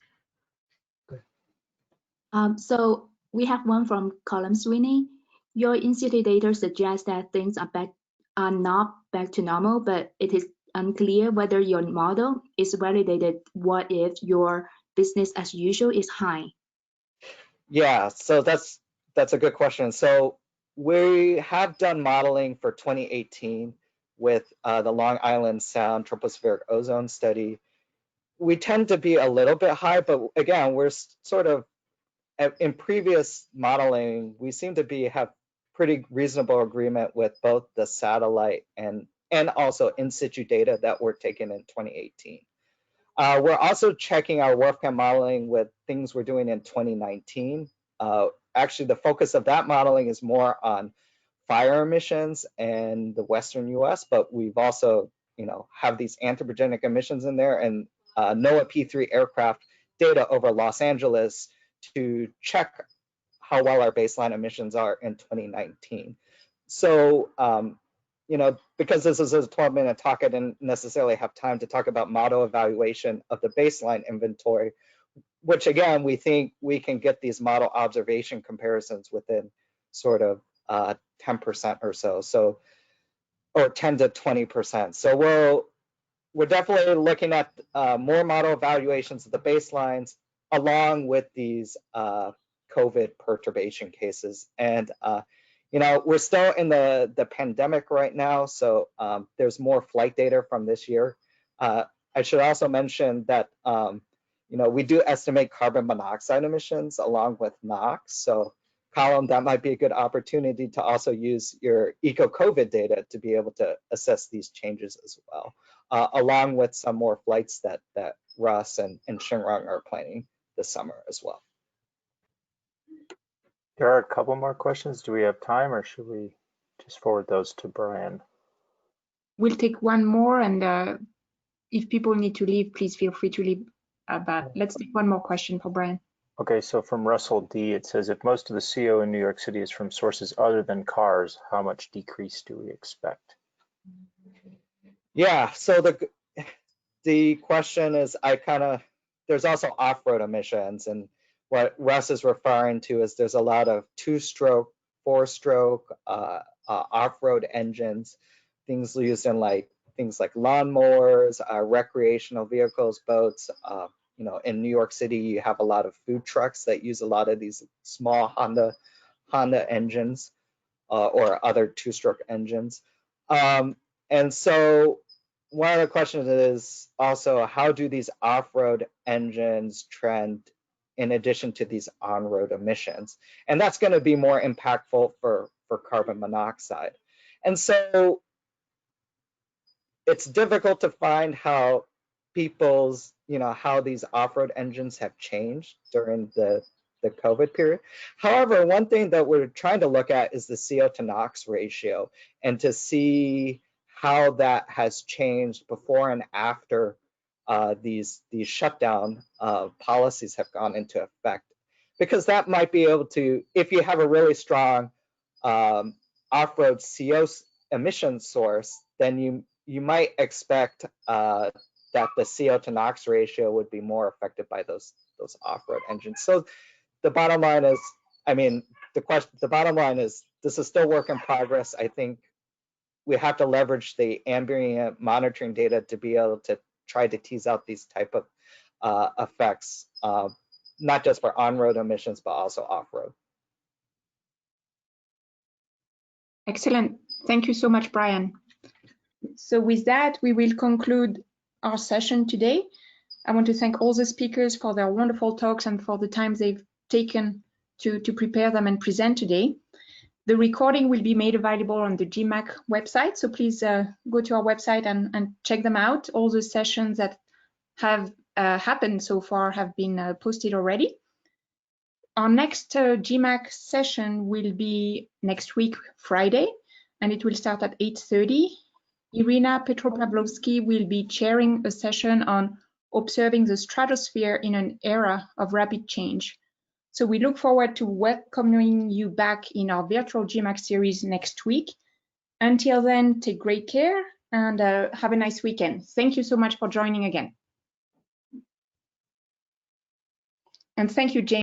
Speaker 3: So we have one from Colin Sweeney. Your in-situ data suggests that things are not back to normal, but it is unclear whether your model is validated. What if your business as usual is high?
Speaker 12: Yeah, so that's a good question. So we have done modeling for 2018 with the Long Island Sound tropospheric ozone study. We tend to be a little bit high, but again, we're sort of, in previous modeling, we seem to have pretty reasonable agreement with both the satellite and also in situ data that were taken in 2018. We're also checking our WRF-CHEM modeling with things we're doing in 2019. Actually, the focus of that modeling is more on fire emissions in the Western US, but we've also, have these anthropogenic emissions in there and NOAA P3 aircraft data over Los Angeles to check how well our baseline emissions are in 2019. So, because this is a 12-minute talk, I didn't necessarily have time to talk about model evaluation of the baseline inventory, which again, we think we can get these model observation comparisons within sort of 10% or so, or 10 to 20%. So we're definitely looking at more model evaluations of the baselines along with these COVID perturbation cases. And we're still in the pandemic right now, so there's more flight data from this year. I should also mention that we do estimate carbon monoxide emissions along with NOx. So Colin, that might be a good opportunity to also use your eco-COVID data to be able to assess these changes as well, along with some more flights that Russ and Shinrong are planning this summer as well.
Speaker 4: There are a couple more questions. Do we have time, or should we just forward those to Brian?
Speaker 1: We'll take one more, and if people need to leave, please feel free to leave. But let's take one more question for Brian.
Speaker 4: Okay, so from Russell D, it says, if most of the CO in New York City is from sources other than cars, how much decrease do we expect?
Speaker 12: Yeah, so the question is, there's also off-road emissions, and what Russ is referring to is there's a lot of two-stroke, four-stroke off-road engines, things used in things like lawnmowers, recreational vehicles, boats. In New York City, you have a lot of food trucks that use a lot of these small Honda Honda engines or other two-stroke engines. And so one of the questions is also, how do these off-road engines trend in addition to these on-road emissions? And that's going to be more impactful for carbon monoxide. And so it's difficult to find how people's, how these off-road engines have changed during the COVID period. However, one thing that we're trying to look at is the CO to NOx ratio, and to see how that has changed before and after these shutdown policies have gone into effect. Because that might be able to, if you have a really strong off-road CO emission source, then you might expect that the CO to NOx ratio would be more affected by those off-road engines. So the bottom line is, the bottom line is, this is still work in progress. I think we have to leverage the ambient monitoring data to be able to try to tease out these type of effects, not just for on-road emissions, but also off-road.
Speaker 1: Excellent. Thank you so much, Brian. So with that, we will conclude our session today. I want to thank all the speakers for their wonderful talks and for the time they've taken to prepare them and present today. The recording will be made available on the GMAC website, so please go to our website and check them out. All the sessions that have happened so far have been posted already. Our next GMAC session will be next week, Friday, and it will start at 8:30. Irina Petropavlovsky will be chairing a session on observing the stratosphere in an era of rapid change. So we look forward to welcoming you back in our virtual GMAC series next week. Until then, take great care and have a nice weekend. Thank you so much for joining again. And thank you, James.